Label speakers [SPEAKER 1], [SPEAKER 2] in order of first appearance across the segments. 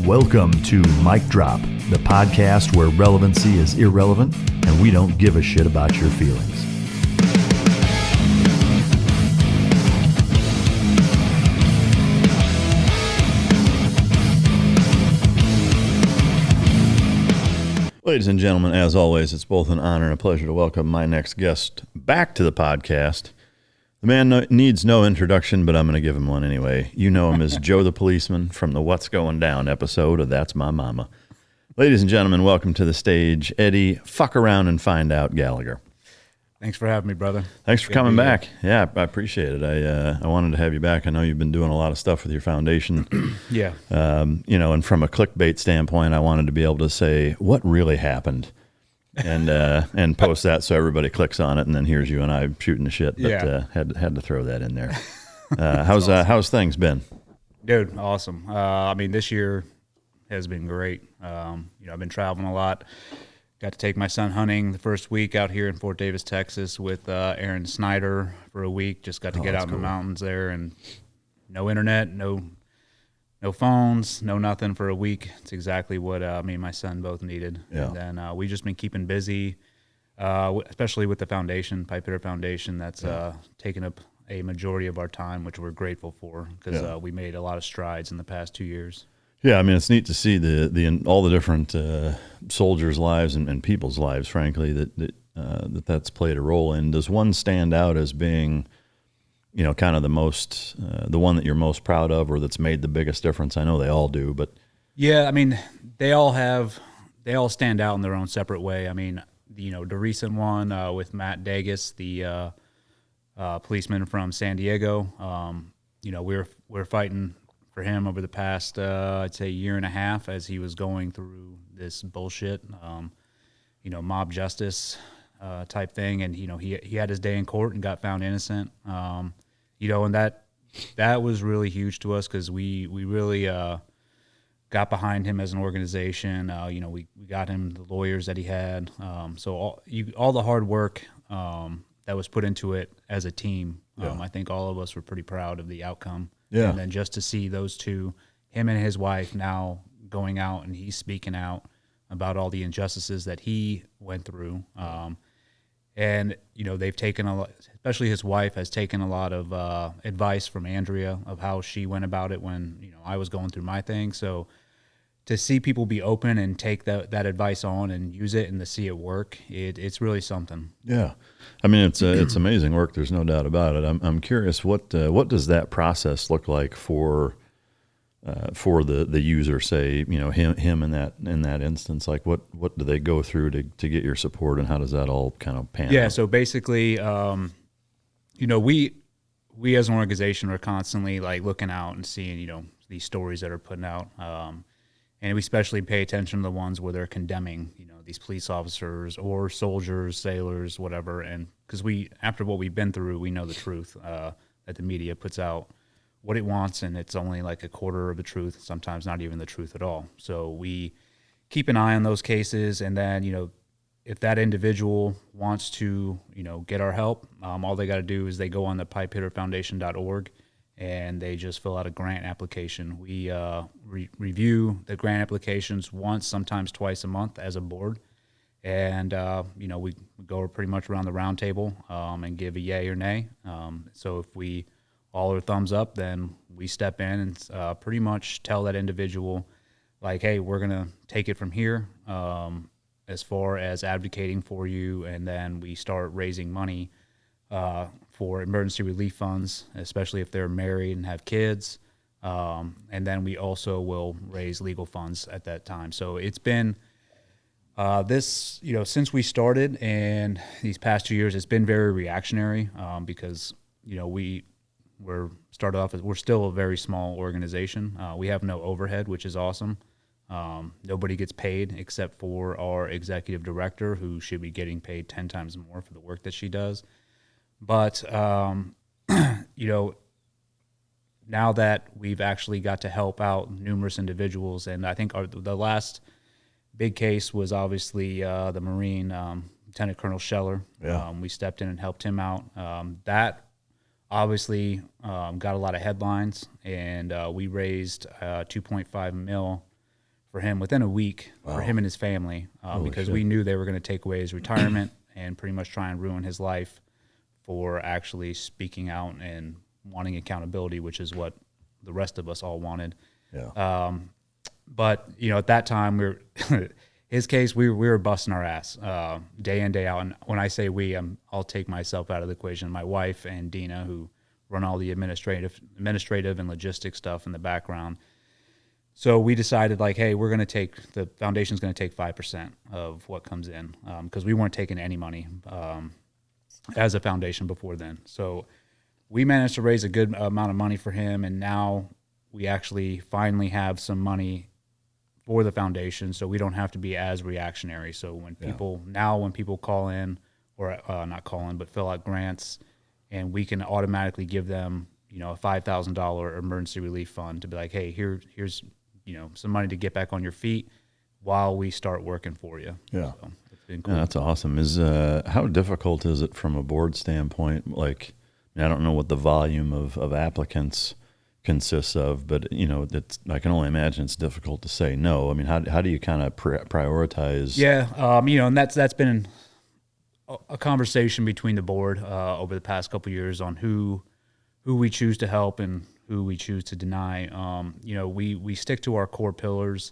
[SPEAKER 1] Welcome to Mic Drop, the podcast where relevancy is irrelevant and we don't give a shit about your feelings. Ladies and gentlemen, as always, it's both an honor and a pleasure to welcome my next guest back to the podcast. The man needs no introduction, but I'm going to give him one anyway. You know him as Joe the Policeman from the What's Going Down episode of That's My Mama. Ladies and gentlemen, welcome to the stage, Eddie Fuck Around and Find Out Gallagher.
[SPEAKER 2] Thanks for having me, brother.
[SPEAKER 1] Thanks for coming back. Yeah, I appreciate it. I wanted to have you back. I know you've been doing a lot of stuff with your foundation.
[SPEAKER 2] Yeah.
[SPEAKER 1] And from a clickbait standpoint, I wanted to be able to say what really happened. And post that so everybody clicks on it, and then here's you and I shooting the shit. But had to throw that in there. How's things been,
[SPEAKER 2] dude? Awesome. This year has been great. I've been traveling a lot. Got to take my son hunting the first week out here in Fort Davis, Texas, with Aaron Snyder for a week. Just got to get out in the mountains there, and no internet, no phones, no nothing for a week. It's exactly what me and my son both needed. Yeah. And then we've just been keeping busy, especially with the foundation, Pipe Hitter Foundation. That's taken up a majority of our time, which we're grateful for because we made a lot of strides in the past 2 years.
[SPEAKER 1] Yeah, it's neat to see the all the different soldiers' lives and people's lives, frankly, that's played a role in. Does one stand out as being, kind of the one that you're most proud of, or that's made the biggest difference? I know they all do, but
[SPEAKER 2] yeah, they all stand out in their own separate way. The recent one with Matt Dagus, the policeman from San Diego. We're fighting for him over the past, I'd say, year and a half as he was going through this bullshit, mob justice type thing, and he had his day in court and got found innocent. And that was really huge to us because we really got behind him as an organization. We got him the lawyers that he had. So all the hard work that was put into it as a team, I think all of us were pretty proud of the outcome. Yeah. And then just to see those two, him and his wife, now going out and he's speaking out about all the injustices that he went through. And they've taken a lot, especially his wife has taken a lot of advice from Andrea of how she went about it when, I was going through my thing. So to see people be open and take that advice on and use it and to see it work, it's really something.
[SPEAKER 1] Yeah. It's amazing work. There's no doubt about it. I'm curious, what does that process look like for the user, say, him in that instance? Like what do they go through to get your support, and how does that all kind of pan out?
[SPEAKER 2] Yeah. So basically, we as an organization are constantly like looking out and seeing, these stories that are putting out. And we especially pay attention to the ones where they're condemning, these police officers or soldiers, sailors, whatever. And because after what we've been through, we know the truth, that the media puts out what it wants, and it's only like a quarter of the truth, sometimes not even the truth at all. So we keep an eye on those cases. And then, if that individual wants to, get our help, all they got to do is they go on the pipehitterfoundation.org. and they just fill out a grant application. We review the grant applications once, sometimes twice a month as a board. And, we go pretty much around the round table and give a yay or nay. So if we all are thumbs up, then we step in and pretty much tell that individual, like, hey, we're going to take it from here as far as advocating for you. And then we start raising money for emergency relief funds, especially if they're married and have kids. And then we also will raise legal funds at that time. So it's been since we started and these past 2 years, it's been very reactionary because, we're started off as, we're still a very small organization. We have no overhead, which is awesome. Nobody gets paid except for our executive director, who should be getting paid 10 times more for the work that she does. But, now that we've actually got to help out numerous individuals, and I think the last big case was obviously the Marine, Lieutenant Colonel Scheller. Yeah. We stepped in and helped him out. That obviously got a lot of headlines, and we raised $2.5 million for him within a week, for him and his family, because we knew they were going to take away his retirement and pretty much try and ruin his life for actually speaking out and wanting accountability, which is what the rest of us all wanted.
[SPEAKER 1] Yeah.
[SPEAKER 2] But at that time, his case, we were busting our ass day in, day out. And when I say we, I'll take myself out of the equation. My wife and Dina, who run all the administrative and logistics stuff in the background. So we decided, like, hey, the foundation's going to take 5% of what comes in, because we weren't taking any money as a foundation before then. So we managed to raise a good amount of money for him, and now we actually finally have some money for the foundation, so we don't have to be as reactionary. So when people call in, or not call in, but fill out grants, and we can automatically give them, a $5,000 emergency relief fund to be like, hey, here's some money to get back on your feet while we start working for you.
[SPEAKER 1] Yeah.
[SPEAKER 2] So it's been cool.
[SPEAKER 1] Yeah, that's awesome. How difficult is it from a board standpoint? Like, I don't know what the volume of applicants consists of, but I can only imagine it's difficult to say no. I mean, how do you kind of prioritize?
[SPEAKER 2] Yeah. And that's been a conversation between the board over the past couple of years on who we choose to help and who we choose to deny. We stick to our core pillars.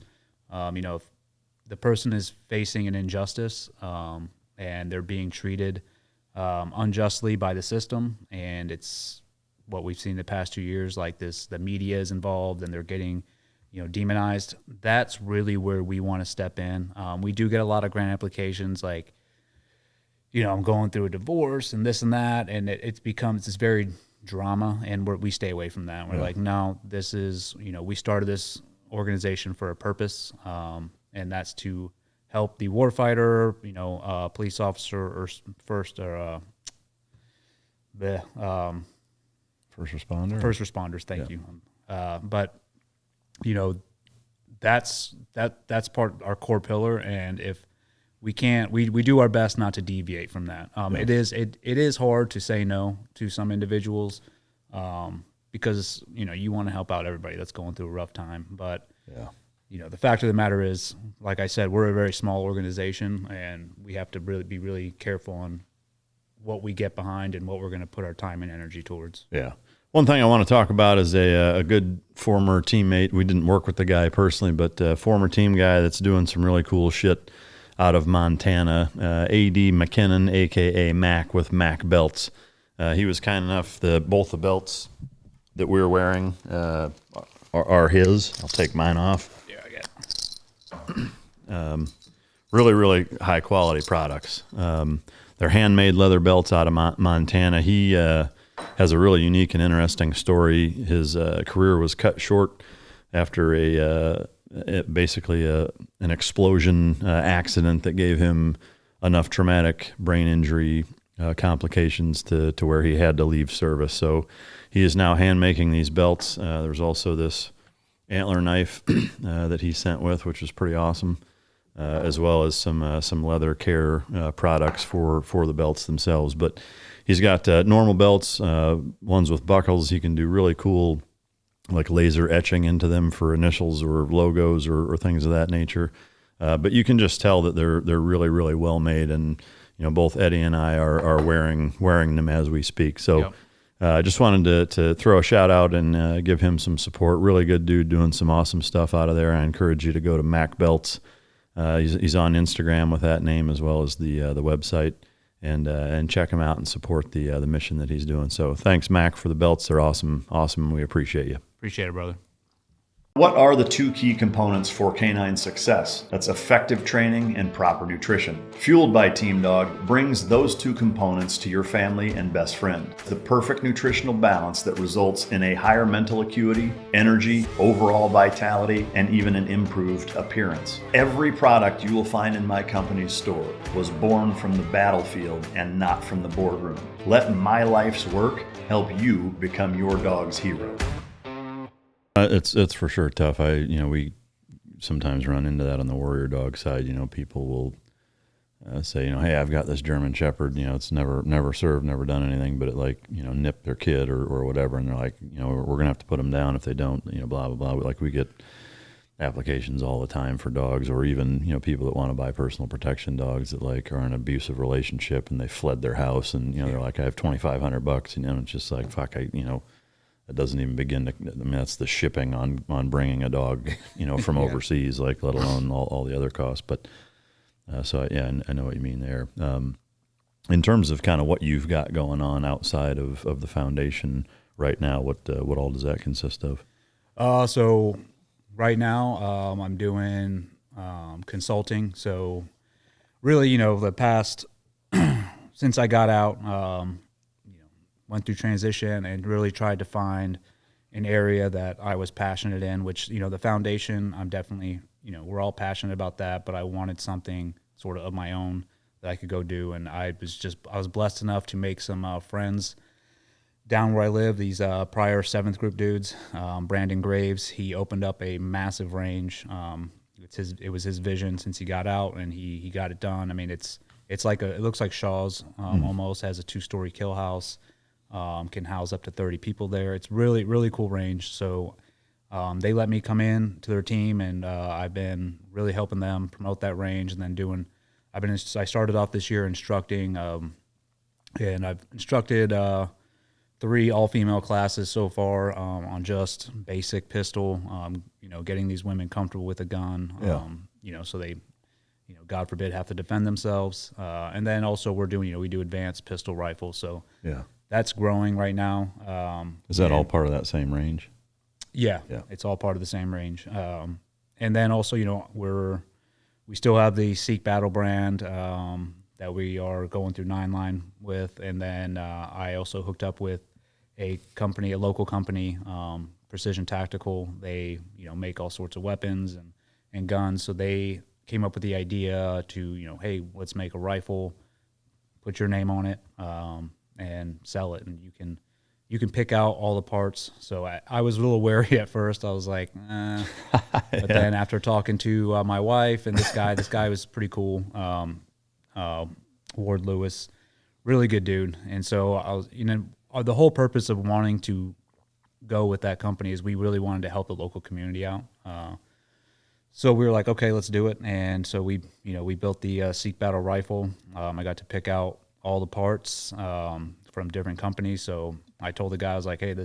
[SPEAKER 2] If the person is facing an injustice and they're being treated unjustly by the system, and it's what we've seen the past 2 years, like this, the media is involved and they're getting, demonized. That's really where we want to step in. We do get a lot of grant applications, like, I'm going through a divorce and this and that, and it's this very drama, and we stay away from that. We're like, no, this is, we started this organization for a purpose, and that's to help the warfighter, police officer, or first responders. Thank you. But that's part of our core pillar, and if we can't, we do our best not to deviate from that. It is hard to say no to some individuals, because you want to help out everybody that's going through a rough time. But the fact of the matter is, like I said, we're a very small organization, and we have to be really careful on what we get behind and what we're going to put our time and energy towards.
[SPEAKER 1] Yeah. One thing I want to talk about is a good former teammate. We didn't work with the guy personally, but a former team guy that's doing some really cool shit out of Montana, A.D. McKinnon, a.k.a. Mac with Mac Belts. He was kind enough, both the belts that we were wearing are his. I'll take mine off.
[SPEAKER 2] Yeah, I got it.
[SPEAKER 1] Really, really high quality products. They're handmade leather belts out of Montana. He has a really unique and interesting story. His career was cut short after basically an explosion accident that gave him enough traumatic brain injury complications to where he had to leave service. So he is now hand making these belts. There's also this antler knife that he sent with, which was pretty awesome, as well as some leather care products for the belts themselves. But he's got normal belts, ones with buckles. He can do really cool, like laser etching into them for initials or logos or things of that nature. But you can just tell that they're really, really well made. And, both Eddie and I are wearing them as we speak. So I just wanted to throw a shout out and give him some support. Really good dude doing some awesome stuff out of there. I encourage you to go to Mac Belts. He's on Instagram with that name, as well as the website, and check him out and support the mission that he's doing. So thanks, Mac, for the belts. They're awesome. We appreciate you.
[SPEAKER 2] Appreciate it, brother.
[SPEAKER 1] What are the two key components for canine success? That's effective training and proper nutrition. Fueled by Team Dog brings those two components to your family and best friend. The perfect nutritional balance that results in a higher mental acuity, energy, overall vitality, and even an improved appearance. Every product you will find in my company's store was born from the battlefield and not from the boardroom. Let my life's work help you become your dog's hero. It's for sure tough. We sometimes run into that on the warrior dog side. People will say, hey, I've got this German Shepherd. It's never served, never done anything, but it nipped their kid or whatever, and they're like, we're gonna have to put them down if they don't. Blah blah blah. We get applications all the time for dogs, or even, people that want to buy personal protection dogs that like are in an abusive relationship and they fled their house and, they're like, I have $2,500, and it's just like, fuck, it doesn't even begin to, that's the shipping on bringing a dog, from overseas, like let alone all the other costs. But, I know what you mean there. In terms of kind of what you've got going on outside of the foundation right now, what all does that consist of?
[SPEAKER 2] So right now, I'm doing consulting. So really, the past since I got out, went through transition and really tried to find an area that I was passionate in, which, the foundation, I'm definitely, we're all passionate about that, but I wanted something sort of my own that I could go do. And I was blessed enough to make some friends down where I live, these prior 7th group dudes. Brandon Graves, he opened up a massive range. It was his vision since he got out, and he got it done. I mean, it's like it looks like Shaw's, almost has a 2-story kill house. Can house up to 30 people there. It's really, really cool range. So they let me come in to their team, and I've been really helping them promote that range. And then I started off this year instructing, and I've instructed 3 all-female classes so far on just basic pistol, getting these women comfortable with a gun, so they, God forbid, have to defend themselves. And then also we do advanced pistol rifles. So that's growing right now.
[SPEAKER 1] Is that all part of that same range?
[SPEAKER 2] Yeah, it's all part of the same range. And then also, we still have the Seek Battle brand that we are going through 9-line with. And then I also hooked up with a local company, Precision Tactical. They, make all sorts of weapons and guns. So they came up with the idea to, hey, let's make a rifle, put your name on it, and sell it. And you can pick out all the parts. So I was a little wary at first. I was like, but then after talking to my wife and this guy was pretty cool. Ward Lewis, really good dude. And so I was, the whole purpose of wanting to go with that company is we really wanted to help the local community out. So we were like, okay, let's do it. And so we built the Seek Battle rifle. I got to pick out all the parts from different companies. So I told the guy, I was like, hey,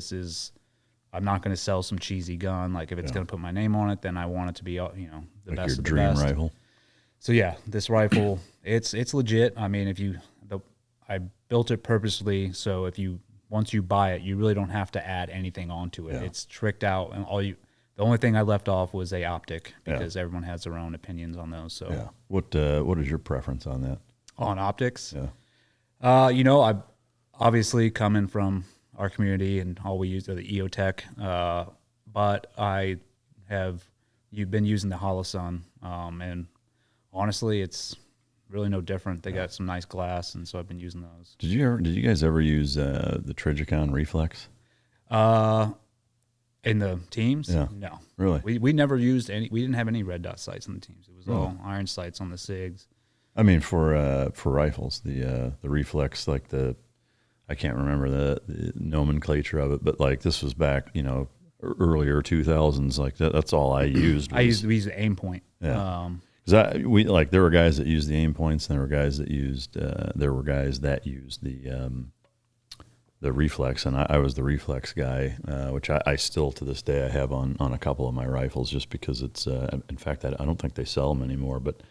[SPEAKER 2] I'm not going to sell some cheesy gun. Like if it's going to put my name on it, then I want it to be, the
[SPEAKER 1] like
[SPEAKER 2] best
[SPEAKER 1] your
[SPEAKER 2] of the
[SPEAKER 1] dream
[SPEAKER 2] best.
[SPEAKER 1] rifle.
[SPEAKER 2] So yeah, this rifle, it's legit. I mean, I built it purposely. So once you buy it, you really don't have to add anything onto it. Yeah. It's tricked out, and the only thing I left off was a optic because everyone has their own opinions on those. So
[SPEAKER 1] yeah, what is your preference on that?
[SPEAKER 2] On optics?
[SPEAKER 1] Yeah.
[SPEAKER 2] I obviously coming from our community and all we use are the EOTech, but you've been using the Holosun, and honestly, it's really no different. They got some nice glass, and so I've been using those.
[SPEAKER 1] Did you guys ever use the Trigicon Reflex?
[SPEAKER 2] In the teams?
[SPEAKER 1] Yeah.
[SPEAKER 2] No.
[SPEAKER 1] Really?
[SPEAKER 2] We never used any. We didn't have any red dot sights on the teams. It was all iron sights on the SIGs.
[SPEAKER 1] I mean, for rifles, the Reflex, like I can't remember the nomenclature of it, but like this was back, earlier 2000s. Like that's all I used.
[SPEAKER 2] We used the aim point.
[SPEAKER 1] Yeah. Because there were guys that used the aim points, and there were guys that used the Reflex, and I was the Reflex guy, which I still to this day I have on a couple of my rifles, just because it's in fact I don't think they sell them anymore, but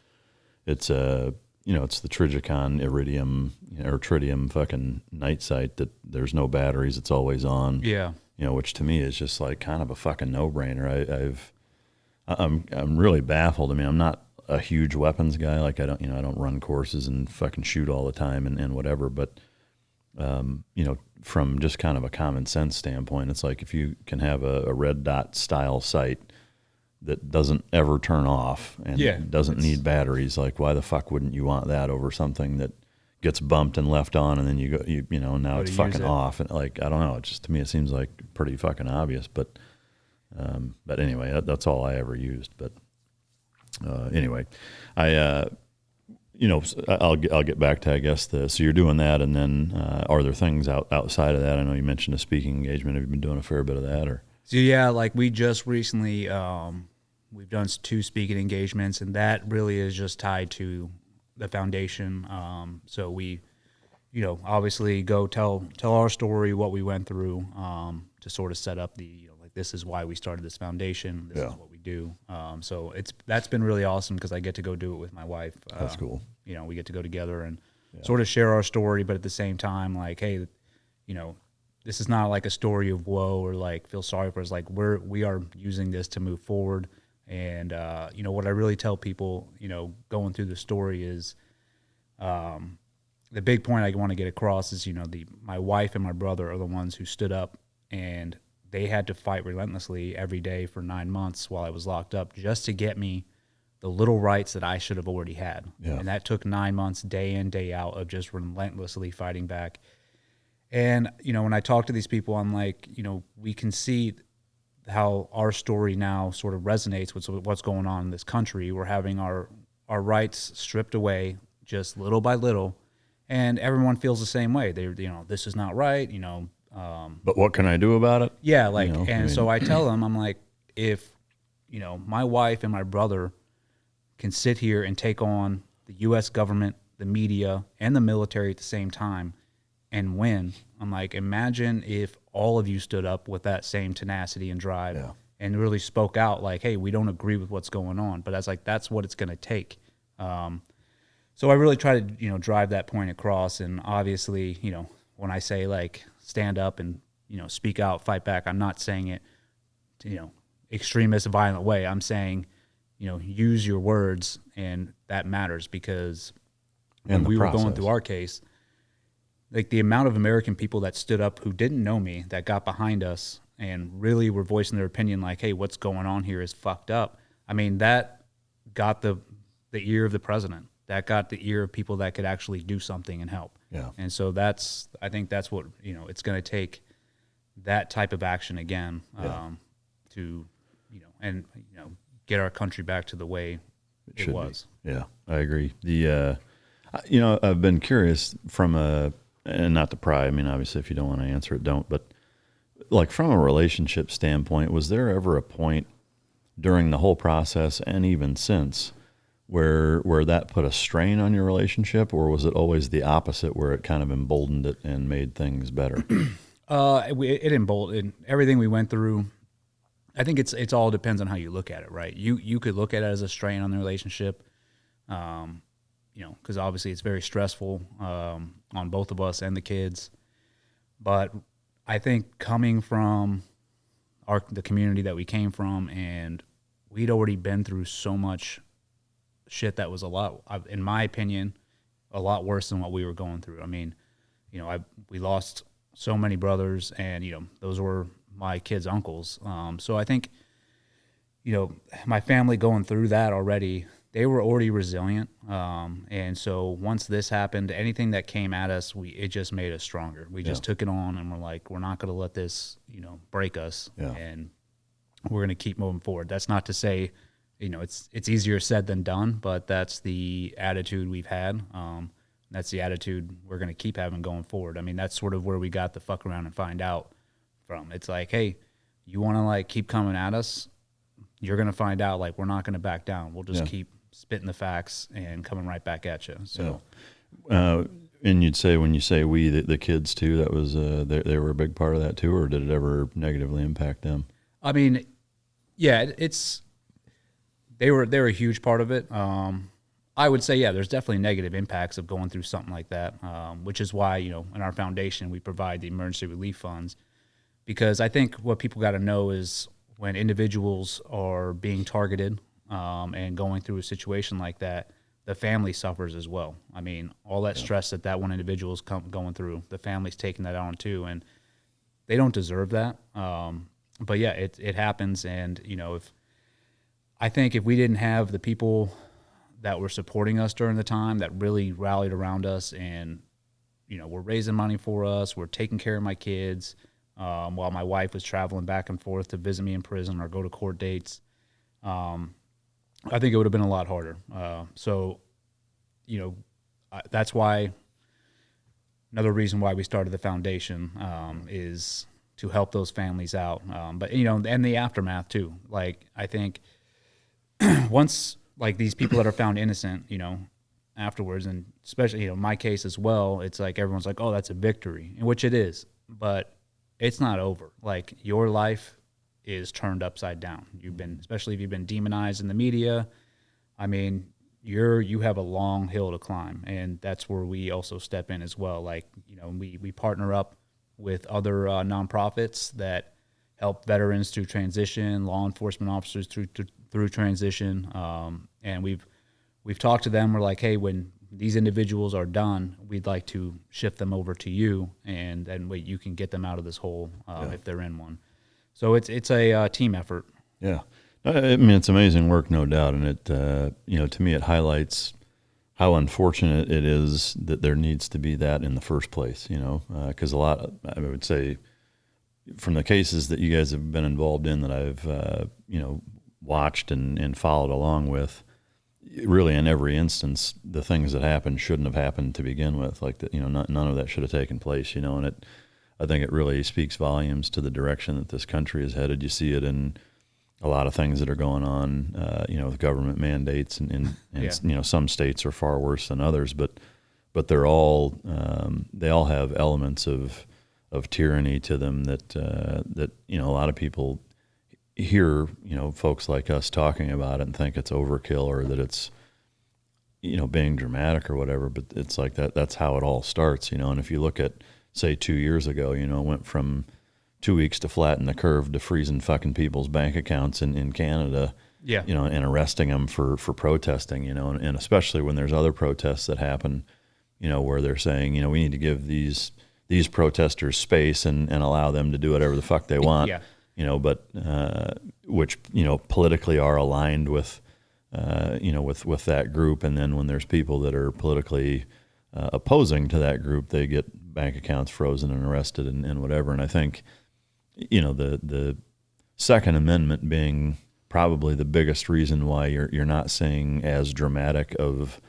[SPEAKER 1] it's it's the Trigicon Iridium or Tritium fucking night sight that there's no batteries, it's always on.
[SPEAKER 2] Yeah.
[SPEAKER 1] Which to me is just like kind of a fucking no-brainer. I'm really baffled. I mean, I'm not a huge weapons guy. Like I don't run courses and fucking shoot all the time and whatever. But from just kind of a common sense standpoint, it's like if you can have a red dot style sight that doesn't ever turn off and doesn't need batteries, like why the fuck wouldn't you want that over something that gets bumped and left on, and then now it's fucking off, and like I don't know. It just to me it seems like pretty fucking obvious, but anyway, that's all I ever used. But anyway, I'll get back to, I guess, so you're doing that, and then are there things outside of that? I know you mentioned a speaking engagement. Have you been doing a fair bit of that, or?
[SPEAKER 2] So yeah, like we just recently we've done 2 speaking engagements, and that really is just tied to the foundation. So we, obviously go tell our story, what we went through, to sort of set up the, like, this is why we started this foundation. This is what we do. So that's been really awesome because I get to go do it with my wife.
[SPEAKER 1] That's cool.
[SPEAKER 2] We get to go together and sort of share our story, but at the same time, like, hey, this is not like a story of woe or like feel sorry for us. Like we are using this to move forward. And, what I really tell people, going through the story is, the big point I want to get across is, my wife and my brother are the ones who stood up, and they had to fight relentlessly every day for 9 months while I was locked up just to get me the little rights that I should have already had. Yeah. And that took 9 months, day in, day out, of just relentlessly fighting back. And, when I talk to these people, I'm like, we can see how our story now sort of resonates with what's going on in this country. We're having our rights stripped away just little by little, and everyone feels the same way. They, this is not right,
[SPEAKER 1] But what can I do about it?
[SPEAKER 2] Yeah, like, so I tell them, I'm like, if, my wife and my brother can sit here and take on the U.S. government, the media, and the military at the same time and win, I'm like, imagine if all of you stood up with that same tenacity and drive and really spoke out like, hey, we don't agree with what's going on. But that's what it's going to take. So I really try to, drive that point across. And obviously, when I say like stand up and, speak out, fight back, I'm not saying it, extremist, violent way. I'm saying, use your words, and that matters because when we were going through our case, like the amount of American people that stood up who didn't know me, that got behind us and really were voicing their opinion like, hey, what's going on here is fucked up. I mean, that got the ear of the president. That got the ear of people that could actually do something and help. Yeah. And so I think that's what, it's going to take that type of action again to, get our country back to the way it was.
[SPEAKER 1] Be. Yeah, I agree. I've been curious and not to pry, I mean, obviously if you don't want to answer it, don't, but like from a relationship standpoint, was there ever a point during the whole process and even since where that put a strain on your relationship, or was it always the opposite where it kind of emboldened it and made things better?
[SPEAKER 2] It emboldened everything we went through. I think it's all depends on how you look at it, right? You could look at it as a strain on the relationship, because obviously it's very stressful on both of us and the kids. But I think coming from the community that we came from, and we'd already been through so much shit that was in my opinion, a lot worse than what we were going through. I mean, we lost so many brothers, and those were my kids' uncles. So I think, my family going through that already, they were already resilient. And so once this happened, anything that came at us, it just made us stronger. We just took it on, and we're like, we're not going to let this, break us. Yeah. And we're going to keep moving forward. That's not to say, it's easier said than done, but that's the attitude we've had. That's the attitude we're going to keep having going forward. I mean, that's sort of where we got the fuck around and find out from. It's like, hey, you want to like keep coming at us? You're going to find out like we're not going to back down. We'll just keep spitting the facts and coming right back at you. So,
[SPEAKER 1] and you'd say, when you say we, the kids too, that was they were a big part of that too, or did it ever negatively impact them?
[SPEAKER 2] I mean, yeah, they were a huge part of it. I would say, there's definitely negative impacts of going through something like that, which is why, in our foundation, we provide the emergency relief funds, because I think what people got to know is when individuals are being targeted and going through a situation like that, the family suffers as well. I mean, all that stress that one individual is going through, the family's taking that on too, and they don't deserve that. But yeah, it happens, and I think if we didn't have the people that were supporting us during the time, that really rallied around us and, were raising money for us, were taking care of my kids, while my wife was traveling back and forth to visit me in prison or go to court dates, I think it would have been a lot harder. So, that's why another reason why we started the foundation is to help those families out. But, and the aftermath too. Like, I think, once like these people that are found innocent, afterwards, and especially, my case as well, it's like everyone's like, oh, that's a victory, in which it is, but it's not over. Like, your life is turned upside down. Especially if you've been demonized in the media. I mean, you have a long hill to climb, and that's where we also step in as well. Like, we partner up with other nonprofits that help veterans through transition, law enforcement officers through transition, and we've talked to them. We're like, hey, when these individuals are done, we'd like to shift them over to you, and then you can get them out of this hole if they're in one. So it's a team effort.
[SPEAKER 1] Yeah. I mean, it's amazing work, no doubt. And it, to me, it highlights how unfortunate it is that there needs to be that in the first place, because I would say from the cases that you guys have been involved in that I've, watched and followed along with, really in every instance, the things that happened shouldn't have happened to begin with. Like that, none of that should have taken place, and I think it really speaks volumes to the direction that this country is headed. You see it in a lot of things that are going on, with government mandates, and some states are far worse than others, but they're all they all have elements of tyranny to them that a lot of people hear folks like us talking about it and think it's overkill or that it's being dramatic or whatever. But it's like that's how it all starts, and if you look at, say, 2 years ago, it went from 2 weeks to flatten the curve to freezing fucking people's bank accounts in Canada, and arresting them for protesting, and especially when there's other protests that happen, where they're saying, we need to give these protesters space and allow them to do whatever the fuck they want, but which, politically are aligned with, with that group. And then when there's people that are politically opposing to that group, they get bank accounts frozen and arrested and whatever. And I think, the Second Amendment being probably the biggest reason why you're not seeing as dramatic of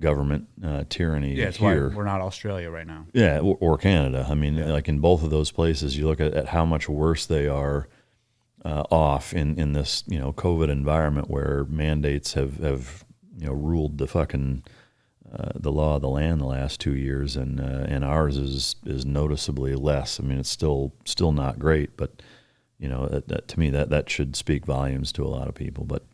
[SPEAKER 1] government tyranny
[SPEAKER 2] here. That's why we're not Australia right now.
[SPEAKER 1] Yeah, or Canada. I mean, like in both of those places, you look at how much worse they are off in this COVID environment where mandates have ruled the fucking the law of the land the last 2 years, and ours is noticeably less. I mean, it's still not great, but that to me that should speak volumes to a lot of people. But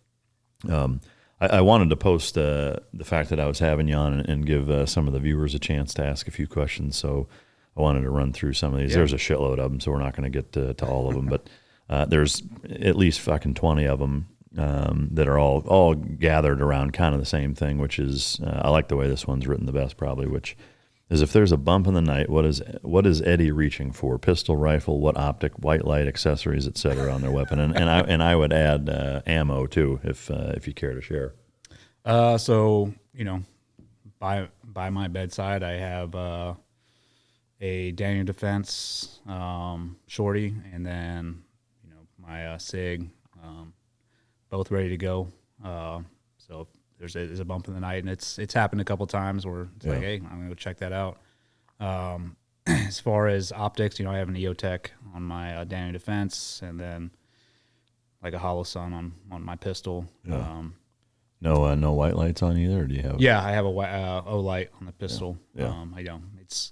[SPEAKER 1] I wanted to post the fact that I was having you on and give some of the viewers a chance to ask a few questions. So I wanted to run through some of these. Yeah. There's a shitload of them, so we're not going to get to all of them, but there's at least fucking 20 of them. That are all gathered around kind of the same thing, which is I like the way this one's written the best, probably, which is, if there's a bump in the night, what is Eddie reaching for? Pistol, rifle, what optic, white light, accessories, etc. on their weapon, and I would add ammo too, if you care to share.
[SPEAKER 2] So by my bedside, I have a Daniel Defense shorty, and then my SIG. Both ready to go. So if there's a bump in the night, and it's happened a couple times where it's like, hey, I'm gonna go check that out. As far as optics, I have an EOTech on my Daniel Defense, and then like a hollow sun on my pistol.
[SPEAKER 1] Yeah. No white lights on either, or do you have?
[SPEAKER 2] Yeah, I have a O light on the pistol.
[SPEAKER 1] Yeah.
[SPEAKER 2] It's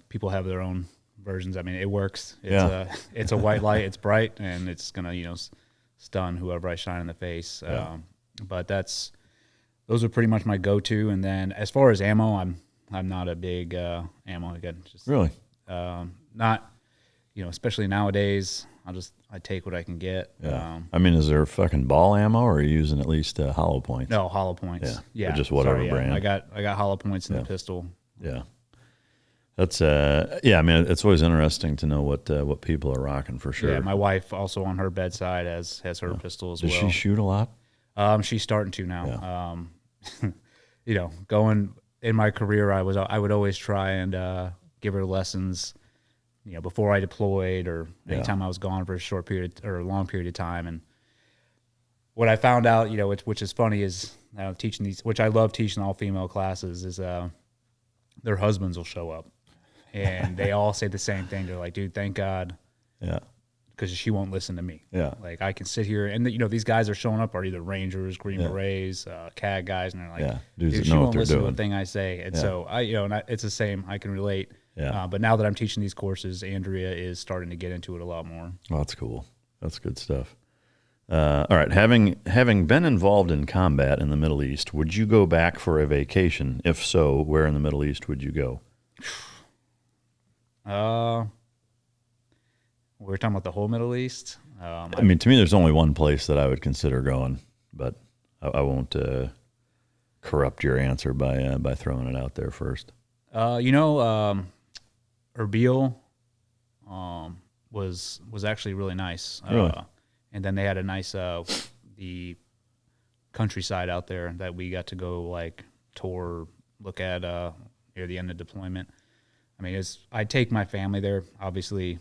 [SPEAKER 2] people have their own versions. I mean, it works. It's a white light. It's bright, and it's gonna stun whoever I shine in the face. But those are pretty much my go-to. And then as far as ammo, I'm not a big ammo again. Just
[SPEAKER 1] really
[SPEAKER 2] not, especially nowadays. I take what I can get.
[SPEAKER 1] Yeah. I mean, is there fucking ball ammo, or are you using at least hollow points?
[SPEAKER 2] No, hollow points.
[SPEAKER 1] Yeah. Or just whatever brand.
[SPEAKER 2] I got hollow points in the pistol.
[SPEAKER 1] Yeah. That's I mean, it's always interesting to know what people are rocking, for sure.
[SPEAKER 2] Yeah, my wife also on her bedside has her pistol as well.
[SPEAKER 1] Does she shoot a lot?
[SPEAKER 2] She's starting to now. Yeah. Going in my career, I would always try and give her lessons, before I deployed or anytime I was gone for a short period or a long period of time. And what I found out, which is funny, is teaching these, which I love teaching all female classes, is their husbands will show up. And they all say the same thing. They're like, dude, thank God.
[SPEAKER 1] Yeah.
[SPEAKER 2] because she won't listen to me.
[SPEAKER 1] Yeah.
[SPEAKER 2] Like I can sit here and these guys are showing up are either Rangers, Green Berets, CAG guys, and they're like,
[SPEAKER 1] dudes that
[SPEAKER 2] she
[SPEAKER 1] know what
[SPEAKER 2] won't
[SPEAKER 1] they're
[SPEAKER 2] listen
[SPEAKER 1] doing.
[SPEAKER 2] to a thing I say. And so it's the same. I can relate.
[SPEAKER 1] Yeah.
[SPEAKER 2] But now that I'm teaching these courses, Andrea is starting to get into it a lot more.
[SPEAKER 1] Well, that's cool. That's good stuff. All right. Having been involved in combat in the Middle East, would you go back for a vacation? If so, where in the Middle East would you go?
[SPEAKER 2] We're talking about the whole Middle East.
[SPEAKER 1] I mean, to me, there's only one place that I would consider going, but I won't corrupt your answer by throwing it out there first.
[SPEAKER 2] Erbil was actually really nice.
[SPEAKER 1] Really?
[SPEAKER 2] And then they had a nice the countryside out there that we got to go like tour, look at near the end of deployment. I mean, I'd take my family there, obviously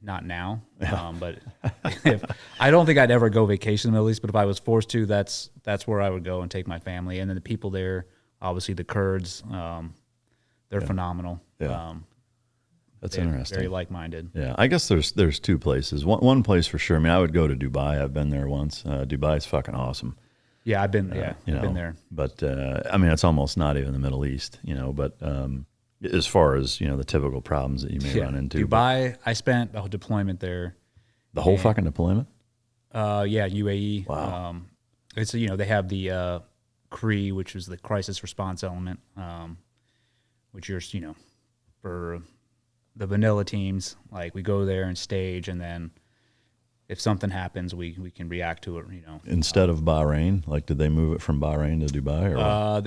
[SPEAKER 2] not now, but I don't think I'd ever go vacation in the Middle East, but if I was forced to, that's where I would go and take my family. And then the people there, obviously the Kurds, they're phenomenal.
[SPEAKER 1] Yeah. That's interesting.
[SPEAKER 2] Very like-minded.
[SPEAKER 1] Yeah, I guess there's two places. One place for sure. I mean, I would go to Dubai. I've been there once. Dubai's fucking awesome.
[SPEAKER 2] Yeah, I've been there.
[SPEAKER 1] But I mean, it's almost not even the Middle East, But as far as the typical problems that you may run into,
[SPEAKER 2] Dubai, I spent a deployment there.
[SPEAKER 1] The whole fucking deployment.
[SPEAKER 2] UAE.
[SPEAKER 1] Wow.
[SPEAKER 2] It's they have the CRE, which is the crisis response element, which you're for the vanilla teams, like we go there and stage, and then if something happens, we can react to it.
[SPEAKER 1] Instead of Bahrain, like did they move it from Bahrain to Dubai? Or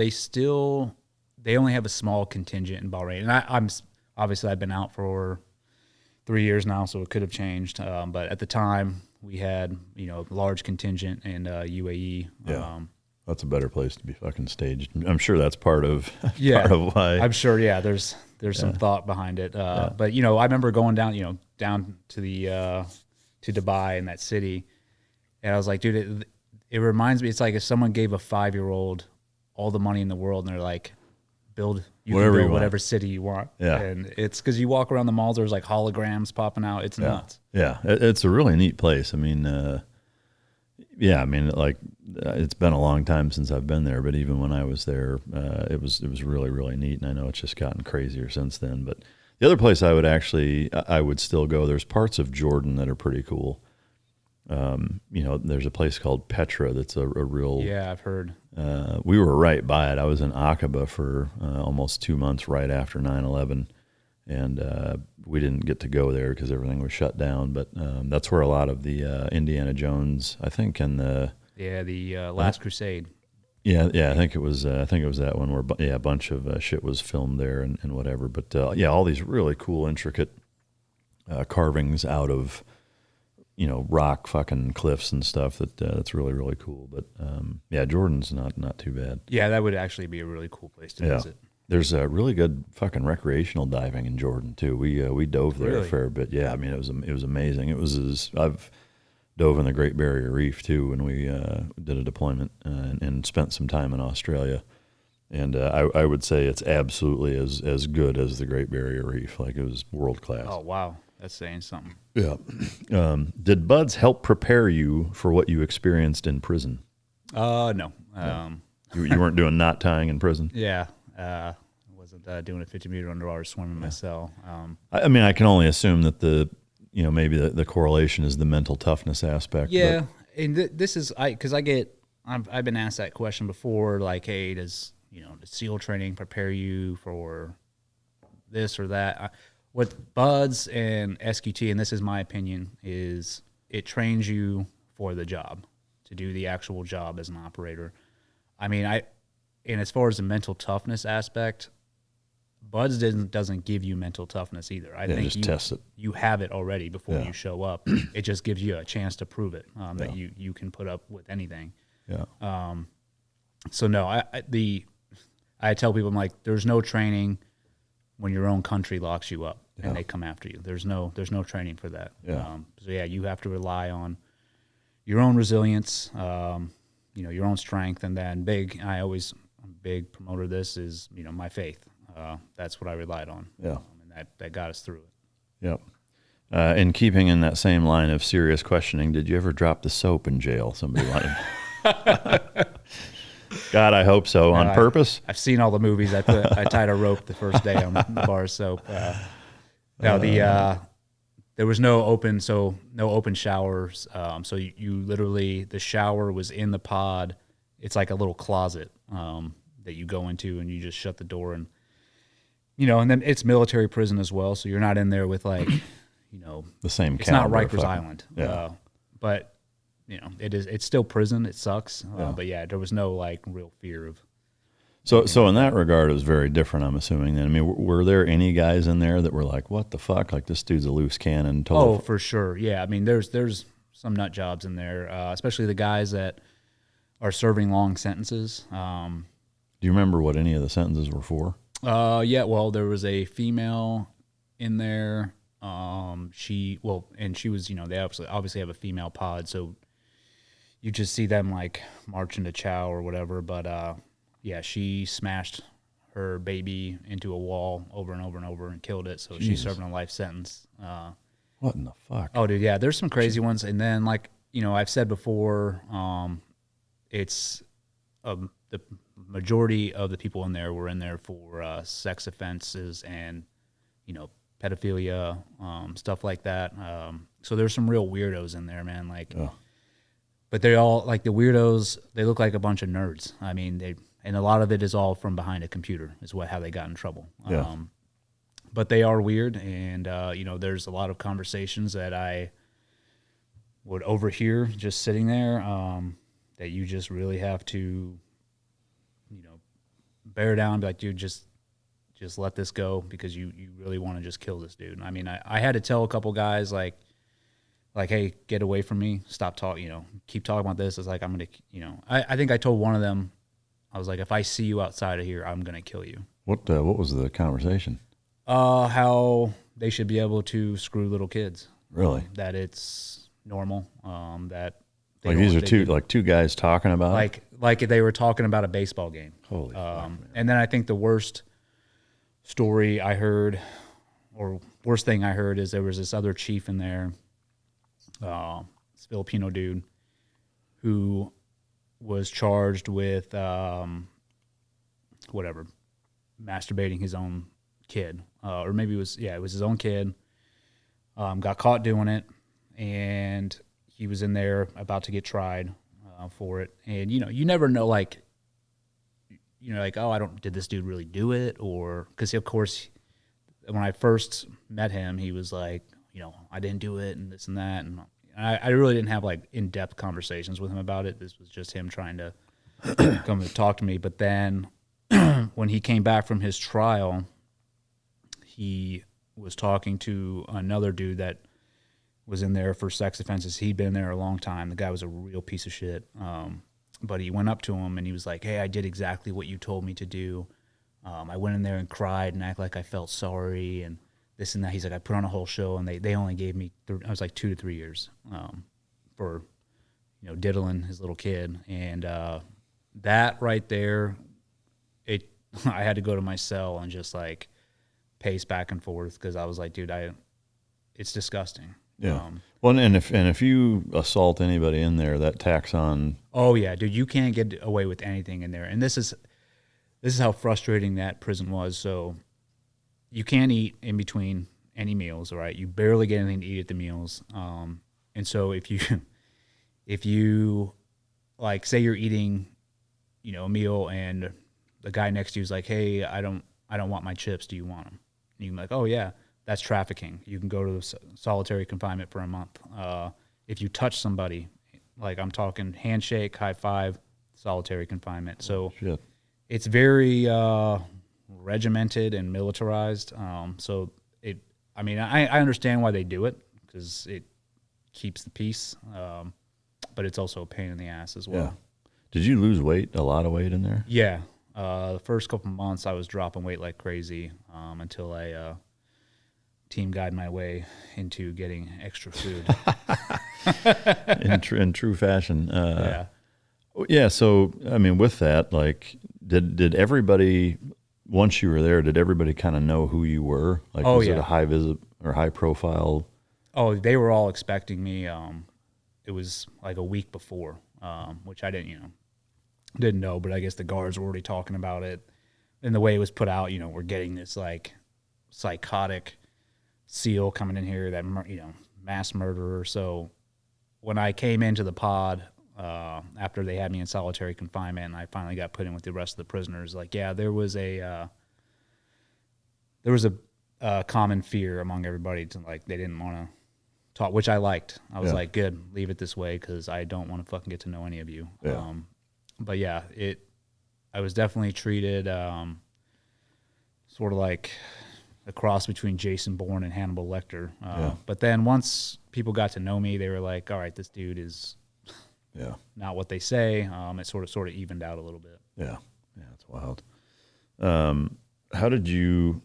[SPEAKER 2] they only have a small contingent in Bahrain, and I'm obviously I've been out for 3 years now, so it could have changed. But at the time, we had a large contingent in UAE.
[SPEAKER 1] Yeah. That's a better place to be fucking staged. I'm sure that's part of why.
[SPEAKER 2] I'm sure. Yeah, there's some thought behind it. But I remember going down, down to the to Dubai in that city, and I was like, dude, it reminds me. It's like if someone gave a 5-year-old all the money in the world, and they're like, build whatever city you want.
[SPEAKER 1] Yeah,
[SPEAKER 2] and it's because you walk around the malls, there's like holograms popping out. It's nuts.
[SPEAKER 1] Yeah, it's a really neat place. I mean, it's been a long time since I've been there, but even when I was there, it was really, really neat. And I know it's just gotten crazier since then. But the other place I would still go, there's parts of Jordan that are pretty cool. There's a place called Petra that's a real...
[SPEAKER 2] Yeah, I've heard.
[SPEAKER 1] We were right by it. I was in Aqaba for almost 2 months right after 9/11. And we didn't get to go there because everything was shut down. But that's where a lot of the Indiana Jones, I think, and the
[SPEAKER 2] Last Crusade.
[SPEAKER 1] Yeah, I think it was that one where a bunch of shit was filmed there and whatever. But all these really cool, intricate carvings out of rock fucking cliffs and stuff that's really, really cool. But Jordan's not too bad.
[SPEAKER 2] Yeah, that would actually be a really cool place to visit.
[SPEAKER 1] There's a really good fucking recreational diving in Jordan too. We dove there a fair bit. Yeah, I mean it was amazing. I've dove in the Great Barrier Reef too when we did a deployment and spent some time in Australia. And I would say it's absolutely as good as the Great Barrier Reef. Like it was world class.
[SPEAKER 2] Oh wow, that's saying something.
[SPEAKER 1] Yeah. Did buds help prepare you for what you experienced in prison?
[SPEAKER 2] No.
[SPEAKER 1] You weren't doing knot tying in prison?
[SPEAKER 2] Yeah. I wasn't doing a 50-meter underwater swim in my cell.
[SPEAKER 1] I mean, I can only assume that maybe the correlation is the mental toughness aspect.
[SPEAKER 2] Yeah, and this is because I've been asked that question before. Like, hey, does SEAL training prepare you for this or that? What buds and SQT, and this is my opinion, is it trains you for the job, to do the actual job as an operator. I mean, and as far as the mental toughness aspect, buds doesn't give you mental toughness either. I think
[SPEAKER 1] just test it.
[SPEAKER 2] You have it already before you show up. It just gives you a chance to prove it, that you can put up with anything.
[SPEAKER 1] Yeah.
[SPEAKER 2] So no, I tell people, I'm like, there's no training when your own country locks you up and they come after you. There's no training for that.
[SPEAKER 1] Yeah.
[SPEAKER 2] You have to rely on your own resilience, your own strength, and then I'm a big promoter of this is, my faith. That's what I relied on.
[SPEAKER 1] Yeah.
[SPEAKER 2] And that got us through it.
[SPEAKER 1] Yep. In keeping in that same line of serious questioning, did you ever drop the soap in jail? Somebody wanted. God, I hope so. On purpose?
[SPEAKER 2] I've seen all the movies. I tied a rope the first day on the bar of soap. There was no open showers. So you literally, the shower was in the pod. It's like a little closet that you go into, and you just shut the door, and and then it's military prison as well. So you're not in there with like,
[SPEAKER 1] the same.
[SPEAKER 2] It's not Rikers Island,
[SPEAKER 1] yeah.
[SPEAKER 2] but it's still prison. It sucks, but yeah, there was no like real fear of.
[SPEAKER 1] So in that regard, it was very different, I'm assuming. Then, I mean, were there any guys in there that were like, "What the fuck? Like this dude's a loose cannon"?
[SPEAKER 2] Oh, for sure, yeah. I mean, there's some nut jobs in there, especially the guys that are serving long sentences.
[SPEAKER 1] Do you remember what any of the sentences were for?
[SPEAKER 2] Yeah. Well, there was a female in there. She was, they obviously have a female pod, so you just see them like marching to chow or whatever. But yeah, she smashed her baby into a wall over and over and over and killed it. So
[SPEAKER 1] Jesus.
[SPEAKER 2] She's serving a life sentence.
[SPEAKER 1] What in the fuck?
[SPEAKER 2] Oh, dude, yeah, there's some crazy ones. And then, like, I've said before, it's the majority of the people in there were in there for sex offenses and, pedophilia, stuff like that. So there's some real weirdos in there, man. Like, but they all, like, the weirdos, they look like a bunch of nerds. I mean, and a lot of it is all from behind a computer is how they got in trouble.
[SPEAKER 1] Yeah.
[SPEAKER 2] But they are weird, and there's a lot of conversations that I would overhear just sitting there, that you just really have to, bear down and be like, dude, just let this go, because you really want to just kill this dude. I mean, I had to tell a couple guys like, hey, get away from me, stop talking, keep talking about this. It's like, I'm going to, I think I told one of them, I was like, if I see you outside of here, I'm going to kill you.
[SPEAKER 1] What was the conversation?
[SPEAKER 2] How they should be able to screw little kids.
[SPEAKER 1] Really?
[SPEAKER 2] That it's normal. That
[SPEAKER 1] like these are two guys talking about
[SPEAKER 2] like they were talking about a baseball game.
[SPEAKER 1] Holy fuck, man.
[SPEAKER 2] And then I think the worst story I heard, or worst thing I heard, is there was this other chief in there, this Filipino dude, who was charged with masturbating his own kid, or maybe it was his own kid. Got caught doing it, and he was in there about to get tried for it. And you never know, like, did this dude really do it? Or because of course, when I first met him, he was like, I didn't do it, and this and that, and I really didn't have like in-depth conversations with him about it. This was just him trying to come and talk to me. But then when he came back from his trial, he was talking to another dude that was in there for sex offenses. He'd been there a long time. The guy was a real piece of shit. But he went up to him and he was like, hey, I did exactly what you told me to do. I went in there and cried and acted like I felt sorry and this and that. He's like, I put on a whole show, and they only gave me, I was like 2 to 3 years for, diddling his little kid. And that right there, I had to go to my cell and just like pace back and forth, because I was like, dude, it's disgusting.
[SPEAKER 1] Yeah. Well, and if you assault anybody in there, that tacks on.
[SPEAKER 2] Oh yeah, dude, you can't get away with anything in there. And this is how frustrating that prison was. So you can't eat in between any meals, all right? You barely get anything to eat at the meals. And so if you like, say you're eating, a meal, and the guy next to you is like, hey, I don't want my chips. Do you want them? And you can be like, oh yeah, that's trafficking. You can go to solitary confinement for a month. If you touch somebody, like I'm talking handshake, high five, solitary confinement. So it's very regimented and militarized. I understand why they do it, because it keeps the peace. But it's also a pain in the ass as well.
[SPEAKER 1] Yeah. Did you lose weight, a lot of weight in there?
[SPEAKER 2] Yeah. The first couple months I was dropping weight like crazy, until I team guide my way into getting extra food.
[SPEAKER 1] in true fashion.
[SPEAKER 2] Yeah.
[SPEAKER 1] Yeah. So, I mean, with that, like, did everybody, once you were there, did everybody kind of know who you were? Like, was it a high visit or high profile
[SPEAKER 2] Oh, they were all expecting me. It was like a week before, which I didn't know, but I guess the guards were already talking about it. And the way it was put out, we're getting this like psychotic SEAL coming in here that, mass murderer. So when I came into the pod, after they had me in solitary confinement and I finally got put in with the rest of the prisoners, like, yeah, there was a common fear among everybody to, like, they didn't want to talk, which I liked. I was like, good, leave it this way, because I don't want to fucking get to know any of you.
[SPEAKER 1] Yeah.
[SPEAKER 2] But yeah, I was definitely treated sort of like a cross between Jason Bourne and Hannibal Lecter. But then once people got to know me, they were like, all right, this dude is not what they say. It sort of evened out a little bit.
[SPEAKER 1] Yeah, it's wild. How did you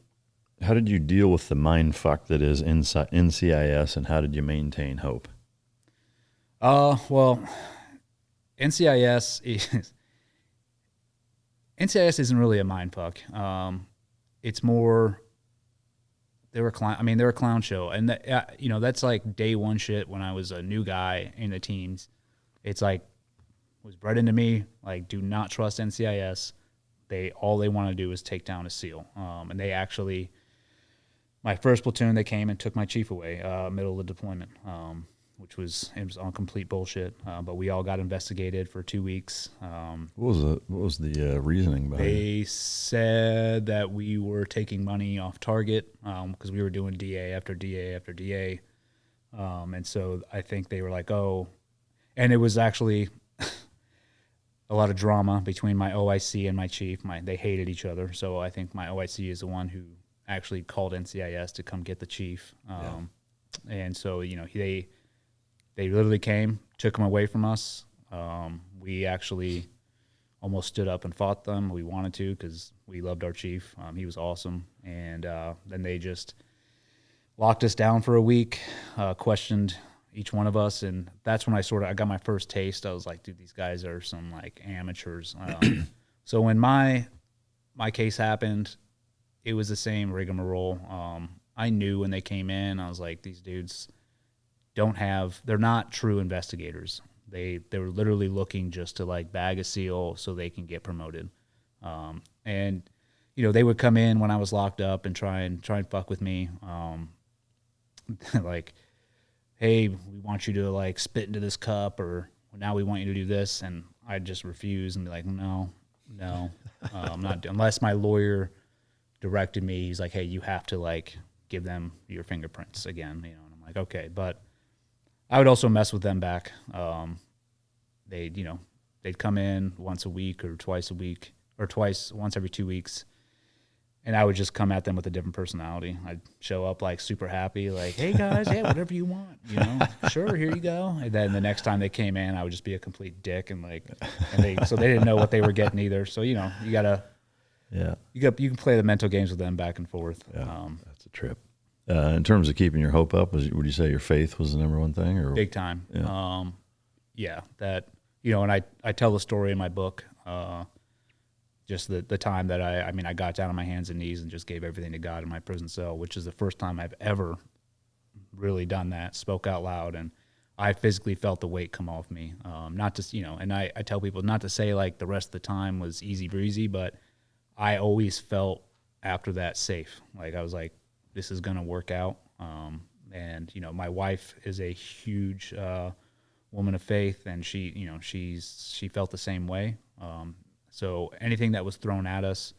[SPEAKER 1] deal with the mind fuck that is NCIS, and how did you maintain hope?
[SPEAKER 2] Well, NCIS isn't really a mind fuck. It's more they're a clown show, and that's like day one shit. When I was a new guy in the teams, it's like was bred into me, like, do not trust NCIS. All they want to do is take down a SEAL. And they actually, my first platoon, they came and took my chief away, middle of the deployment, it was on complete bullshit. But we all got investigated for 2 weeks.
[SPEAKER 1] What was the reasoning behind it?
[SPEAKER 2] They said that we were taking money off target because we were doing DA after DA after DA. And so I think they were like, oh, and it was actually a lot of drama between my OIC and my chief. They hated each other. So I think my OIC is the one who actually called NCIS to come get the chief. And so, they literally came, took him away from us. We actually almost stood up and fought them. We wanted to because we loved our chief. He was awesome. And then they just locked us down for a week, questioned each one of us, and that's when I got my first taste. I was like, dude, these guys are some like amateurs. So when my case happened, it was the same rigmarole. I knew when they came in, I was like, these dudes they're not true investigators. They were literally looking just to like bag a SEAL so they can get promoted. And they would come in when I was locked up and try and fuck with me. Like, hey, we want you to like spit into this cup, or now we want you to do this. And I'd just refuse and be like, no, I'm not, unless my lawyer directed me. He's like, hey, you have to like give them your fingerprints again, and I'm like, okay. But I would also mess with them back. They'd come in once a week or twice a week, or once every 2 weeks. And I would just come at them with a different personality. I'd show up like super happy, like, hey guys, yeah, whatever you want, sure, here you go. And then the next time they came in, I would just be a complete dick, and so they didn't know what they were getting either. So you gotta, you can play the mental games with them back and forth.
[SPEAKER 1] Yeah, that's a trip. In terms of keeping your hope up, would you say your faith was the number one thing, or
[SPEAKER 2] big time? That and I tell the story in my book. Just the time that I got down on my hands and knees and just gave everything to God in my prison cell, which is the first time I've ever really done that, spoke out loud, and I physically felt the weight come off me. Not just, and I tell people not to say like the rest of the time was easy breezy, but I always felt after that safe. Like I was like, this is going to work out. And, my wife is a huge woman of faith, and she felt the same way. So anything that was thrown at us,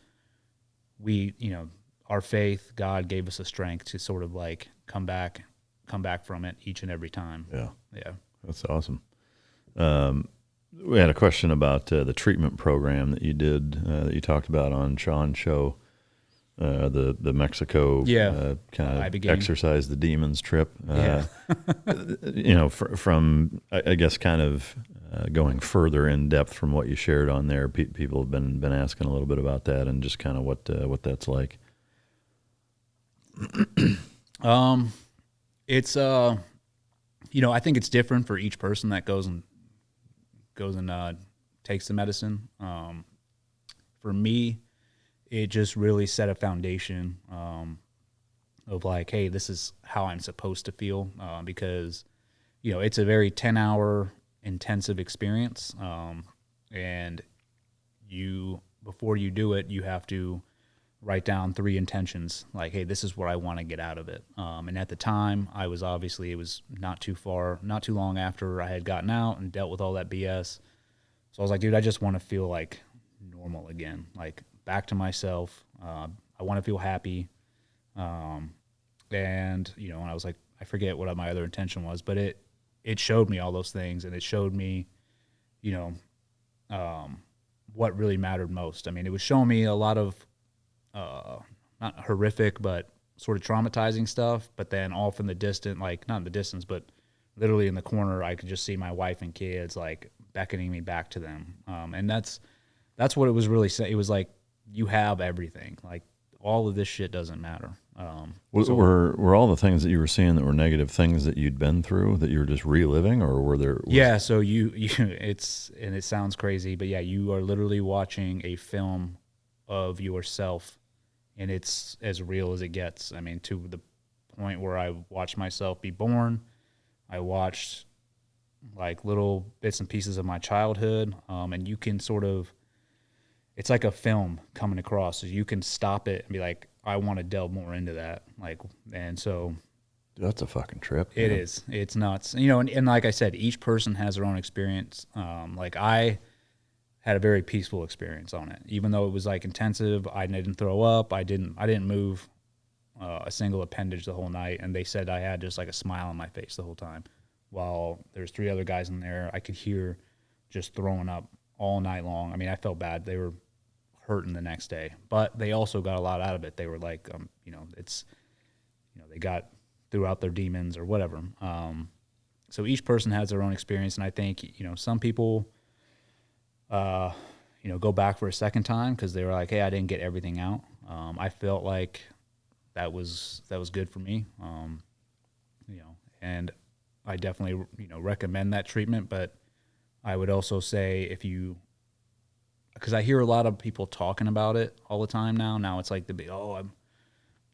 [SPEAKER 2] our faith, God gave us the strength to sort of like come back from it each and every time.
[SPEAKER 1] Yeah. That's awesome. We had a question about the treatment program that you did, that you talked about on Sean's show, the Mexico kind of exercise the demons trip. From I guess kind of going further in depth from what you shared on there, people have been asking a little bit about that and just kind of what that's like.
[SPEAKER 2] It's I think it's different for each person that goes and takes the medicine. For me, it just really set a foundation. of like, hey, this is how I'm supposed to feel, because, it's a very 10-hour intensive experience. And before you do it, you have to write down 3 intentions, like, hey, this is what I want to get out of it. And at the time, it was not too long after I had gotten out and dealt with all that BS. So I was like, dude, I just want to feel like normal again, like back to myself. I want to feel happy. And I was like, I forget what my other intention was, but it showed me all those things, and it showed me, what really mattered most. I mean, it was showing me a lot of, not horrific, but sort of traumatizing stuff. But then off in the distance, like not in the distance, but literally in the corner, I could just see my wife and kids like beckoning me back to them. And that's what it was really saying. It was like, you have everything. Like, all of this shit doesn't matter.
[SPEAKER 1] Were all the things that you were seeing that were negative things that you'd been through that you were just reliving, or were there?
[SPEAKER 2] Yeah. So it sounds crazy, but yeah, you are literally watching a film of yourself, and it's as real as it gets. I mean, to the point where I watched myself be born. I watched like little bits and pieces of my childhood, and you can sort of, it's like a film coming across, so you can stop it and be like, I want to delve more into that. Like, and so
[SPEAKER 1] that's a fucking trip.
[SPEAKER 2] It is. It's nuts. And like I said, each person has their own experience. Like, I had a very peaceful experience on it, even though it was like intensive. I didn't throw up. I didn't move a single appendage the whole night. And they said I had just like a smile on my face the whole time. While there's 3 other guys in there, I could hear just throwing up all night long. I mean, I felt bad. They were hurting the next day, but they also got a lot out of it. They were like, they got throughout their demons or whatever. So each person has their own experience. And I think, some people, go back for a second time because they were like, hey, I didn't get everything out. I felt like that was good for me. And I definitely, recommend that treatment, but I would also say because I hear a lot of people talking about it all the time now. Now it's like I'm doing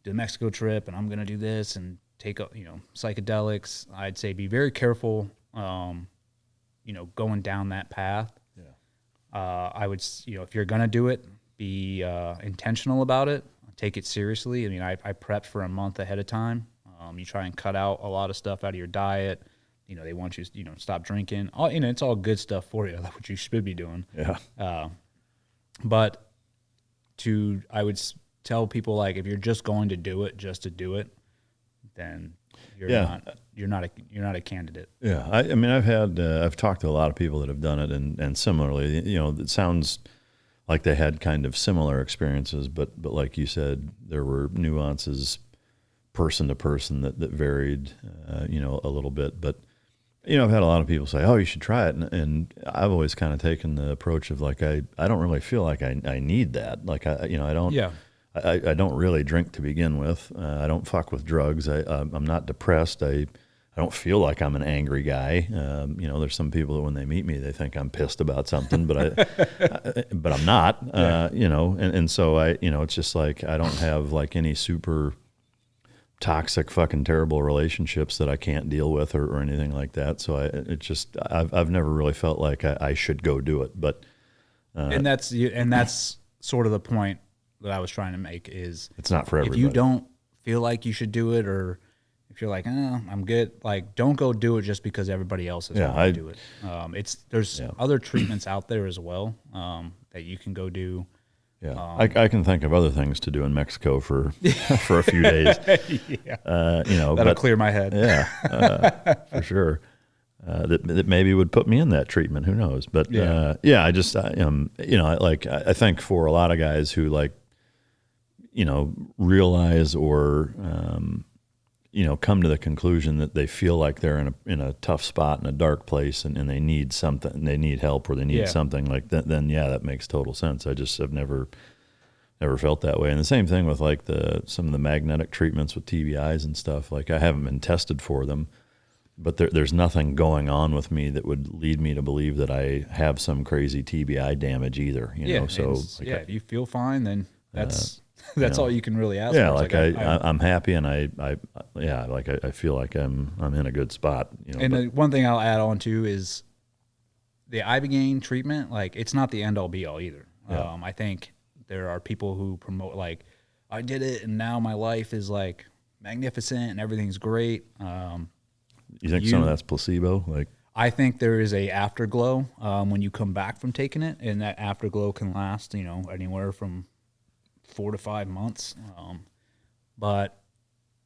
[SPEAKER 2] the Mexico trip and I'm going to do this and take psychedelics. I'd say be very careful, going down that path. Yeah. I would, if you're going to do it, be intentional about it. Take it seriously. I mean, I prepped for a month ahead of time. You try and cut out a lot of stuff out of your diet. They want you, stop drinking. It's all good stuff for you, like what you should be doing.
[SPEAKER 1] Yeah.
[SPEAKER 2] But I would tell people, like, if you're just going to do it just to do it, then you're not a candidate.
[SPEAKER 1] Yeah. I mean, I've talked to a lot of people that have done it, and similarly, it sounds like they had kind of similar experiences, but like you said, there were nuances person to person that varied, a little bit. But, I've had a lot of people say, oh, you should try it. And I've always kind of taken the approach of like, I don't really feel like I need that. Like, I don't, I don't really drink to begin with. I don't fuck with drugs. I'm not depressed. I don't feel like I'm an angry guy. There's some people that when they meet me, they think I'm pissed about something, but but I'm not, and so it's just like, I don't have like any super toxic fucking terrible relationships that I can't deal with or anything like that. So I've never really felt like I should go do it, but
[SPEAKER 2] and that's sort of the point that I was trying to make is
[SPEAKER 1] it's not for everybody.
[SPEAKER 2] If you don't feel like you should do it, or if you're like, I'm good, like, don't go do it just because everybody else is going to do it. There's other treatments out there as well that you can go do.
[SPEAKER 1] Yeah, I can think of other things to do in Mexico for a few days.
[SPEAKER 2] That'll clear my head.
[SPEAKER 1] Yeah, for sure. That maybe would put me in that treatment. Who knows? But I think for a lot of guys who realize or come to the conclusion that they feel like they're in a tough spot in a dark place and they need something, they need help, or they need something like that, then that makes total sense. I just have never felt that way. And the same thing with like some of the magnetic treatments with TBIs and stuff. Like, I haven't been tested for them, but there's nothing going on with me that would lead me to believe that I have some crazy TBI damage either. So
[SPEAKER 2] if you feel fine, then that's That's all you can really ask
[SPEAKER 1] yeah,
[SPEAKER 2] for.
[SPEAKER 1] like I'm happy, and I feel like I'm in a good spot.
[SPEAKER 2] And the one thing I'll add on to is the Ibogaine treatment. Like, it's not the end all be all either.
[SPEAKER 1] Yeah.
[SPEAKER 2] I think there are people who promote like, I did it and now my life is like magnificent and everything's great.
[SPEAKER 1] You think some of that's placebo? Like,
[SPEAKER 2] I think there is a afterglow when you come back from taking it, and that afterglow can last, anywhere from 4 to 5 months. But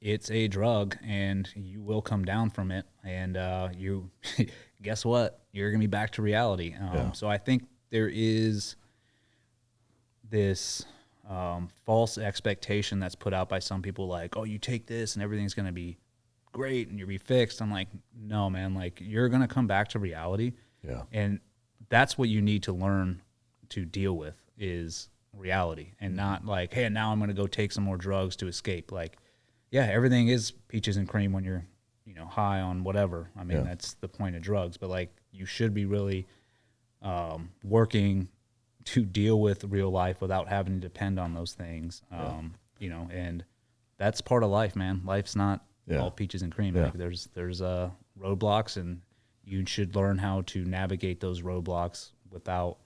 [SPEAKER 2] it's a drug, and you will come down from it, and you guess what? You're gonna be back to reality. So I think there is this false expectation that's put out by some people, like, oh, you take this and everything's gonna be great and you'll be fixed. I'm like, no, man, like, you're going to come back to reality.
[SPEAKER 1] Yeah.
[SPEAKER 2] And that's what you need to learn to deal with is reality, and not like, hey, now I'm going to go take some more drugs to escape. Like, yeah, everything is peaches and cream when you're, high on whatever. I mean, that's the point of drugs, but like, you should be really working to deal with real life without having to depend on those things. And that's part of life, man. Life's not all peaches and cream. Like, there's roadblocks, and you should learn how to navigate those roadblocks without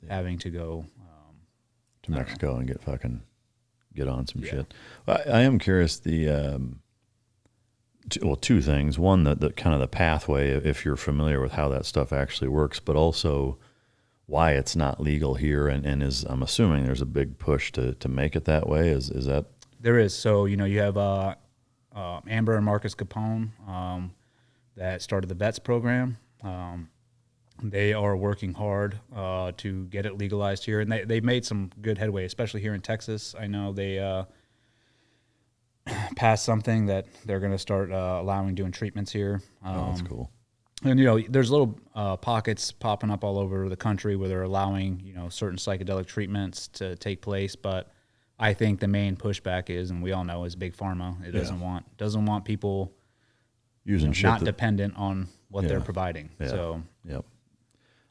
[SPEAKER 2] having to go
[SPEAKER 1] to Mexico and get on some shit. I am curious. Two things. One, the kind of the pathway, if you're familiar with how that stuff actually works, but also why it's not legal here, and I'm assuming there's a big push to make it that way. Is that?
[SPEAKER 2] There is. So you have Amber and Marcus Capone that started the VETS program. They are working hard to get it legalized here, and they've made some good headway, especially here in Texas. I know they passed something that they're going to start allowing doing treatments here.
[SPEAKER 1] That's cool.
[SPEAKER 2] And there's little pockets popping up all over the country where they're allowing certain psychedelic treatments to take place, but I think the main pushback is, and we all know, is big pharma. It doesn't want people
[SPEAKER 1] using shit
[SPEAKER 2] not dependent on what they're providing.
[SPEAKER 1] Yeah.
[SPEAKER 2] So,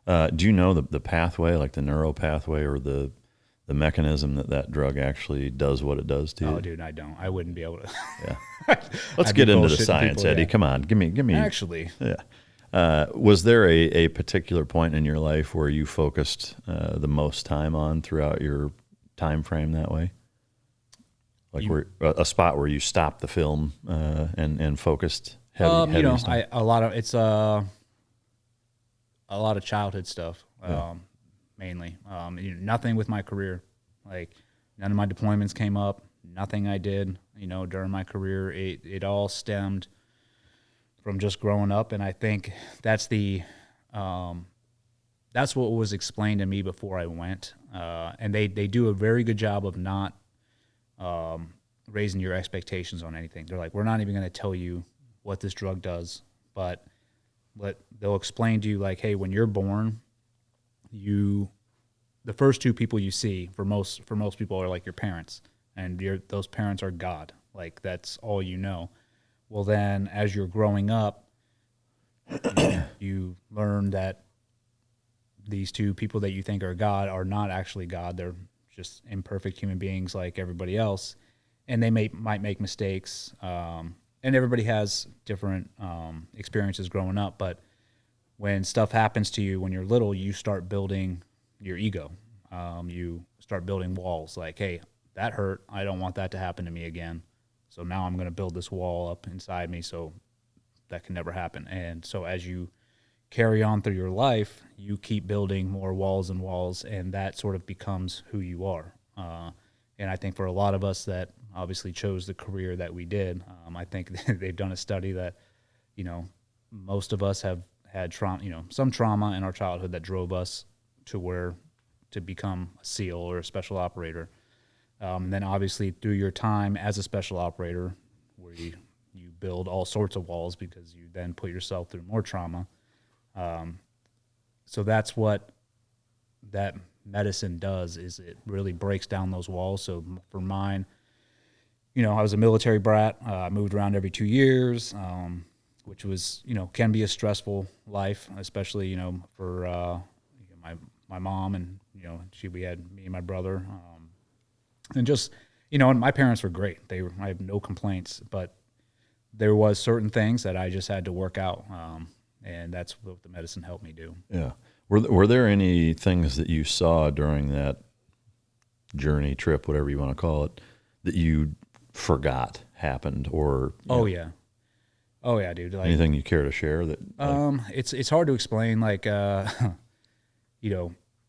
[SPEAKER 1] do you know the pathway, like the neuro pathway, or the mechanism that drug actually does what it does to you?
[SPEAKER 2] Oh, dude, I don't. I wouldn't be able to.
[SPEAKER 1] Yeah. Let's get into the science, people, Eddie. Come on, give me.
[SPEAKER 2] Actually,
[SPEAKER 1] was there a particular point in your life where you focused the most time on throughout your time frame that way? Like a spot where you stopped the film and focused heavy stuff?
[SPEAKER 2] a lot of childhood stuff, mainly. Nothing with my career. Like, none of my deployments came up. Nothing I did, during my career. It all stemmed from just growing up, and I think that's that's what was explained to me before I went. And they do a very good job of not raising your expectations on anything. They're like, we're not even going to tell you what this drug does, but they'll explain to you, like, hey, when you're born, the first two people you see for most people are like your parents, and those parents are God. Like, that's all you know. Well, then as you're growing up, you learn that these two people that you think are God are not actually God. They're just imperfect human beings like everybody else, and they might make mistakes. And everybody has different experiences growing up. But when stuff happens to you when you're little, you start building your ego. You start building walls. Like, hey, that hurt. I don't want that to happen to me again. So now I'm going to build this wall up inside me so that can never happen. And so as you carry on through your life, you keep building more walls and walls, and that sort of becomes who you are. And I think for a lot of us that obviously chose the career that we did, I think they've done a study that, most of us have had trauma, some trauma in our childhood that drove us to become a SEAL or a special operator. Then obviously through your time as a special operator, where you build all sorts of walls because you then put yourself through more trauma. So that's what that medicine does, is it really breaks down those walls. So for mine, I was a military brat. I moved around every 2 years, which was, can be a stressful life, especially, for my mom, and, we had me and my brother. And just And my parents were great. I have no complaints, but there was certain things that I just had to work out. And that's what the medicine helped me do.
[SPEAKER 1] Yeah. Were there any things that you saw during that journey, trip, whatever you want to call it, that you forgot happened, or
[SPEAKER 2] Yeah. Oh yeah, dude. Like,
[SPEAKER 1] anything you care to share that?
[SPEAKER 2] it's hard to explain. Like,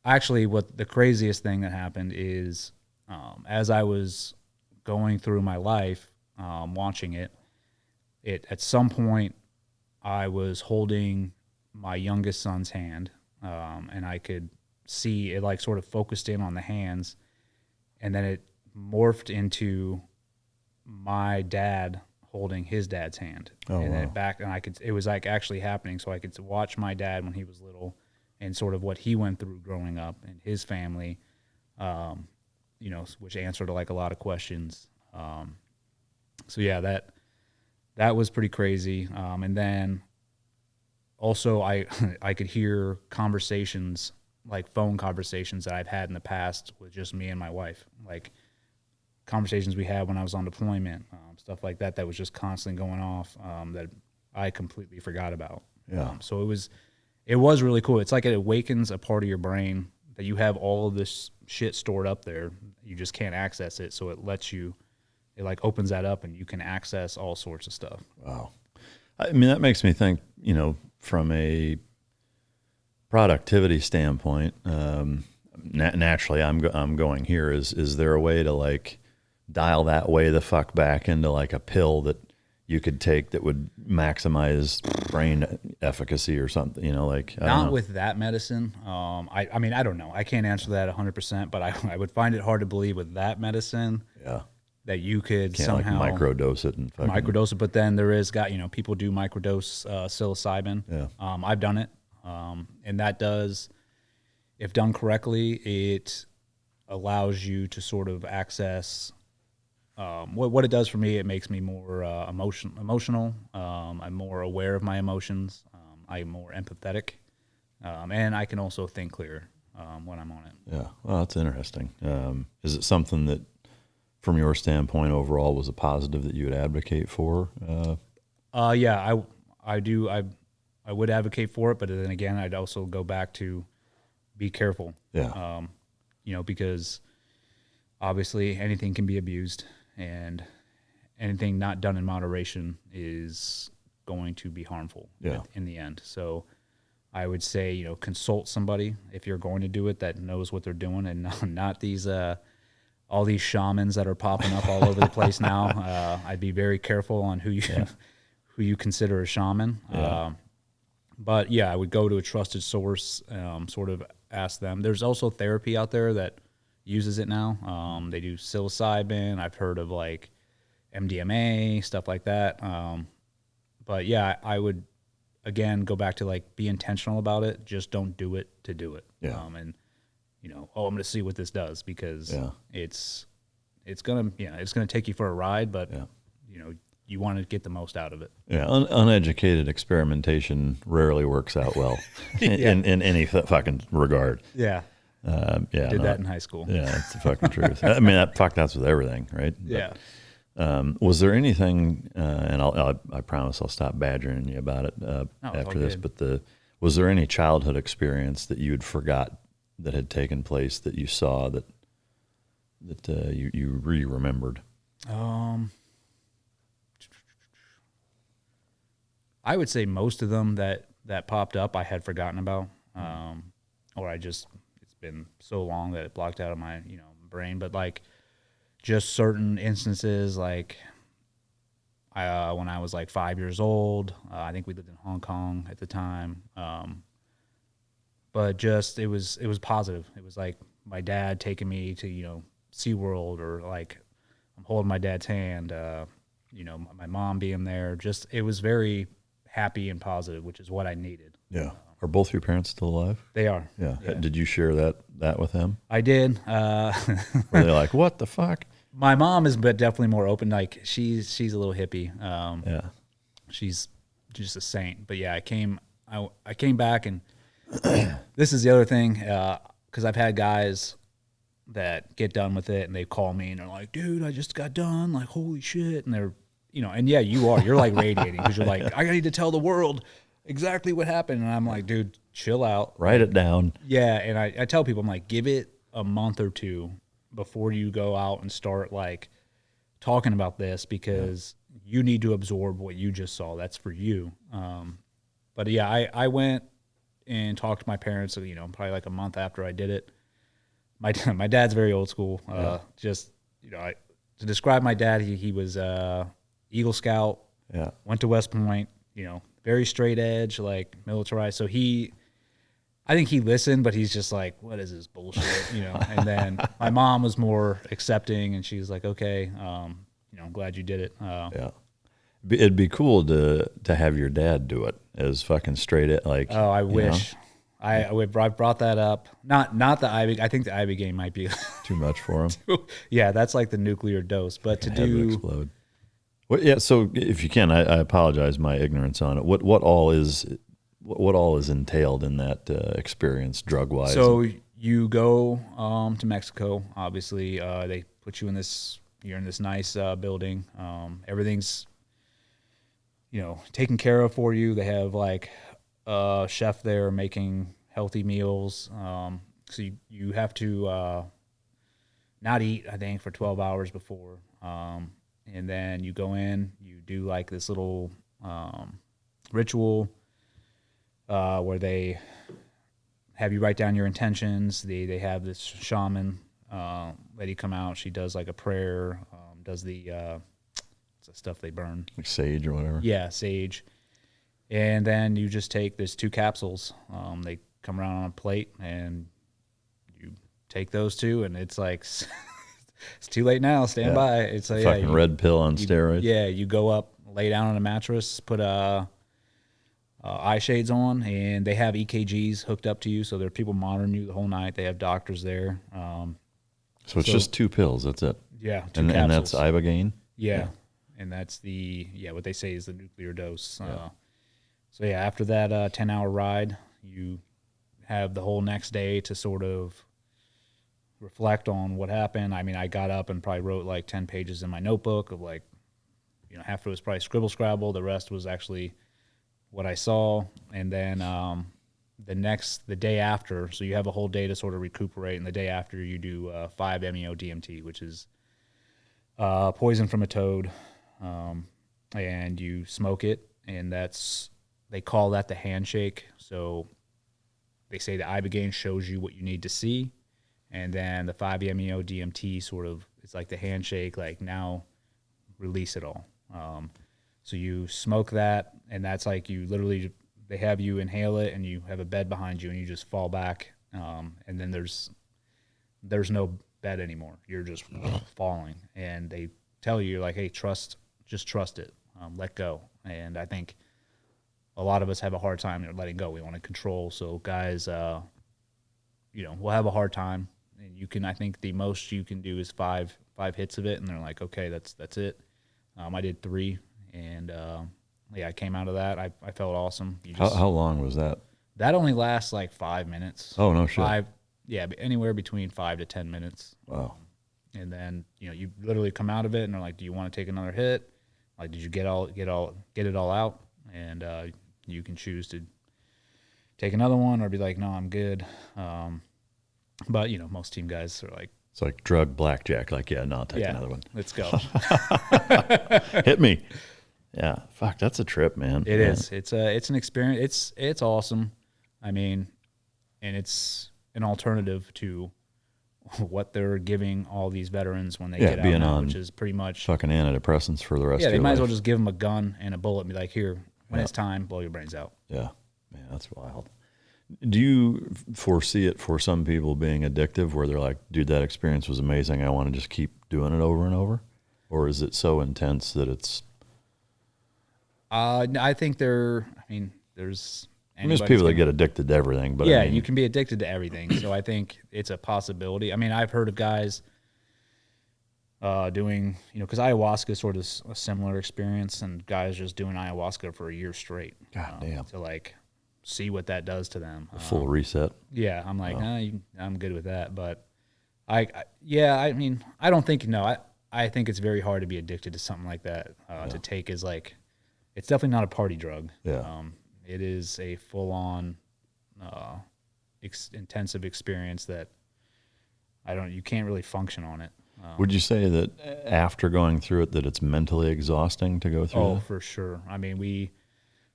[SPEAKER 2] actually, what the craziest thing that happened is, as I was going through my life, watching it at some point, I was holding my youngest son's hand, and I could see it like sort of focused in on the hands, and then it morphed into my dad holding his dad's hand.
[SPEAKER 1] Oh,
[SPEAKER 2] and then
[SPEAKER 1] wow.
[SPEAKER 2] back, and it was like actually happening. So I could watch my dad when he was little and sort of what he went through growing up and his family, which answered like a lot of questions. So yeah, that was pretty crazy. And then also I could hear conversations, like phone conversations that I've had in the past with just me and my wife, like conversations we had when I was on deployment, stuff like that was just constantly going off, that I completely forgot about.
[SPEAKER 1] Yeah.
[SPEAKER 2] So it was really cool. It's like it awakens a part of your brain that you have all of this shit stored up there. You just can't access it. So it like opens that up and you can access all sorts of stuff.
[SPEAKER 1] Wow. I mean, that makes me think, from a productivity standpoint, naturally I'm going here. Is there a way to like dial that way the fuck back into like a pill that you could take that would maximize brain efficacy or something, like, I don't
[SPEAKER 2] Not
[SPEAKER 1] know.
[SPEAKER 2] with that medicine. I mean, I don't know. I can't answer that 100%, but I would find it hard to believe with that medicine
[SPEAKER 1] Yeah.
[SPEAKER 2] that you could
[SPEAKER 1] Can't
[SPEAKER 2] somehow
[SPEAKER 1] like microdose it and fucking,
[SPEAKER 2] microdose it. But then there is people do microdose psilocybin.
[SPEAKER 1] Yeah.
[SPEAKER 2] I've done it. And that does, if done correctly, it allows you to sort of access, what it does for me. It makes me more emotional. I'm more aware of my emotions. I'm more empathetic, and I can also think clearer when I'm on it.
[SPEAKER 1] Yeah. Well, that's interesting. Is it something that, from your standpoint overall, was a positive that you would advocate for?
[SPEAKER 2] Yeah, I do. I would advocate for it, but then again, I'd also go back to be careful.
[SPEAKER 1] Yeah.
[SPEAKER 2] Because obviously anything can be abused, and anything not done in moderation is going to be harmful in the end. So I would say, consult somebody if you're going to do it that knows what they're doing, and not these all these shamans that are popping up all over the place now. I'd be very careful on who you consider a shaman.
[SPEAKER 1] Yeah.
[SPEAKER 2] But yeah, I would go to a trusted source, sort of ask them. There's also therapy out there that uses it now. They do psilocybin. I've heard of like MDMA, stuff like that. But yeah, I would, again, go back to like be intentional about it. Just don't do it to do it.
[SPEAKER 1] Yeah.
[SPEAKER 2] I'm going to see what this does, because it's gonna take you for a ride, but you want to get the most out of it.
[SPEAKER 1] Yeah, uneducated experimentation rarely works out well in any fucking regard.
[SPEAKER 2] Yeah. Did that in high school.
[SPEAKER 1] Yeah, that's the fucking truth. I mean, that's with everything, right?
[SPEAKER 2] Yeah.
[SPEAKER 1] But, was there anything, and I promise I'll stop badgering you about it after this,
[SPEAKER 2] good.
[SPEAKER 1] but was there any childhood experience that you had forgot that had taken place that you saw that you remembered?
[SPEAKER 2] I would say most of them that popped up I had forgotten about, or it's been so long that it blocked out of my brain. But like just certain instances, like when I was like 5 years old, I think we lived in Hong Kong at the time. But just it was positive. It was like my dad taking me to SeaWorld, or like I'm holding my dad's hand. My mom being there. Just it was very happy and positive, which is what I needed.
[SPEAKER 1] Yeah. Are both your parents still alive?
[SPEAKER 2] They are.
[SPEAKER 1] Yeah. Did you share that with them?
[SPEAKER 2] I did.
[SPEAKER 1] Were they like, what the fuck?
[SPEAKER 2] My mom is definitely more open. Like she's a little hippie.
[SPEAKER 1] Yeah.
[SPEAKER 2] She's just a saint. But yeah, I came back, and this is the other thing, because I've had guys that get done with it and they call me and they're like, dude, I just got done. Like, holy shit. And they're, and yeah, you're like radiating because you're like, I need to tell the world exactly what happened. And I'm like, dude, chill out.
[SPEAKER 1] Write it down.
[SPEAKER 2] Yeah. And I tell people, I'm like, give it a month or two before you go out and start like talking about this because you need to absorb what you just saw. That's for you. But yeah, I went and talked to my parents, probably like a month after I did it. My dad's very old school. To describe my dad, he was Eagle Scout.
[SPEAKER 1] Yeah.
[SPEAKER 2] Went to West Point. Very straight edge, like militarized. So I think he listened, but he's just like, what is this bullshit? And then my mom was more accepting, and she was like, okay, I'm glad you did it.
[SPEAKER 1] Yeah. It'd be cool to have your dad do it as fucking straight it like.
[SPEAKER 2] Oh, I wish. I brought that up. Not the Ivy. I think the Ivy game might be
[SPEAKER 1] too much for him.
[SPEAKER 2] Yeah, that's like the nuclear dose. But to do
[SPEAKER 1] explode. Well, yeah. So if you can, I apologize my ignorance on it. What all is entailed in that experience drug wise?
[SPEAKER 2] So you go to Mexico. Obviously, they put you in this. You're in this nice building. Everything's taken care of for you. They have like a chef there making healthy meals. So you have to not eat, I think, for 12 hours before. And then you go in, you do like this little ritual where they have you write down your intentions. They have this shaman lady come out. She does like a prayer, does the stuff they burn.
[SPEAKER 1] Like sage or whatever?
[SPEAKER 2] Yeah, sage. And then you just take, there's 2 capsules. They come around on a plate, and you take those 2, and it's like, it's too late now, stand by. It's a
[SPEAKER 1] fucking red pill on steroids.
[SPEAKER 2] Yeah, you go up, lay down on a mattress, put eye shades on, and they have EKGs hooked up to you, so there are people monitoring you the whole night. They have doctors there.
[SPEAKER 1] So it's just 2 pills, that's it?
[SPEAKER 2] Yeah, 2
[SPEAKER 1] capsules. And that's Ibogaine?
[SPEAKER 2] Yeah. And that's what they say is the nuclear dose. So yeah, after that 10-hour ride, you have the whole next day to sort of reflect on what happened. I mean, I got up and probably wrote like 10 pages in my notebook of like, half of it was probably scribble scrabble. The rest was actually what I saw. And then the day after, so you have a whole day to sort of recuperate. And the day after you do 5-MeO DMT, which is poison from a toad. And you smoke it, and they call that the handshake. So they say the Ibogaine shows you what you need to see, and then the 5-MeO DMT sort of, it's like the handshake, like now release it all. So you smoke that, and that's like you literally, they have you inhale it, and you have a bed behind you, and you just fall back, and then there's no bed anymore. You're just falling, and they tell you like, hey, just trust it, let go. And I think a lot of us have a hard time letting go. We want to control. So guys, we'll have a hard time. And I think the most you can do is five hits of it, and they're like, okay, that's it. I did 3, and I came out of that. I felt awesome.
[SPEAKER 1] How long was that?
[SPEAKER 2] That only lasts like 5 minutes.
[SPEAKER 1] Oh, no shit.
[SPEAKER 2] Anywhere between 5 to 10 minutes.
[SPEAKER 1] Wow.
[SPEAKER 2] And then you literally come out of it, and they're like, "Do you want to take another hit? Like, did you get it all out?" And you can choose to take another one or be like, "No, I'm good." But most team guys are like,
[SPEAKER 1] it's like drug blackjack. Like, yeah, no, I'll take another one.
[SPEAKER 2] Let's go.
[SPEAKER 1] Hit me. Yeah, fuck, that's a trip, man.
[SPEAKER 2] It is. It's an experience. It's awesome. I mean, and it's an alternative to what they're giving all these veterans when they get out now, which is pretty much
[SPEAKER 1] fucking antidepressants for the rest of your life.
[SPEAKER 2] Yeah, they might as well just give them a gun and a bullet and be like, here, when it's time, blow your brains out.
[SPEAKER 1] Yeah, man, that's wild. Do you foresee it for some people being addictive where they're like, dude, that experience was amazing, I want to just keep doing it over and over? Or is it so intense that it's...
[SPEAKER 2] I think there's...
[SPEAKER 1] There's people that get addicted to everything, but
[SPEAKER 2] yeah, you can be addicted to everything. So I think it's a possibility. I mean, I've heard of guys doing, because ayahuasca is sort of a similar experience, and guys just doing ayahuasca for a year straight.
[SPEAKER 1] God damn.
[SPEAKER 2] To like see what that does to them.
[SPEAKER 1] A full reset.
[SPEAKER 2] Yeah, I'm like, I'm good with that. But Yeah, I mean, I don't think, no, I think it's very hard to be addicted to something like that. To take is like, it's definitely not a party drug.
[SPEAKER 1] Yeah.
[SPEAKER 2] It is a full-on intensive experience that you can't really function on it.
[SPEAKER 1] Would you say that after going through it, that it's mentally exhausting to go through
[SPEAKER 2] Oh,
[SPEAKER 1] that?
[SPEAKER 2] for sure. I mean,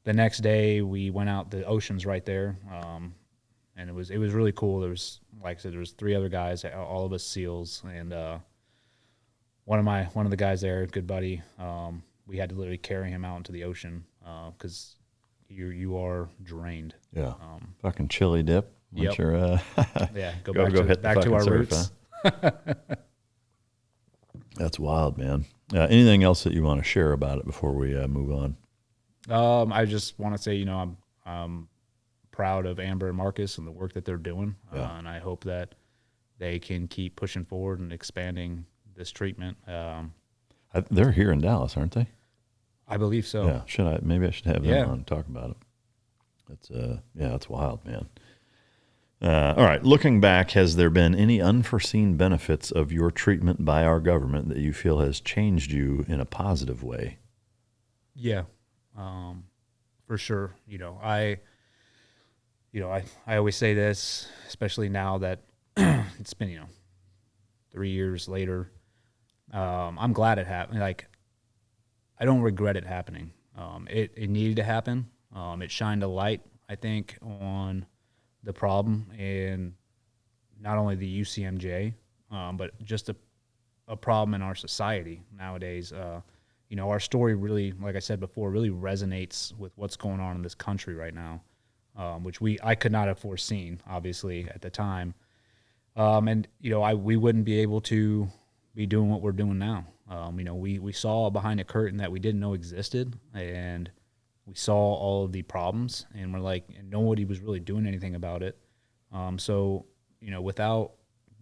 [SPEAKER 2] the next day we went out, the ocean's right there. And it was really cool. There was, like I said, there was 3 other guys, all of us SEALs, and one of the guys there, good buddy, we had to literally carry him out into the ocean because you are drained.
[SPEAKER 1] Yeah. Fucking chili dip.
[SPEAKER 2] Yep. Yeah. Go back to our
[SPEAKER 1] surf,
[SPEAKER 2] roots.
[SPEAKER 1] Huh? That's wild, man. Anything else that you want to share about it before we move on?
[SPEAKER 2] I just want to say, I'm proud of Amber and Marcus and the work that they're doing, and I hope that they can keep pushing forward and expanding this treatment.
[SPEAKER 1] They're here in Dallas, aren't they?
[SPEAKER 2] I believe so.
[SPEAKER 1] Yeah. Maybe I should have them on and talk about it. That's wild, man. All right. Looking back, has there been any unforeseen benefits of your treatment by our government that you feel has changed you in a positive way?
[SPEAKER 2] Yeah, for sure. I always say this, especially now that it's been, 3 years later. I'm glad it happened. Like, I don't regret it happening. It needed to happen. It shined a light, I think, on the problem, and not only the UCMJ, but just a problem in our society nowadays. Our story really, like I said before, really resonates with what's going on in this country right now, which I could not have foreseen, obviously, at the time. We wouldn't be able to be doing what we're doing now. We saw behind a curtain that we didn't know existed, and we saw all of the problems, and we're like, and nobody was really doing anything about it. Without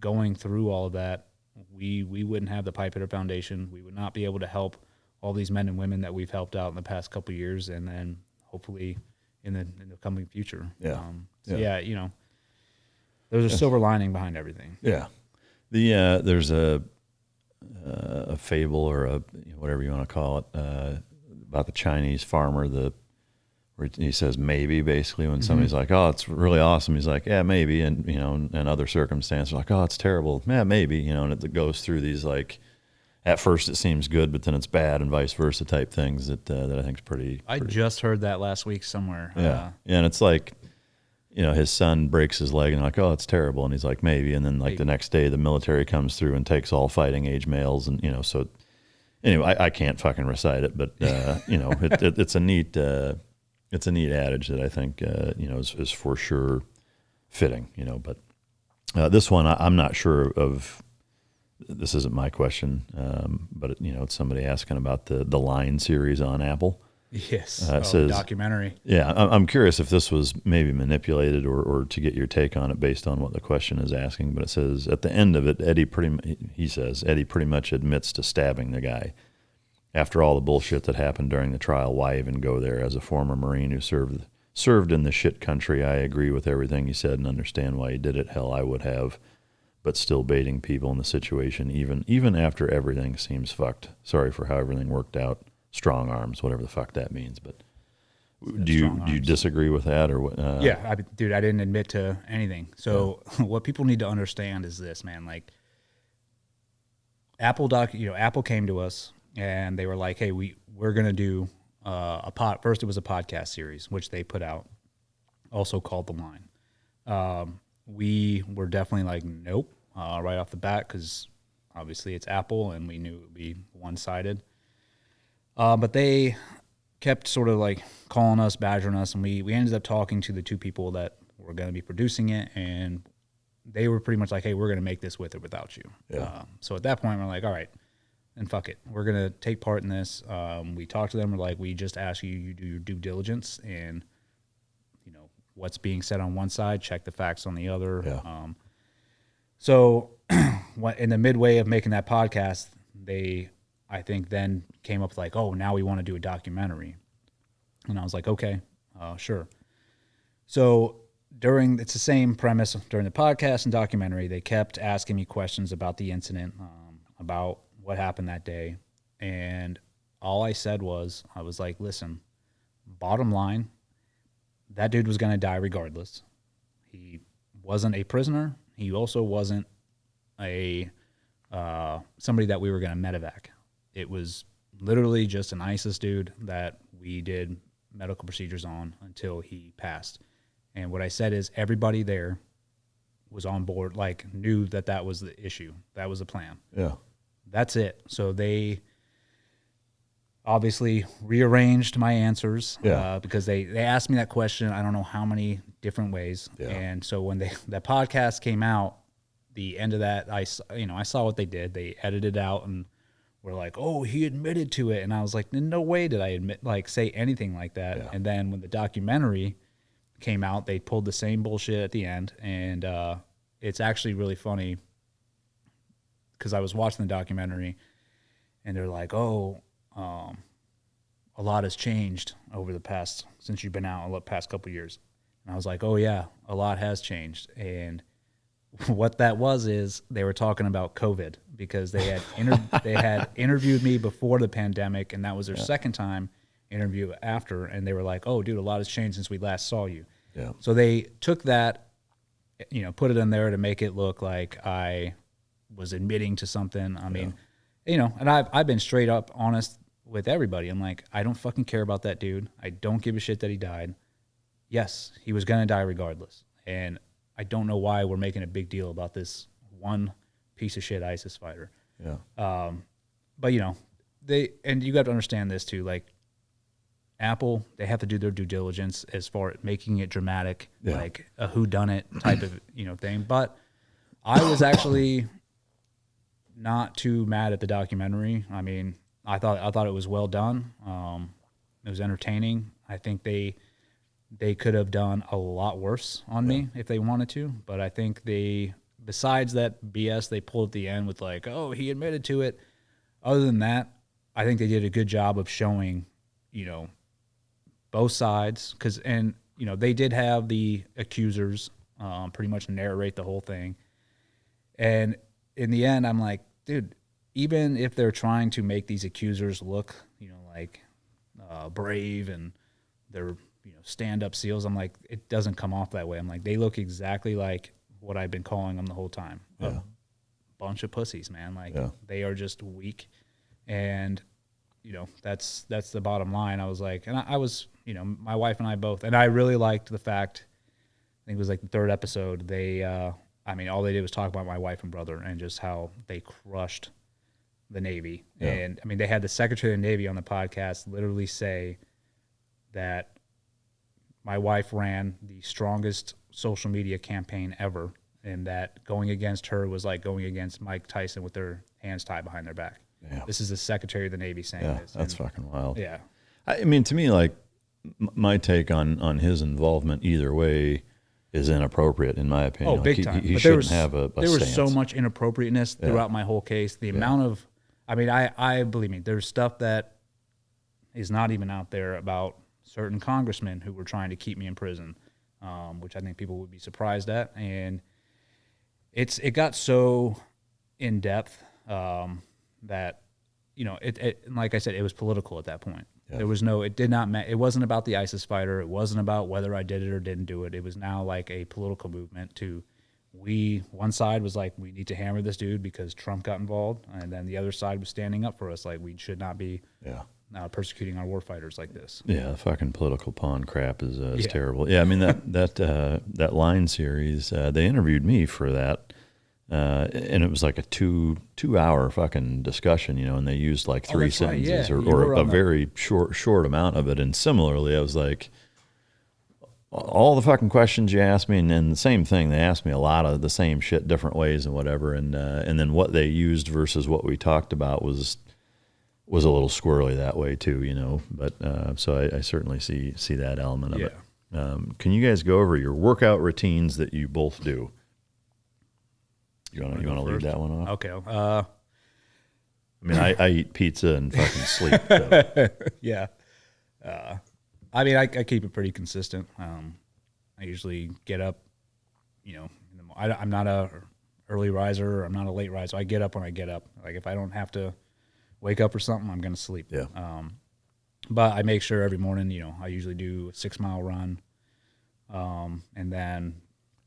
[SPEAKER 2] going through all of that, we wouldn't have the Pipe Hitter Foundation. We would not be able to help all these men and women that we've helped out in the past couple of years, and then hopefully in the coming future. There's a silver lining behind everything.
[SPEAKER 1] Yeah. There's a fable or whatever you want to call it about the Chinese farmer where he says maybe, basically, when somebody's like, oh, it's really awesome, he's like, yeah, maybe, and and other circumstances like, oh, it's terrible, yeah, maybe, and it goes through these, like, at first it seems good, but then it's bad, and vice versa type things that I think is pretty.
[SPEAKER 2] I just heard that last week somewhere.
[SPEAKER 1] Yeah, and it's like, his son breaks his leg and like, oh, it's terrible. And he's like, maybe. And then the next day the military comes through and takes all fighting age males. And, so anyway, I can't fucking recite it, but, it's a neat adage that I think, is for sure fitting, but this one, I'm not sure of. This isn't my question, but it's somebody asking about the Line series on Apple.
[SPEAKER 2] Yes,
[SPEAKER 1] it says,
[SPEAKER 2] documentary.
[SPEAKER 1] Yeah, I'm curious if this was maybe manipulated or to get your take on it based on what the question is asking. But it says at the end of it, Eddie pretty much admits to stabbing the guy. After all the bullshit that happened during the trial, why even go there? As a former Marine who served in the shit country, I agree with everything he said and understand why he did it. Hell, I would have, but still baiting people in the situation, even after everything seems fucked. Sorry for how everything worked out. Strong arms, whatever the fuck that means. But do you disagree with that or what?
[SPEAKER 2] Yeah, I didn't admit to anything. So what people need to understand is this, man. Like, Apple came to us and they were like, hey, we're gonna do first it was a podcast series which they put out, also called The Line. We were definitely like, nope, right off the bat, because obviously it's Apple and we knew it would be one-sided. But they kept sort of like calling us, badgering us, and we ended up talking to the 2 people that were going to be producing it, and they were pretty much like, hey, we're going to make this with or without you.
[SPEAKER 1] Yeah.
[SPEAKER 2] So at that point, we're like, all right, then fuck it. We're going to take part in this. We talked to them. We're like, we just ask you do your due diligence, and what's being said on one side, check the facts on the other.
[SPEAKER 1] Yeah.
[SPEAKER 2] So in the midway of making that podcast, I think then came up like, oh, now we want to do a documentary. And I was like, okay, sure. So it's the same premise during the podcast and documentary. They kept asking me questions about the incident, about what happened that day. And all I said was, I was like, listen, bottom line, that dude was going to die regardless. He wasn't a prisoner. He also wasn't a somebody that we were going to medevac. It was literally just an ISIS dude that we did medical procedures on until he passed. And what I said is everybody there was on board, like knew that was the issue. That was the plan.
[SPEAKER 1] Yeah.
[SPEAKER 2] That's it. So they obviously rearranged my answers because they asked me that question I don't know how many different ways. Yeah. And so when that podcast came out, the end of that, I saw what they did. They edited out and were like, oh, he admitted to it. And I was like, no way did I say anything like that. Yeah. And then when the documentary came out, they pulled the same bullshit at the end. And it's actually really funny because I was watching the documentary and they're like, oh, a lot has changed over since you've been out, the past couple of years. And I was like, oh yeah, a lot has changed. And what that is they were talking about COVID because they had interviewed me before the pandemic, and that was their second time interview after. And they were like, oh dude, a lot has changed since we last saw you. Yeah. So they took that, put it in there to make it look like I was admitting to something. I mean, and I've been straight up honest with everybody. I'm like, I don't fucking care about that dude. I don't give a shit that he died. Yes, he was going to die regardless. And I don't know why we're making a big deal about this one piece of shit ISIS fighter. Yeah. But you got to understand this too. Like Apple, they have to do their due diligence as far as making it dramatic, like a whodunit type of thing. But I was actually not too mad at the documentary. I mean, I thought it was well done. It was entertaining. I think they could have done a lot worse on me if they wanted to. But I think besides that BS they pulled at the end with like, oh, he admitted to it. Other than that, I think they did a good job of showing, both sides. They did have the accusers pretty much narrate the whole thing. And in the end, I'm like, dude, even if they're trying to make these accusers look, like brave and they're, stand-up SEALs, I'm like, it doesn't come off that way. I'm like, they look exactly like what I've been calling them the whole time. Yeah. A bunch of pussies, man. Like, they are just weak. And, that's the bottom line. I was like, and I was, my wife and I both, and I really liked the fact, I think it was like the third episode, they, all they did was talk about my wife and brother and just how they crushed the Navy. Yeah. And they had the Secretary of the Navy on the podcast literally say that my wife ran the strongest social media campaign ever, and that going against her was like going against Mike Tyson with their hands tied behind their back. Yeah. This is the Secretary of the Navy saying this.
[SPEAKER 1] That's fucking wild.
[SPEAKER 2] Yeah.
[SPEAKER 1] To me, like, my take on his involvement either way is inappropriate, in my opinion.
[SPEAKER 2] Oh, big time.
[SPEAKER 1] He shouldn't have a
[SPEAKER 2] There
[SPEAKER 1] stance.
[SPEAKER 2] was so much inappropriateness throughout my whole case. The amount of, I believe me, there's stuff that is not even out there about certain congressmen who were trying to keep me in prison, which I think people would be surprised at. And it got so in depth that, like I said, it was political at that point. Yeah. There was it wasn't about the ISIS fighter. It wasn't about whether I did it or didn't do it. It was now like a political movement one side was like, we need to hammer this dude because Trump got involved. And then the other side was standing up for us. Like, we should not be persecuting our warfighters like this. Yeah,
[SPEAKER 1] fucking political pawn crap is terrible. Yeah, that Line series, they interviewed me for that, and it was like a two hour fucking discussion, and they used like three sentences or a very short amount of it. And similarly, I was like, all the fucking questions you asked me, and then the same thing, they asked me a lot of the same shit, different ways and whatever, and then what they used versus what we talked about was a little squirrely that way too, But so I certainly see that element of it. Can you guys go over your workout routines that you both do? You want to lead that one off?
[SPEAKER 2] Okay.
[SPEAKER 1] I eat pizza and fucking sleep. So.
[SPEAKER 2] Yeah. I keep it pretty consistent. I usually get up, I'm not a early riser. I'm not a late riser. I get up when I get up. Like if I don't have to wake up or something, I'm going to sleep.
[SPEAKER 1] Yeah.
[SPEAKER 2] But I make sure every morning, I usually do a 6 mile run. And then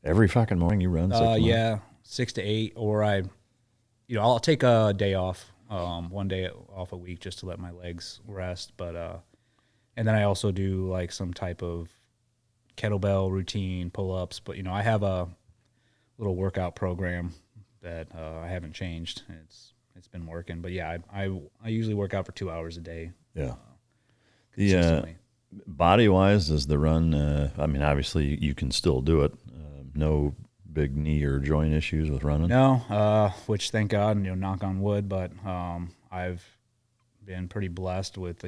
[SPEAKER 1] every fucking morning you run 6 miles?
[SPEAKER 2] Yeah, 6 to 8, or I'll take a day off, one day off a week just to let my legs rest. But, and then I also do like some type of kettlebell routine, pull-ups. But, I have a little workout program that I haven't changed. It's been working. But yeah, I usually work out for 2 hours a day.
[SPEAKER 1] Yeah.
[SPEAKER 2] Consistently.
[SPEAKER 1] Body-wise, does the run, obviously you can still do it. No big knee or joint issues with running?
[SPEAKER 2] No, which thank God, knock on wood, but I've been pretty blessed with,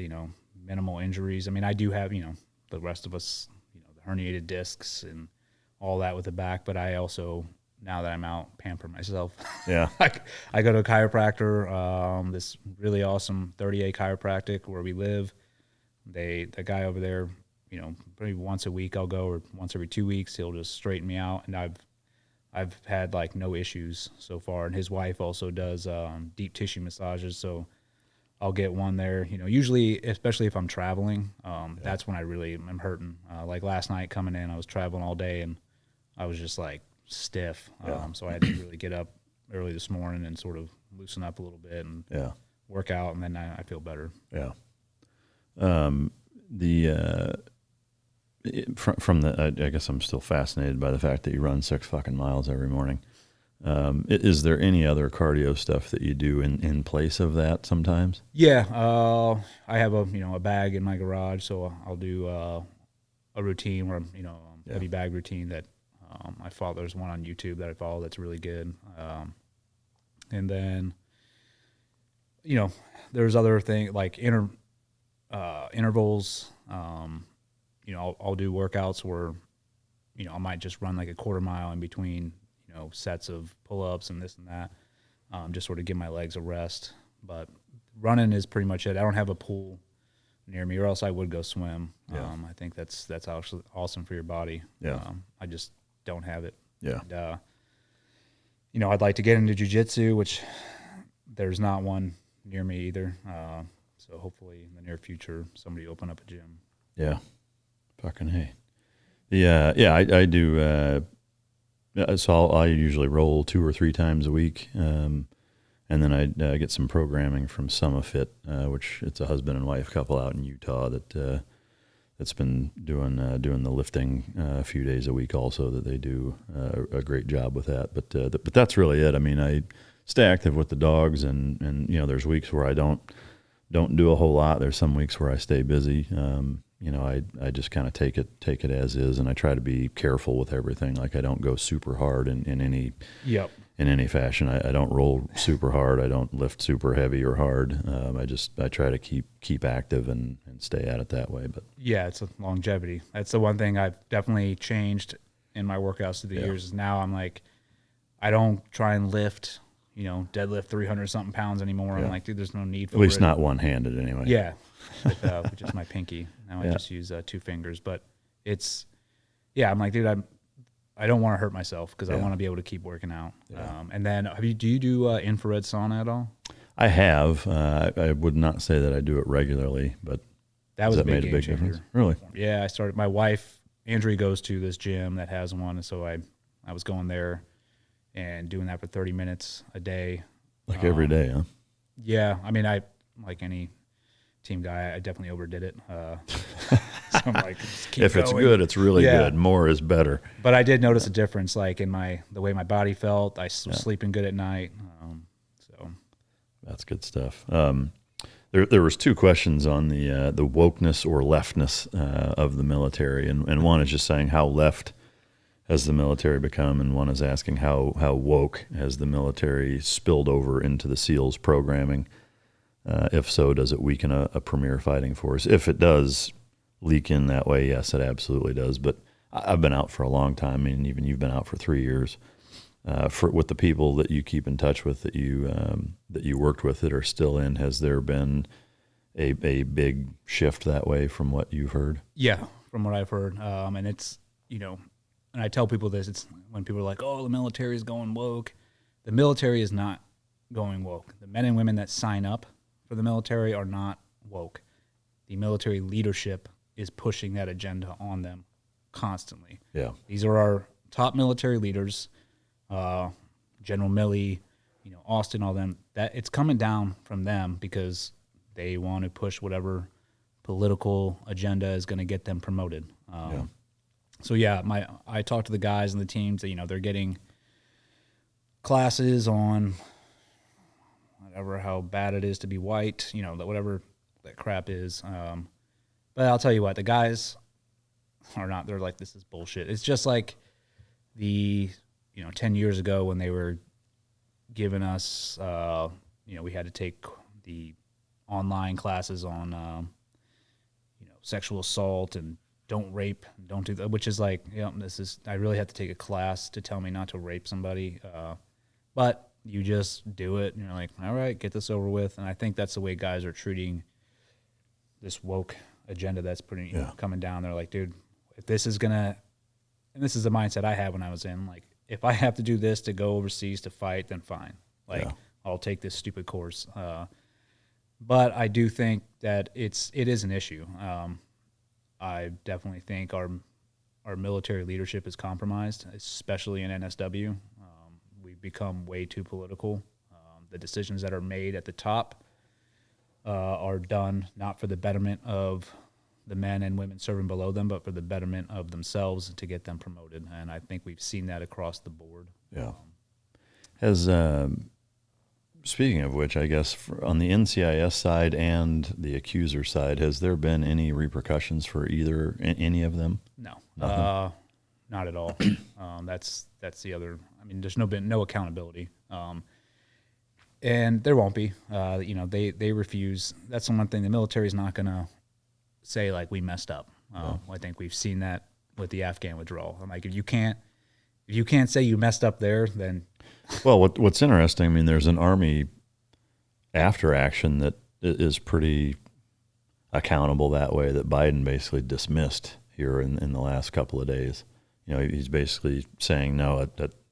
[SPEAKER 2] minimal injuries. I mean, I do have, the rest of us, the herniated discs and all that with the back, but I also, now that I'm out, pamper myself.
[SPEAKER 1] Yeah.
[SPEAKER 2] I go to a chiropractor, this really awesome 30A chiropractic where we live. The guy over there, probably once a week I'll go, or once every 2 weeks, he'll just straighten me out. And I've had like no issues so far. And his wife also does deep tissue massages. So I'll get one there, usually, especially if I'm traveling, that's when I really am hurting. Like last night coming in, I was traveling all day and I was just like stiff. So I had to really get up early this morning and sort of loosen up a little bit and work out. And then I feel better.
[SPEAKER 1] Yeah. I guess I'm still fascinated by the fact that you run 6 fucking miles every morning. Is there any other cardio stuff that you do in place of that sometimes?
[SPEAKER 2] Yeah. I have a bag in my garage, so I'll do a routine where heavy bag routine that I follow. There's one on YouTube that I follow that's really good. And then there's other things like intervals. I'll do workouts where, I might just run like a quarter mile in between, sets of pull-ups and this and that, just sort of give my legs a rest. But running is pretty much it. I don't have a pool near me, or else I would go swim.
[SPEAKER 1] Yeah.
[SPEAKER 2] I think that's actually awesome for your body.
[SPEAKER 1] Yeah.
[SPEAKER 2] I just don't have it.
[SPEAKER 1] Yeah.
[SPEAKER 2] And, I'd like to get into jiu-jitsu, which there's not one near me either. So hopefully in the near future, somebody open up a gym.
[SPEAKER 1] Yeah. Fucking hey. I do. So I usually roll 2 or 3 times a week. And then I get some programming from SummaFit, which it's a husband and wife couple out in Utah that's been doing the lifting a few days a week also, that they do a great job with that. But that's really it. I mean, I stay active with the dogs and there's weeks where I don't do a whole lot. There's some weeks where I stay busy. I just kind of take it as is, and I try to be careful with everything. Like I don't go super hard in any fashion. I don't roll super hard. I don't lift super heavy or hard. I try to keep active and stay at it that way. But
[SPEAKER 2] yeah, it's a longevity. That's the one thing I've definitely changed in my workouts through the years. Is now I'm like, I don't try and lift, deadlift 300 something pounds anymore. I'm like, dude, there's no need for it.
[SPEAKER 1] At least not one-handed anyway.
[SPEAKER 2] Yeah. With just my pinky. Now I just use 2 fingers. But I'm like, dude, I don't want to hurt myself because I want to be able to keep working out.
[SPEAKER 1] Yeah.
[SPEAKER 2] And then do you do infrared sauna at all?
[SPEAKER 1] I have. I would not say that I do it regularly, but
[SPEAKER 2] that was
[SPEAKER 1] a big difference. Really?
[SPEAKER 2] Yeah, my wife, Andrea, goes to this gym that has one, and so I was going there and doing that for 30 minutes a day.
[SPEAKER 1] Like every day, huh?
[SPEAKER 2] Yeah. I mean, I like any team guy, I definitely overdid it. So I'm like,
[SPEAKER 1] if it's good, it's really good. More is better.
[SPEAKER 2] But I did notice a difference, like in the way my body felt. I was sleeping good at night. So
[SPEAKER 1] that's good stuff. There was 2 questions on the wokeness or leftness of the military, and one is just saying how left has the military become, and one is asking how woke has the military spilled over into the SEALs programming. If so, does it weaken a premier fighting force? If it does leak in that way, yes, it absolutely does. But I've been out for a long time. I mean, even you've been out for 3 years. With the people that you keep in touch with, that you worked with that are still in, has there been a big shift that way from what you've heard?
[SPEAKER 2] Yeah, from what I've heard. And it's, and I tell people this, it's when people are like, oh, the military is going woke. The military is not going woke. The men and women that sign up for the military are not woke. The military leadership is pushing that agenda on them constantly.
[SPEAKER 1] Yeah.
[SPEAKER 2] These are our top military leaders, General Milley, Austin, all them. That it's coming down from them because they want to push whatever political agenda is going to get them promoted. So yeah, I talk to the guys and the teams that they're getting classes on whatever how bad it is to be white, whatever that crap is. But I'll tell you what, the guys are not. They're like, this is bullshit. It's just like the 10 years ago when they were giving us we had to take the online classes on sexual assault and don't rape, don't do that, which is like, I really have to take a class to tell me not to rape somebody. But you just do it, and you're like, all right, get this over with. And I think that's the way guys are treating this woke agenda that's pretty coming down. They're like, dude, if this is gonna, and this is the mindset I had when I was in, like, if I have to do this to go overseas to fight, then fine. Like, I'll take this stupid course. But I do think that it is an issue. I definitely think our military leadership is compromised, especially in NSW. We've become way too political. The decisions that are made at the top are done not for the betterment of the men and women serving below them, but for the betterment of themselves to get them promoted. And I think we've seen that across the board.
[SPEAKER 1] Yeah. Speaking of which, I guess on the NCIS side and the accuser side, has there been any repercussions for any of them?
[SPEAKER 2] No, not at all. That's the other. I mean, there's been no accountability, and there won't be. They refuse. That's the one thing the military is not going to say, like, we messed up. I think we've seen that with the Afghan withdrawal. I'm like, if you can't say you messed up there, then.
[SPEAKER 1] Well, what's interesting, I mean, there's an Army after action that is pretty accountable that way, that Biden basically dismissed here in the last couple of days. He's basically saying, no,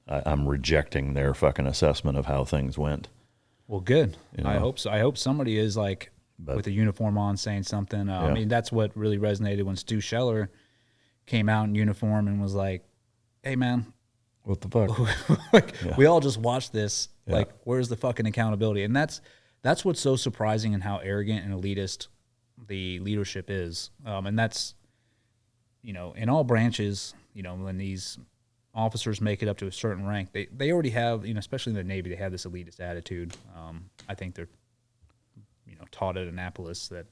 [SPEAKER 1] I'm rejecting their fucking assessment of how things went.
[SPEAKER 2] Well, good. I hope so. I hope somebody is with a uniform on saying something. I mean, that's what really resonated when Stu Scheller came out in uniform and was like, hey, man,
[SPEAKER 1] what the fuck?
[SPEAKER 2] We all just watched this. Yeah. Like, where's the fucking accountability? And that's what's so surprising and how arrogant and elitist the leadership is. And that's, in all branches, when these officers make it up to a certain rank, they already have, especially in the Navy, they have this elitist attitude. I think they're, taught at Annapolis that,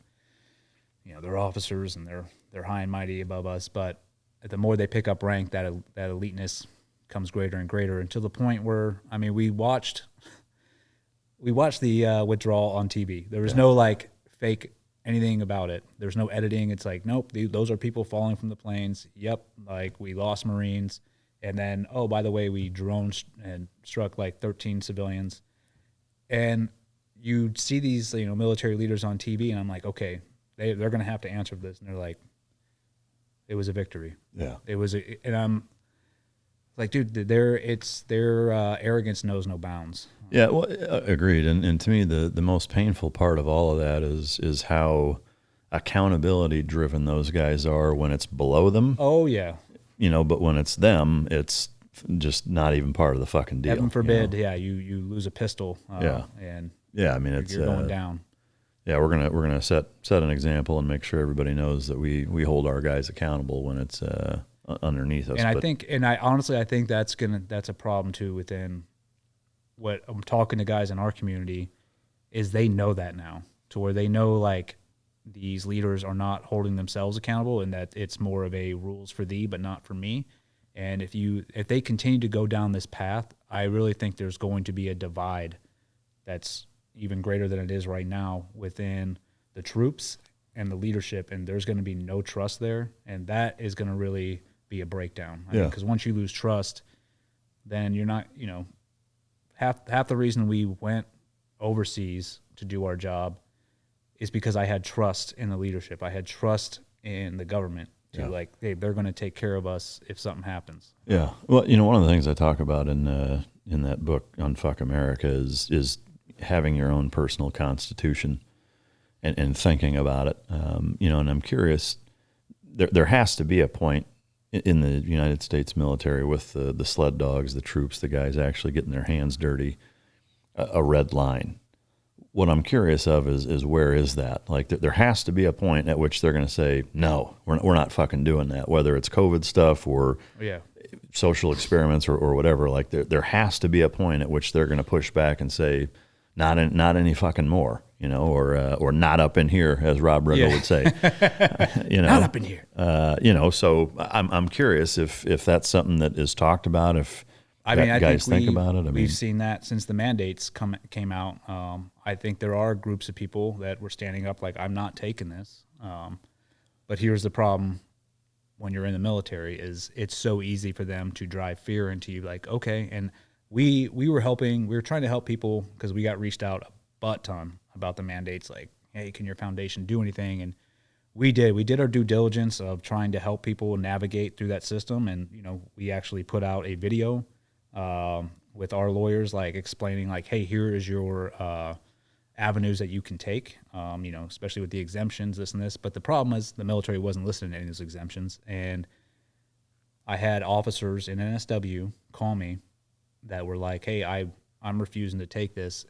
[SPEAKER 2] they're officers and they're high and mighty above us. But the more they pick up rank, that eliteness comes greater and greater, until the point where, I mean, we watched the withdrawal on TV. There was no fake anything about it. There's no editing. It's like, nope, those are people falling from the planes. Yep, we lost Marines, and then, oh, by the way, we droned and struck 13 civilians. And you see these military leaders on TV, and I'm like, okay, they're going to have to answer for this, and they're like, it was a victory.
[SPEAKER 1] Yeah,
[SPEAKER 2] it was, and I'm like, dude, their arrogance knows no bounds.
[SPEAKER 1] Yeah, well, agreed. And to me, the most painful part of all of that is how accountability driven those guys are when it's below them.
[SPEAKER 2] Oh yeah.
[SPEAKER 1] But when it's them, it's just not even part of the fucking deal.
[SPEAKER 2] Heaven forbid, you lose a pistol. And
[SPEAKER 1] I mean, it's
[SPEAKER 2] you're going down.
[SPEAKER 1] Yeah, we're gonna set an example and make sure everybody knows that we hold our guys accountable when it's underneath us.
[SPEAKER 2] And I honestly think that's a problem too within what I'm talking to guys in our community, is they know that now, to where they know these leaders are not holding themselves accountable, and that it's more of a rules for thee but not for me. And if they continue to go down this path, I really think there's going to be a divide that's even greater than it is right now within the troops and the leadership, and there's going to be no trust there, and that is going to really be a breakdown. Because once you lose trust, then you're not, half the reason we went overseas to do our job is because I had trust in the leadership. I had trust in the government to like, hey, they're going to take care of us if something happens.
[SPEAKER 1] Yeah. Well, one of the things I talk about in that book on Fuck America is having your own personal constitution and thinking about it. And I'm curious, there has to be a point in the United States military with the sled dogs, the troops, the guys actually getting their hands dirty, a red line. What I'm curious of is where is that? Like there has to be a point at which they're going to say, no, we're not fucking doing that, whether it's COVID stuff or social experiments or whatever. Like there has to be a point at which they're going to push back and say, not any fucking more, or not up in here, as Rob Riggle would say.
[SPEAKER 2] Not up in here.
[SPEAKER 1] So I'm curious if that's something that is talked about, if
[SPEAKER 2] I
[SPEAKER 1] guys think about it.
[SPEAKER 2] We've seen that since the mandates came out. I think there are groups of people that were standing up like, I'm not taking this. But here's the problem when you're in the military is it's so easy for them to drive fear into you. Like, okay. And we were trying to help people because we got reached out a butt ton about the mandates. Like, hey, can your foundation do anything? And we did our due diligence of trying to help people navigate through that system. And, we actually put out a video with our lawyers, like explaining like, hey, here is your avenues that you can take, especially with the exemptions, this and this. But the problem is the military wasn't listening to any of those exemptions. And I had officers in NSW call me that were like, hey, I'm refusing to take this.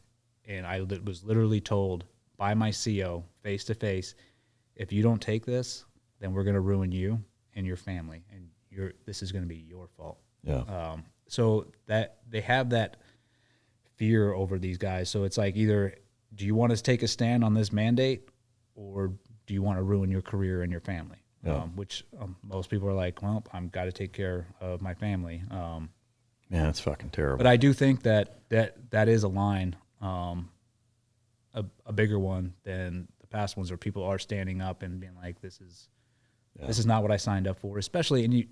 [SPEAKER 2] And I was literally told by my CO face to face, if you don't take this, then we're going to ruin you and your family. And this is going to be your fault.
[SPEAKER 1] Yeah.
[SPEAKER 2] So that they have that fear over these guys. So it's like, either do you want to take a stand on this mandate, or do you want to ruin your career and your family?
[SPEAKER 1] Yeah.
[SPEAKER 2] Which most people are like, well, I've got to take care of my family.
[SPEAKER 1] Man, that's fucking terrible.
[SPEAKER 2] But I do think that is a line, a bigger one than the past ones, where people are standing up and being like, this is not what I signed up for. Especially, and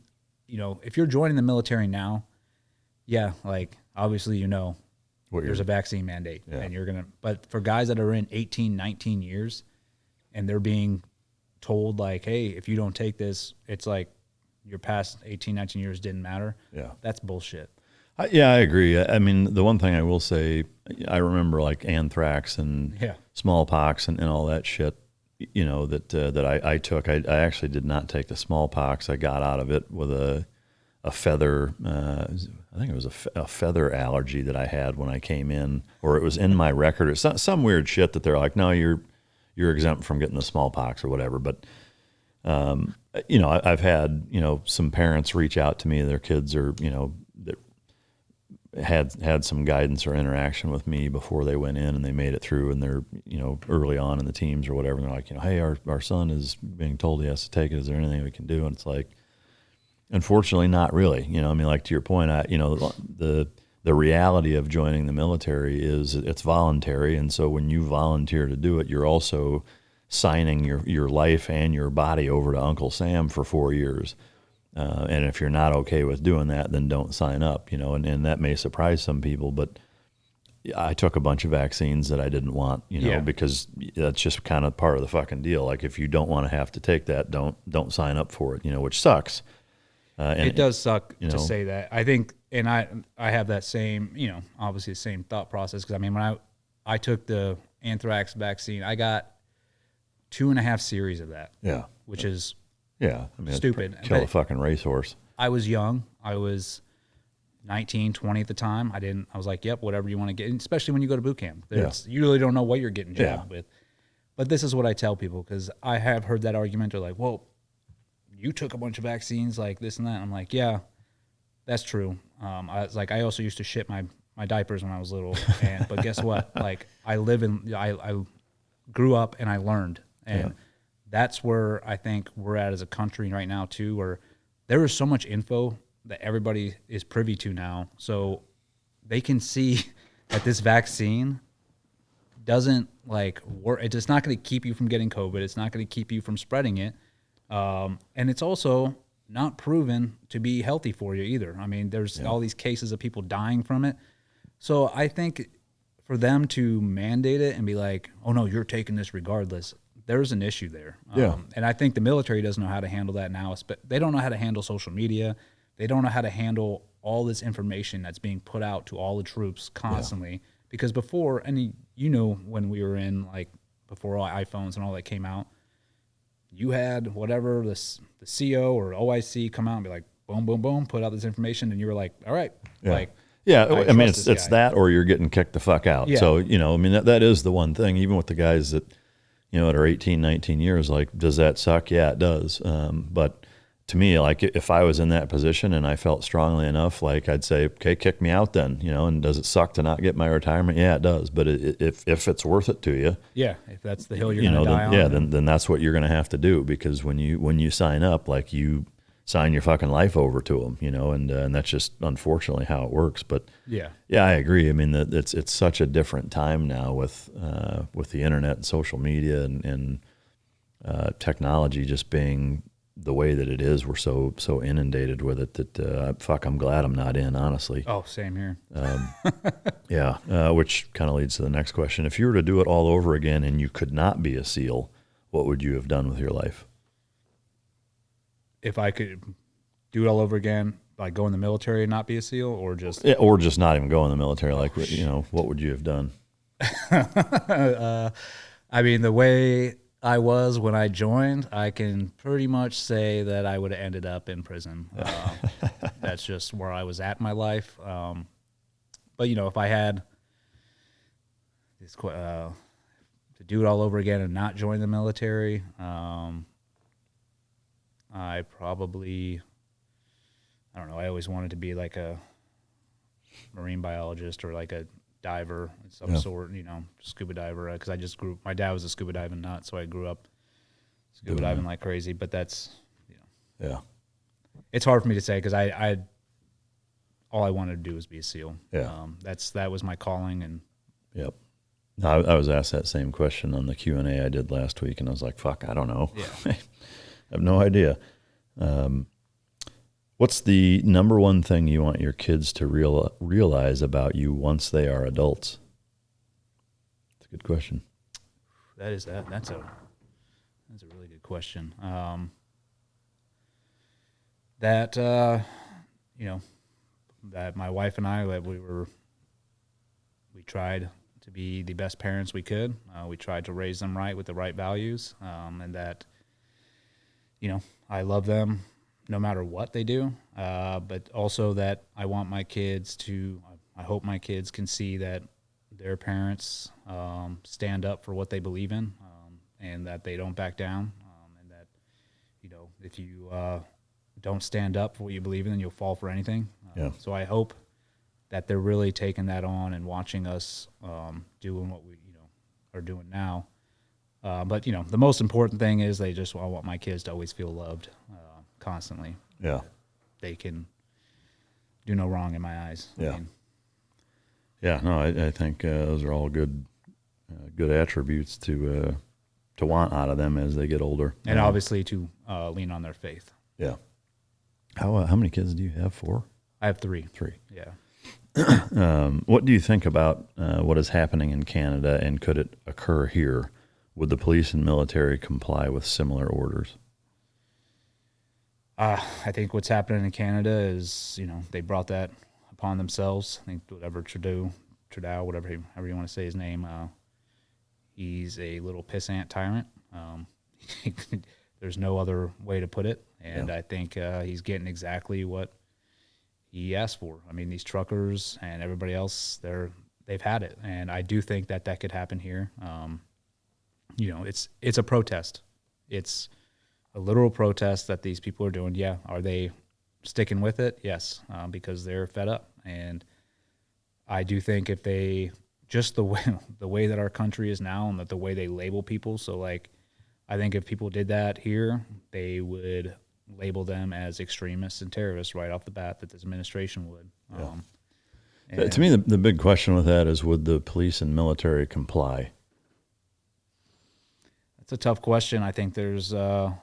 [SPEAKER 2] if you're joining the military now, like obviously there's a vaccine mandate, and but for guys that are in 18, 19 years, and they're being told like, hey, if you don't take this, it's like your past 18, 19 years didn't matter. Yeah, that's bullshit.
[SPEAKER 1] I agree. I mean, the one thing I will say, I remember like anthrax and smallpox and all that shit, that I took. I actually did not take the smallpox. I got out of it with a feather, I think it was a feather allergy that I had when I came in, or it was in my record, or some weird shit that they're like, no, you're exempt from getting the smallpox or whatever. But, I've had, some parents reach out to me, their kids are, that had some guidance or interaction with me before they went in and they made it through, and they're, early on in the teams or whatever. And they're like, hey, our son is being told he has to take it. Is there anything we can do? And it's like, unfortunately, not really. Like to your point, the reality of joining the military is it's voluntary. And so when you volunteer to do it, you're also signing your life and your body over to Uncle Sam for 4 years. And if you're not okay with doing that, then don't sign up, and that may surprise some people, but I took a bunch of vaccines that I didn't want, because that's just kind of part of the fucking deal. Like if you don't want to have to take that, don't sign up for it, which sucks.
[SPEAKER 2] And it does suck to say that. I think, and I have that same, obviously the same thought process. Because when I took the anthrax vaccine, I got 2.5 series of that. Yeah, which is stupid.
[SPEAKER 1] Kill a fucking racehorse.
[SPEAKER 2] I was young. I was 19, 20 at the time. I was like, yep, whatever you want to get. And especially when you go to boot camp, you really don't know what you're getting jabbed with. But this is what I tell people, because I have heard that argument. They're like, well, you took a bunch of vaccines like this and that. I'm like, yeah, that's true. I was like, I also used to shit my diapers when I was little. But guess what? Like I grew up and I learned. And that's where I think we're at as a country right now too, where there is so much info that everybody is privy to now. So they can see that this vaccine doesn't like work. It's not going to keep you from getting COVID. It's not going to keep you from spreading it. And it's also not proven to be healthy for you either. There's all these cases of people dying from it. So I think for them to mandate it and be like, oh no, you're taking this regardless, there's an issue there.
[SPEAKER 1] Yeah.
[SPEAKER 2] And I think the military doesn't know how to handle that now. But they don't know how to handle social media. They don't know how to handle all this information that's being put out to all the troops constantly. Yeah. Because before, when we were in, like, before all iPhones and all that came out, you had whatever the CO or OIC come out and be like, boom, boom, boom, put out this information, and you were like, all right.
[SPEAKER 1] Yeah.
[SPEAKER 2] Like,
[SPEAKER 1] I mean, it's that or you're getting kicked the fuck out. Yeah. So, I mean, that is the one thing, even with the guys that, that are 18, 19 years, like, does that suck? Yeah, it does. But to me, like, if I was in that position and I felt strongly enough, like, I'd say, okay, kick me out then, and does it suck to not get my retirement? Yeah, it does. But if it's worth it to you.
[SPEAKER 2] Yeah, if that's the hill you're going to die on.
[SPEAKER 1] Yeah, then that's what you're going to have to do, because when you sign up, like, you sign your fucking life over to them, and that's just unfortunately how it works. But yeah, I agree. I mean, it's such a different time now with the internet and social media and technology just being the way that it is. We're so inundated with it that I'm glad I'm not in, honestly.
[SPEAKER 2] Oh, same here.
[SPEAKER 1] Yeah, which kind of leads to the next question. If you were to do it all over again and you could not be a SEAL, what would you have done with your life?
[SPEAKER 2] If I could do it all over again, like go in the military and not be a SEAL, or just
[SPEAKER 1] not even go in the military, like, what would you have done?
[SPEAKER 2] I mean, the way I was when I joined, I can pretty much say that I would have ended up in prison. That's just where I was at in my life. But if I had this to do it all over again and not join the military, I probably, I don't know, I always wanted to be like a marine biologist or like a diver of some sort, scuba diver, because my dad was a scuba diving nut, so I grew up scuba diving like crazy. But that's,
[SPEAKER 1] yeah,
[SPEAKER 2] it's hard for me to say, because I all I wanted to do was be a SEAL.
[SPEAKER 1] Yeah.
[SPEAKER 2] That was my calling. And
[SPEAKER 1] yep. I was asked that same question on the Q&A I did last week, and I was like, fuck, I don't know.
[SPEAKER 2] Yeah.
[SPEAKER 1] I have no idea. What's the number one thing you want your kids to realize about you once they are adults? That's a good question.
[SPEAKER 2] That's a really good question. That my wife and I, that we tried to be the best parents we could. We tried to raise them right with the right values, and that, I love them no matter what they do, but also that I want my kids to, I hope my kids can see that their parents stand up for what they believe in, and that they don't back down, and that, if you don't stand up for what you believe in, then you'll fall for anything. So I hope that they're really taking that on and watching us doing what we are doing now. But the most important thing is I want my kids to always feel loved constantly.
[SPEAKER 1] Yeah,
[SPEAKER 2] they can do no wrong in my eyes.
[SPEAKER 1] I think those are all good attributes to want out of them as they get older,
[SPEAKER 2] and obviously to lean on their faith.
[SPEAKER 1] Yeah. How many kids do you have? 4?
[SPEAKER 2] I have 3.
[SPEAKER 1] 3.
[SPEAKER 2] Yeah.
[SPEAKER 1] What do you think about what is happening in Canada, and could it occur here? Would the police and military comply with similar orders?
[SPEAKER 2] I think what's happening in Canada is, they brought that upon themselves. I think whatever Trudeau, however you want to say his name, he's a little pissant tyrant. There's no other way to put it. And I think he's getting exactly what he asked for. I mean, these truckers and everybody else, they've had it. And I do think that could happen here. It's a protest. It's a literal protest that these people are doing. Yeah. Are they sticking with it? Yes. Because they're fed up. And I do think if they, just the way that our country is now and that the way they label people. So like, I think if people did that here, they would label them as extremists and terrorists right off the bat, that this administration would.
[SPEAKER 1] To me, the big question with that is, would the police and military comply?
[SPEAKER 2] That's a tough question. I think there's, the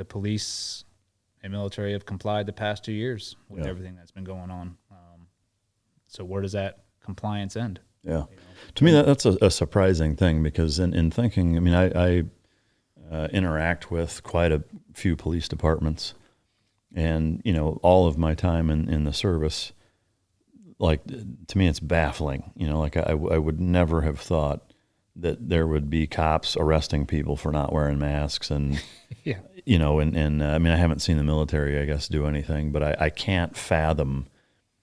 [SPEAKER 2] police and military have complied the past 2 years with everything that's been going on. So where does that compliance end?
[SPEAKER 1] Yeah.
[SPEAKER 2] You know?
[SPEAKER 1] To me, that's a surprising thing, because in thinking, I mean, I interact with quite a few police departments, and, all of my time in the service, like, to me, it's baffling. Like, I would never have thought that there would be cops arresting people for not wearing masks, and
[SPEAKER 2] Yeah.
[SPEAKER 1] and I mean, I haven't seen the military, I guess, do anything, but I can't fathom,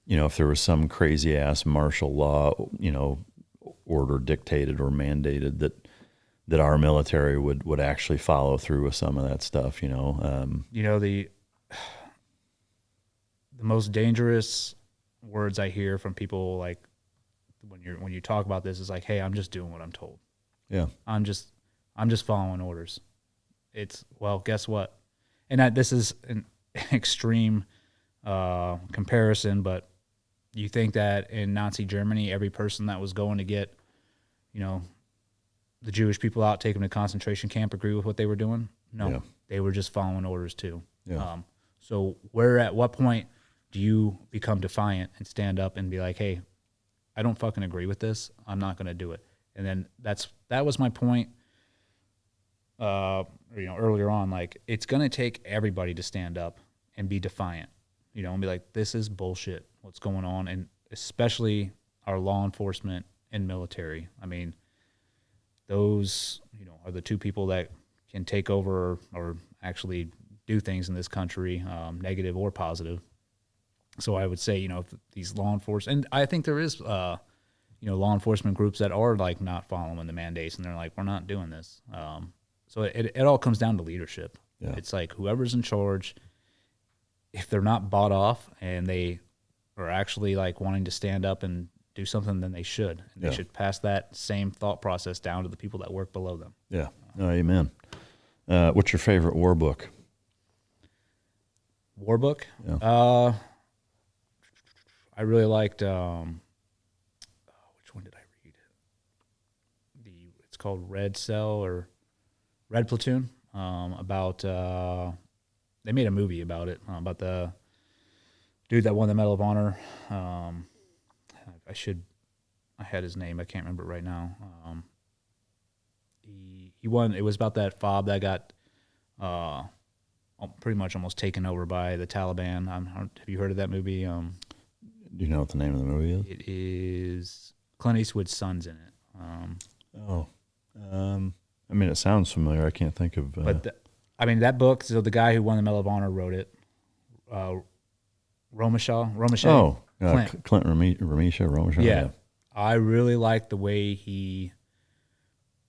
[SPEAKER 1] if there was some crazy ass martial law, order dictated or mandated that our military would actually follow through with some of that stuff.
[SPEAKER 2] The most dangerous words I hear from people, like when you talk about this, is like, hey, I'm just doing what I'm told.
[SPEAKER 1] Yeah.
[SPEAKER 2] I'm just following orders. It's, well, guess what? And this is an extreme comparison, but you think that in Nazi Germany, every person that was going to get, the Jewish people out, take them to concentration camp, agree with what they were doing? No,
[SPEAKER 1] Yeah.
[SPEAKER 2] They were just following orders too.
[SPEAKER 1] Yeah.
[SPEAKER 2] So at what point do you become defiant and stand up and be like, hey, I don't fucking agree with this. I'm not going to do it. And then that was my point. Earlier on, like, it's going to take everybody to stand up and be defiant, and be like, this is bullshit, what's going on. And especially our law enforcement and military. I mean, those, are the two people that can take over or actually do things in this country, negative or positive. So I would say, if these law enforcement, and I think there is, law enforcement groups that are, like, not following the mandates, and they're like, we're not doing this. So it all comes down to leadership.
[SPEAKER 1] Yeah.
[SPEAKER 2] It's like, whoever's in charge, if they're not bought off and they are actually, like, wanting to stand up and do something, then they should. And they should pass that same thought process down to the people that work below them.
[SPEAKER 1] Yeah. Oh, amen. What's your favorite war book?
[SPEAKER 2] War book?
[SPEAKER 1] Yeah.
[SPEAKER 2] I really liked, which one did I read? It's called Red Cell or Red Platoon, about, they made a movie about it, about the dude that won the Medal of Honor. I had his name, I can't remember it right now. He won, it was about that fob that got pretty much almost taken over by the Taliban. Have you heard of that movie?
[SPEAKER 1] Do you know what the name of the movie is?
[SPEAKER 2] It is Clint Eastwood's son's in it.
[SPEAKER 1] I mean, it sounds familiar. I can't think of.
[SPEAKER 2] That book. So the guy who won the Medal of Honor wrote it. Romishaw.
[SPEAKER 1] Oh, Clint Romishaw.
[SPEAKER 2] Yeah. I really liked the way he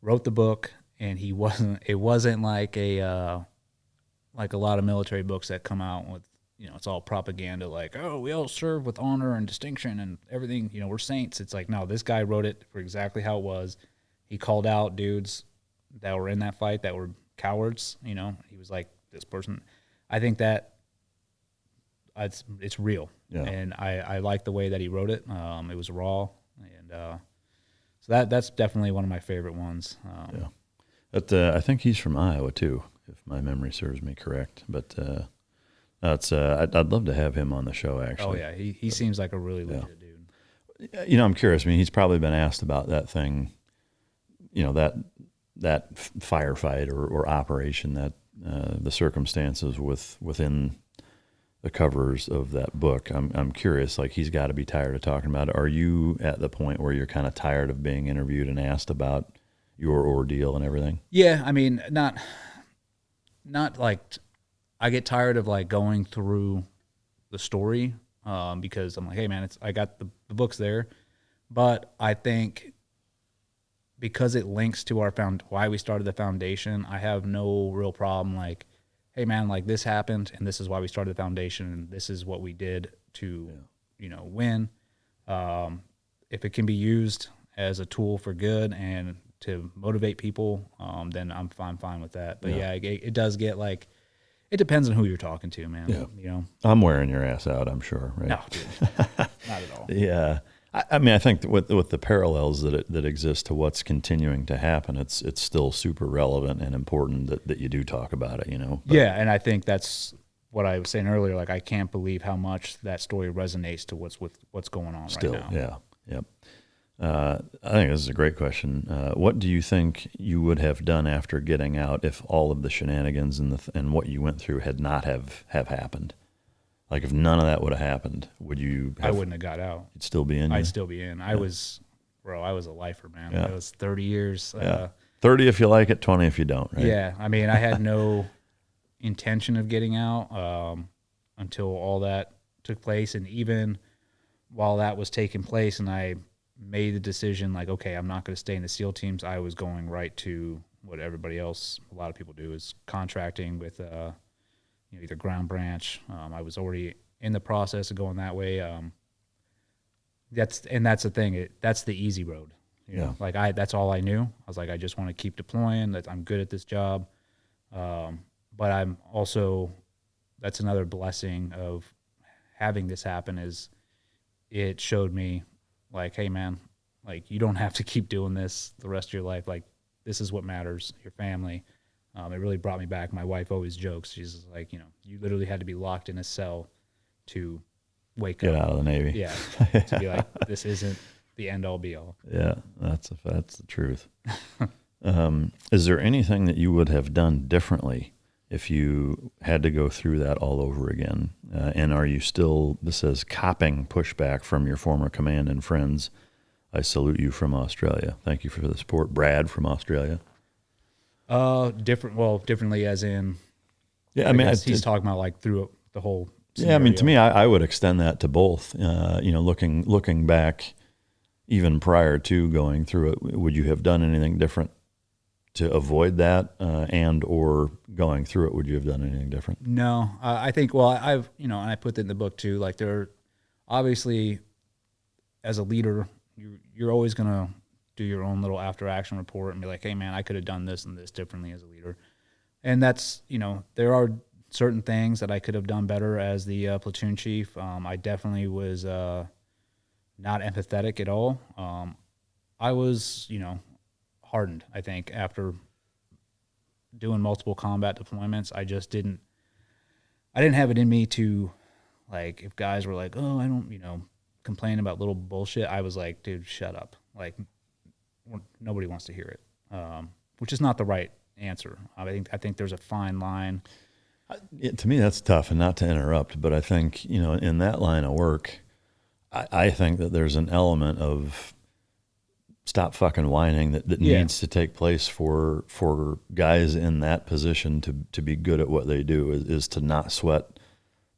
[SPEAKER 2] wrote the book, and it wasn't like a lot of military books that come out with, it's all propaganda, like, oh, we all serve with honor and distinction and everything, we're saints. It's like, no, this guy wrote it for exactly how it was. He called out dudes that were in that fight that were cowards. He was like, this person. I think that it's real.
[SPEAKER 1] Yeah.
[SPEAKER 2] And I like the way that he wrote it. It was raw, and so that's definitely one of my favorite ones.
[SPEAKER 1] Yeah. But I think he's from Iowa too, if my memory serves me correct. But I'd love to have him on the show, actually.
[SPEAKER 2] Oh yeah, he seems like a really legit dude.
[SPEAKER 1] I'm curious. I mean, he's probably been asked about that thing, that firefight or operation, that the circumstances within the covers of that book. I'm curious. Like, he's got to be tired of talking about it. Are you at the point where you're kind of tired of being interviewed and asked about your ordeal and everything?
[SPEAKER 2] Yeah, I mean, not like, I get tired of, like, going through the story because I'm like, hey man, I got the books there, but I think because it links to our why we started the foundation, I have no real problem, like, hey man, like, this happened and this is why we started the foundation and this is what we did to win. If it can be used as a tool for good and to motivate people, then I'm fine with that. But it does get, like, it depends on who you're talking to, man.
[SPEAKER 1] Yeah. I'm wearing your ass out, I'm sure, right?
[SPEAKER 2] No, dude, not at all.
[SPEAKER 1] Yeah. I mean, I think with the parallels that exist to what's continuing to happen, it's still super relevant and important that you do talk about it, But,
[SPEAKER 2] yeah, and I think that's what I was saying earlier. Like, I can't believe how much that story resonates to what's going on
[SPEAKER 1] still,
[SPEAKER 2] right now.
[SPEAKER 1] Yeah, I think this is a great question. What do you think you would have done after getting out if all of the shenanigans and what you went through had not have happened? Like if none of that would have happened, would you have?
[SPEAKER 2] I wouldn't have got out.
[SPEAKER 1] You'd still be in?
[SPEAKER 2] I'd still be in. I was a lifer, man.
[SPEAKER 1] Yeah.
[SPEAKER 2] I was 30 years.
[SPEAKER 1] 30 if you like it, 20 if you don't, right?
[SPEAKER 2] Yeah. I mean, I had no intention of getting out until all that took place. And even while that was taking place and I made the decision like, okay, I'm not going to stay in the SEAL teams, I was going right to what everybody else, a lot of people do, is contracting with either ground branch. I was already in the process of going that way. That's the thing. That's the easy road. You know? Like that's all I knew. I was like, I just want to keep deploying. That I'm good at this job. But I'm also, that's another blessing of having this happen is it showed me like, hey man, like you don't have to keep doing this the rest of your life. Like this is what matters, your family. It really brought me back. My wife always jokes. She's like, you literally had to be locked in a cell to wake up.
[SPEAKER 1] Get out of the Navy.
[SPEAKER 2] Yeah. To be like, this isn't the end all be all.
[SPEAKER 1] Yeah, that's the truth. Is there anything that you would have done differently if you had to go through that all over again? And are you still, this says, copping pushback from your former command and friends? I salute you from Australia. Thank you for the support. Brad from Australia.
[SPEAKER 2] Differently as in,
[SPEAKER 1] yeah, I mean,
[SPEAKER 2] he's talking about like through the whole scenario.
[SPEAKER 1] Yeah, I mean, to me, I would extend that to both. Looking back, even prior to going through it, would you have done anything different to avoid that, and or going through it? Would you have done anything different?
[SPEAKER 2] No, I think. Well, and I put that in the book too. Like there, obviously, as a leader, you're always gonna do your own little after action report and be like, hey man, I could have done this and this differently as a leader. And that's, there are certain things that I could have done better as the platoon chief. I definitely was not empathetic at all. I was, hardened, I think, after doing multiple combat deployments. I didn't have it in me to, like, if guys were like, oh, I don't, complain about little bullshit, I was like, dude, shut up. Like, nobody wants to hear it, which is not the right answer. I think there's a fine line.
[SPEAKER 1] To me, that's tough, and not to interrupt, but I think, in that line of work, I think that there's an element of stop fucking whining that needs to take place for guys in that position to be good at what they do is to not sweat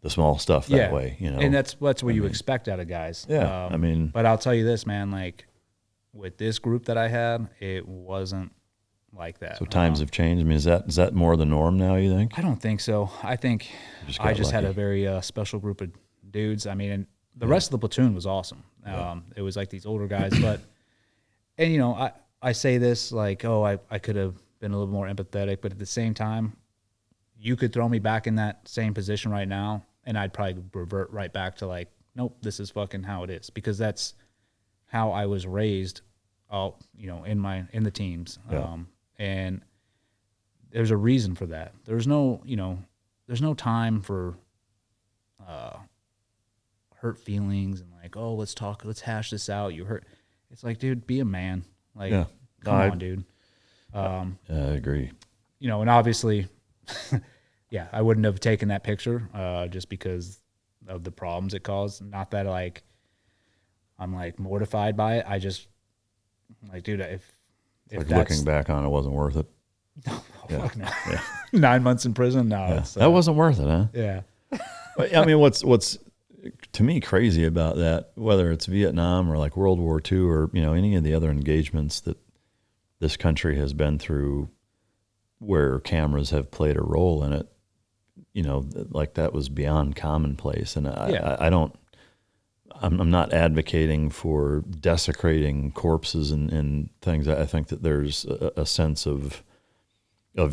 [SPEAKER 1] the small stuff that way,
[SPEAKER 2] And that's what you expect out of guys.
[SPEAKER 1] Yeah,
[SPEAKER 2] but I'll tell you this, man, like with this group that I had, it wasn't like that.
[SPEAKER 1] So times have changed. I mean, is that more the norm now, you think?
[SPEAKER 2] I don't think so. I think I just had a very special group of dudes. I mean, and the rest of the platoon was awesome. It was like these older guys, and I say this like, oh, I could have been a little more empathetic, but at the same time, you could throw me back in that same position right now, and I'd probably revert right back to like, nope, this is fucking how it is, because that's how I was raised, in the teams.
[SPEAKER 1] Yeah.
[SPEAKER 2] And there's a reason for that. There's no time for hurt feelings and like, oh, let's hash this out. You hurt. It's like, dude, be a man. Like, come on, dude.
[SPEAKER 1] I agree.
[SPEAKER 2] And obviously, I wouldn't have taken that picture just because of the problems it caused. Not that like I'm like mortified by it. I just like, dude, if
[SPEAKER 1] like looking back on it, wasn't worth it.
[SPEAKER 2] Fuck no. Yeah. 9 months in prison. No,
[SPEAKER 1] that wasn't worth it, huh?
[SPEAKER 2] Yeah.
[SPEAKER 1] But, I mean, what's to me crazy about that, whether it's Vietnam or like World War II or any of the other engagements that this country has been through, where cameras have played a role in it, like that was beyond commonplace. And I'm not advocating for desecrating corpses and things. I think that there's a sense of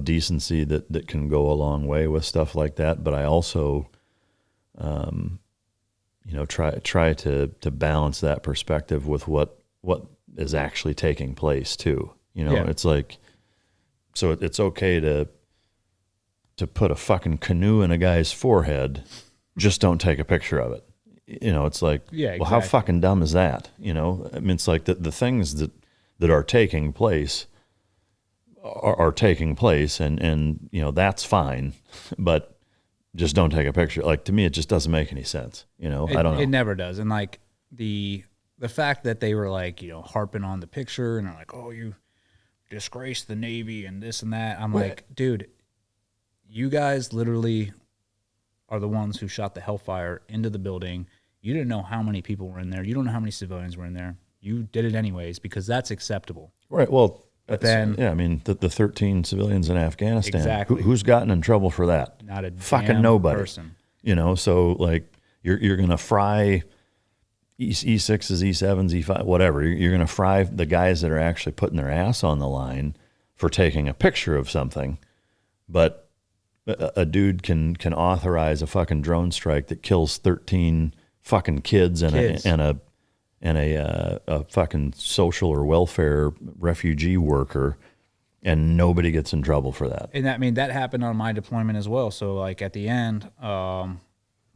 [SPEAKER 1] decency that can go a long way with stuff like that. But I also, try to balance that perspective with what is actually taking place too. It's like, so it's okay to put a fucking canoe in a guy's forehead. Just don't take a picture of it. it's like,
[SPEAKER 2] Yeah,
[SPEAKER 1] well, how
[SPEAKER 2] exactly.
[SPEAKER 1] fucking dumb is that? I mean, it's like the things that are taking place are taking place, and that's fine, but just don't take a picture. Like, to me, it just doesn't make any sense. I don't know.
[SPEAKER 2] It never does. And like the fact that they were like, harping on the picture and they're like, oh, you disgraced the Navy and this and that. I'm like, dude, you guys literally are the ones who shot the Hellfire into the building. You didn't know how many people were in there. You don't know how many civilians were in there. You did it anyways because that's acceptable.
[SPEAKER 1] Right. Well,
[SPEAKER 2] But then,
[SPEAKER 1] I mean, the 13 civilians in Afghanistan,
[SPEAKER 2] Exactly.
[SPEAKER 1] who's gotten in trouble for that?
[SPEAKER 2] not a
[SPEAKER 1] Fucking
[SPEAKER 2] damn
[SPEAKER 1] nobody.
[SPEAKER 2] person.
[SPEAKER 1] So like you're going to fry E6s, E7s, E5, whatever. You're going to fry the guys that are actually putting their ass on the line for taking a picture of something. But a dude can authorize a fucking drone strike that kills 13 fucking kids and a fucking social or welfare refugee worker, and nobody gets in trouble for that.
[SPEAKER 2] And that happened on my deployment as well. So like at the end, one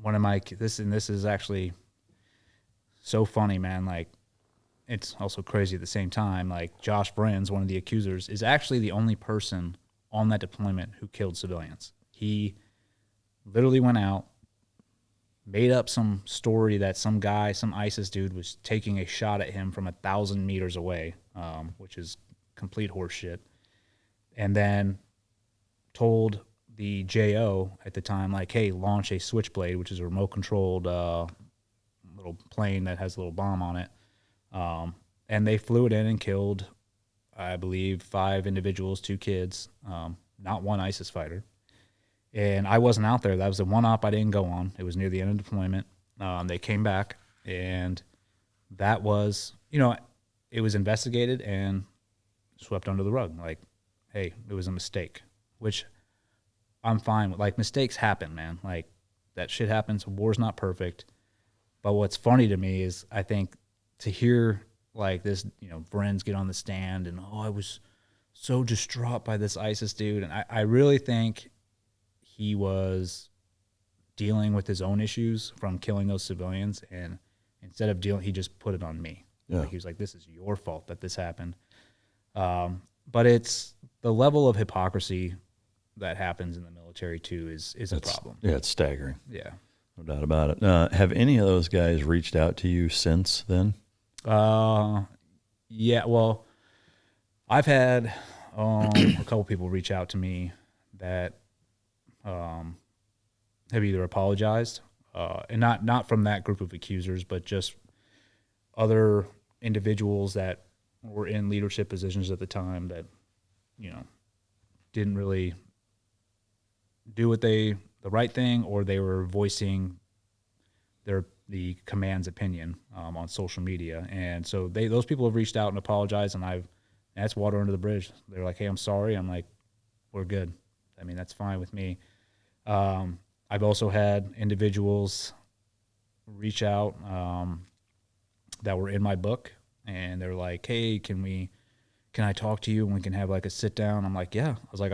[SPEAKER 2] of my this is actually so funny, man. Like it's also crazy at the same time. Like Josh Brins, one of the accusers, is actually the only person on that deployment who killed civilians. He literally went out, made up some story that some ISIS dude was taking a shot at him from 1,000 meters away, which is complete horseshit. And then told the JO at the time, like, hey, launch a Switchblade, which is a remote-controlled little plane that has a little bomb on it. And they flew it in and killed, I believe, 5 individuals, 2 kids, not one ISIS fighter. And I wasn't out there. That was the one op I didn't go on. It was near the end of deployment. They came back, and that was, it was investigated and swept under the rug. Like, hey, it was a mistake, which I'm fine with. Like, mistakes happen, man. Like, that shit happens. War's not perfect. But what's funny to me is I think to hear, like, this, Brins get on the stand and, I was so distraught by this ISIS dude. And I really think he was dealing with his own issues from killing those civilians. And instead of he just put it on me.
[SPEAKER 1] Yeah.
[SPEAKER 2] Like, he was like, this is your fault that this happened. But it's the level of hypocrisy that happens in the military too is a problem.
[SPEAKER 1] Yeah, it's staggering.
[SPEAKER 2] Yeah.
[SPEAKER 1] No doubt about it. Have any of those guys reached out to you since then?
[SPEAKER 2] Yeah. Well, I've had a couple people reach out to me that have either apologized, and not from that group of accusers, but just other individuals that were in leadership positions at the time that, didn't really do the right thing, or they were voicing the command's opinion on social media. And so those people have reached out and apologized, and that's water under the bridge. They're like, hey, I'm sorry. I'm like, we're good. I mean, that's fine with me. I've also had individuals reach out that were in my book, and they're like, hey, can I talk to you and we can have like a sit down? I'm like, yeah. I was like,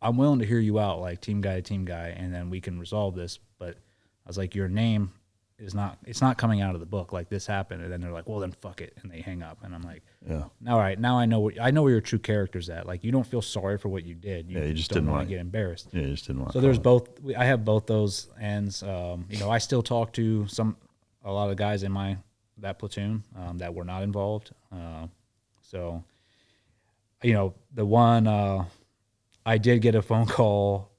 [SPEAKER 2] I'm willing to hear you out, like team guy to team guy, and then we can resolve this. But I was like, your name it's not coming out of the book, like this happened. And then they're like, well, then fuck it. And they hang up. And I'm like,
[SPEAKER 1] yeah.
[SPEAKER 2] All right, now I know where your true character's at. Like, you don't feel sorry for what you did.
[SPEAKER 1] You just
[SPEAKER 2] don't
[SPEAKER 1] didn't
[SPEAKER 2] want
[SPEAKER 1] want
[SPEAKER 2] to get embarrassed.
[SPEAKER 1] Yeah, you just didn't want
[SPEAKER 2] So there's both. I have both those ends. I still talk to a lot of guys in that platoon that were not involved. So, the one I did get a phone call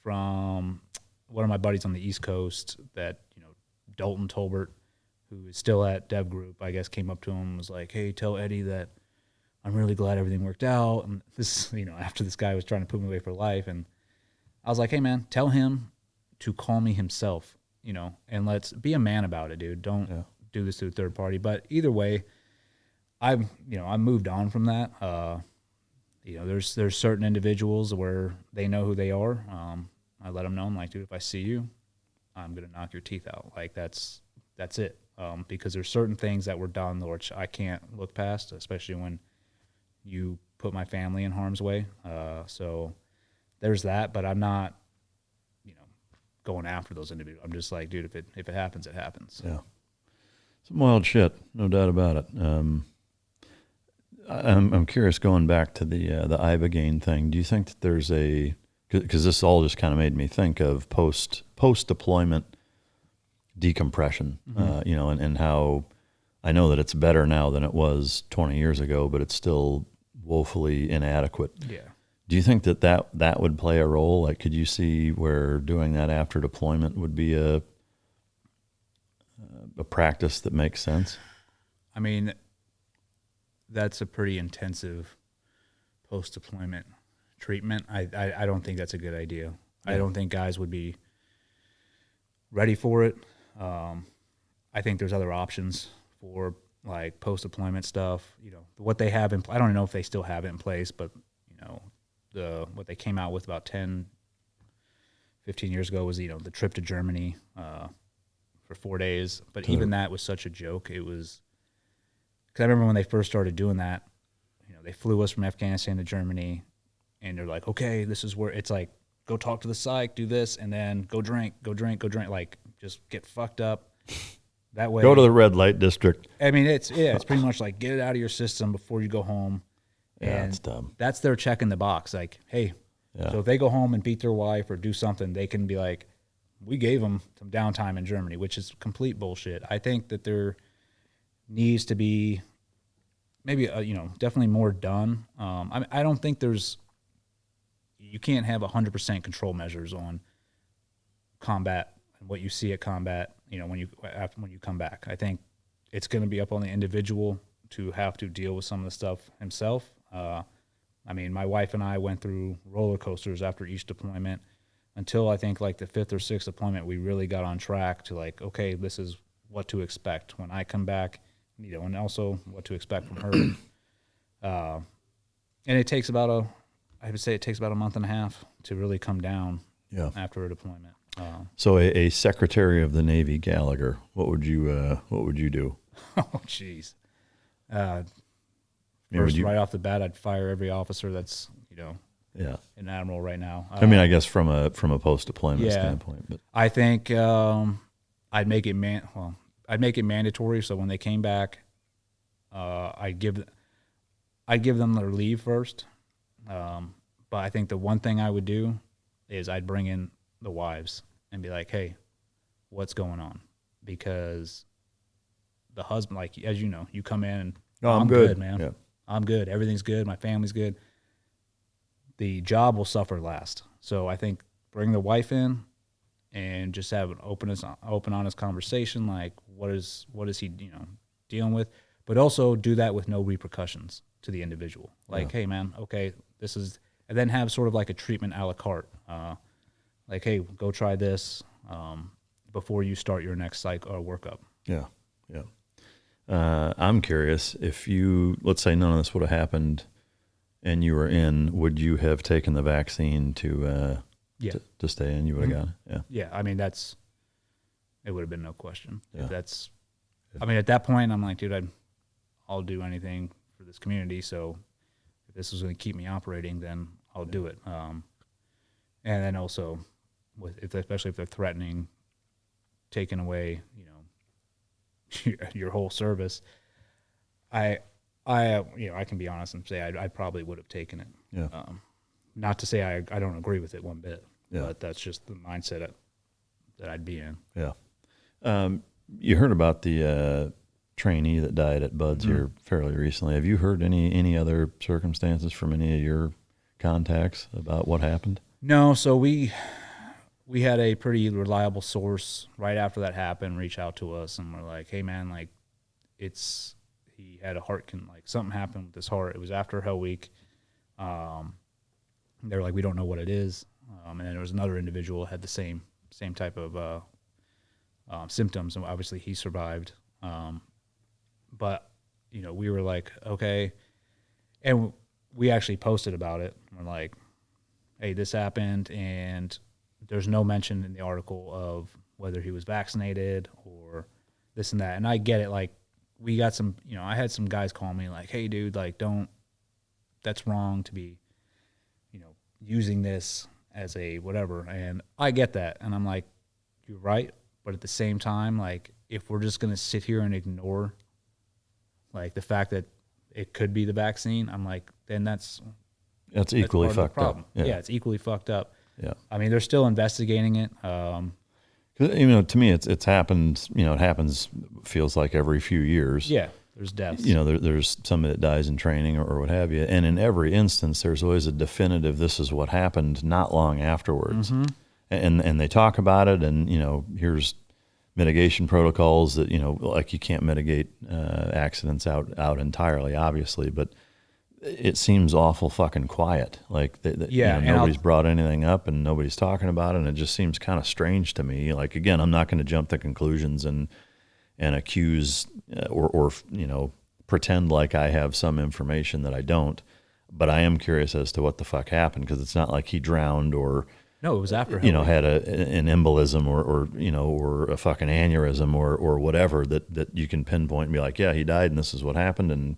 [SPEAKER 2] from one of my buddies on the East Coast that, Dalton Tolbert, who is still at Dev Group, I guess, came up to him and was like, hey, tell Eddie that I'm really glad everything worked out. And this, after this guy was trying to put me away for life. And I was like, hey, man, tell him to call me himself, and let's be a man about it, dude. Don't do this to a third party. But either way, I moved on from that. There's certain individuals where they know who they are. I let them know. I'm like, dude, if I see you, I'm going to knock your teeth out. Like, that's it. Because there's certain things that were done which I can't look past, especially when you put my family in harm's way. So there's that, but I'm not, going after those individuals. I'm just like, dude, if it happens, it happens.
[SPEAKER 1] Yeah. Some wild shit, no doubt about it. I'm curious, going back to the Ibogaine thing. Do you think that there's because this all just kind of made me think of post deployment decompression, and how I know that it's better now than it was 20 years ago, but it's still woefully inadequate.
[SPEAKER 2] Yeah.
[SPEAKER 1] Do you think that would play a role? Like, could you see where doing that after deployment would be a practice that makes sense?
[SPEAKER 2] I mean, that's a pretty intensive post-deployment treatment. I don't think that's a good idea. Yeah. I don't think guys would be ready for it. I think there's other options for like post-deployment stuff. What they have I don't know if they still have it in place, but what they came out with about 10, 15 years ago was, the trip to Germany for 4 days. But even that was such a joke. It was, because I remember when they first started doing that, they flew us from Afghanistan to Germany, and they're like, okay, this is where it's like, go talk to the psych, do this, and then go drink, like just get fucked up. That way,
[SPEAKER 1] go to the red light district.
[SPEAKER 2] I mean, it's pretty much like get it out of your system before you go home.
[SPEAKER 1] Yeah, it's dumb.
[SPEAKER 2] That's their check in the box. Like, hey, so if they go home and beat their wife or do something, they can be like, we gave them some downtime in Germany, which is complete bullshit. I think that there needs to be maybe, definitely more done. I don't think you can't have 100% control measures on combat and what you see at combat, when you come back. I think it's going to be up on the individual to have to deal with some of the stuff himself. I mean, my wife and I went through roller coasters after each deployment until I think like the 5th or 6th deployment, we really got on track to like, okay, this is what to expect when I come back, and also what to expect from her. And it takes about a month and a half to really come down after a deployment.
[SPEAKER 1] So a Secretary of the Navy Gallagher, what would you do?
[SPEAKER 2] Oh, jeez. First, right off the bat, I'd fire every officer that's an admiral right now.
[SPEAKER 1] I mean, I guess from a post deployment standpoint, but
[SPEAKER 2] I think I'd make it mandatory. So when they came back, I'd give them their leave first. But I think the one thing I would do is I'd bring in the wives and be like, hey, what's going on? Because the husband, like, as you know, you come in and I'm good, man. Yeah. I'm good. Everything's good. My family's good. The job will suffer last. So I think bring the wife in and just have an open, honest conversation. Like, what is he, dealing with? But also do that with no repercussions to the individual. Like, hey, man, okay, this is, and then have sort of like a treatment a la carte. Like, hey, go try this before you start your next cycle or workup.
[SPEAKER 1] Yeah, yeah. I'm curious, if let's say none of this would have happened and you were in, would you have taken the vaccine to stay in? You would have got it? Yeah.
[SPEAKER 2] Yeah, I mean, it would have been no question. Yeah. I mean, at that point, I'm like, dude, I'll do anything for this community. So if this is going to keep me operating, then I'll do it. And then also, especially if they're threatening taking away, your whole service, I can be honest and say I probably would have taken it.
[SPEAKER 1] Yeah.
[SPEAKER 2] Not to say I don't agree with it one bit, but that's just the mindset that I'd be in.
[SPEAKER 1] Yeah. You heard about the trainee that died at Bud's here fairly recently. Have you heard any other circumstances from any of your contacts about what happened?
[SPEAKER 2] No. So we had a pretty reliable source right after that happened reach out to us, and we're like, hey man, like he had a something happened with his heart. It was after Hell Week. They were like, we don't know what it is. And then there was another individual had the same type of symptoms, and obviously he survived. But we were like, okay, and we actually posted about it. We're like, hey, this happened, and there's no mention in the article of whether he was vaccinated or this and that. And I get it. Like, we got some, I had some guys call me like, hey, dude, like, that's wrong to be, using this as a whatever. And I get that. And I'm like, you're right, but at the same time, like if we're just gonna sit here and ignore like the fact that it could be the vaccine, I'm like, then that's
[SPEAKER 1] equally fucked up.
[SPEAKER 2] Yeah, it's equally fucked up.
[SPEAKER 1] Yeah.
[SPEAKER 2] I mean, they're still investigating it.
[SPEAKER 1] 'Cause, to me, it's happened. It happens. Feels like every few years.
[SPEAKER 2] Yeah, there's deaths.
[SPEAKER 1] There's somebody that dies in training or what have you, and in every instance, there's always a definitive. This is what happened. Not long afterwards, and they talk about it, and here's mitigation protocols that like you can't mitigate accidents out entirely, obviously, but it seems awful fucking quiet. Like nobody's brought anything up and nobody's talking about it, and it just seems kind of strange to me. Like again, I'm not going to jump to conclusions and accuse or pretend like I have some information that I don't, but I am curious as to what the fuck happened, because it's not like he drowned or
[SPEAKER 2] no, it was after
[SPEAKER 1] had an embolism or a fucking aneurysm or whatever that you can pinpoint and be like, yeah, he died and this is what happened, and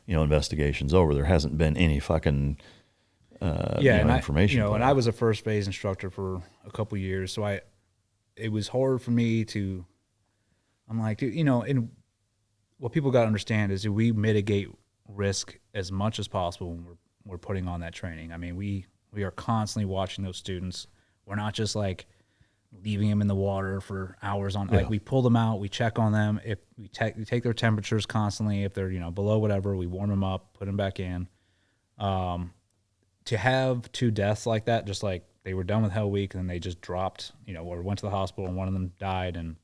[SPEAKER 1] investigation's over. There hasn't been any fucking information.
[SPEAKER 2] And I was a first phase instructor for a couple years, so it was hard for me to. I'm like, dude, and what people got to understand is that we mitigate risk as much as possible when we're putting on that training. I mean, we are constantly watching those students. We're not just like leaving them in the water for hours on. Like we pull them out, we check on them. If we take their temperatures constantly, if they're below whatever, we warm them up, put them back in. To have 2 deaths like that, just like they were done with Hell Week and then they just dropped, or went to the hospital and one of them died, and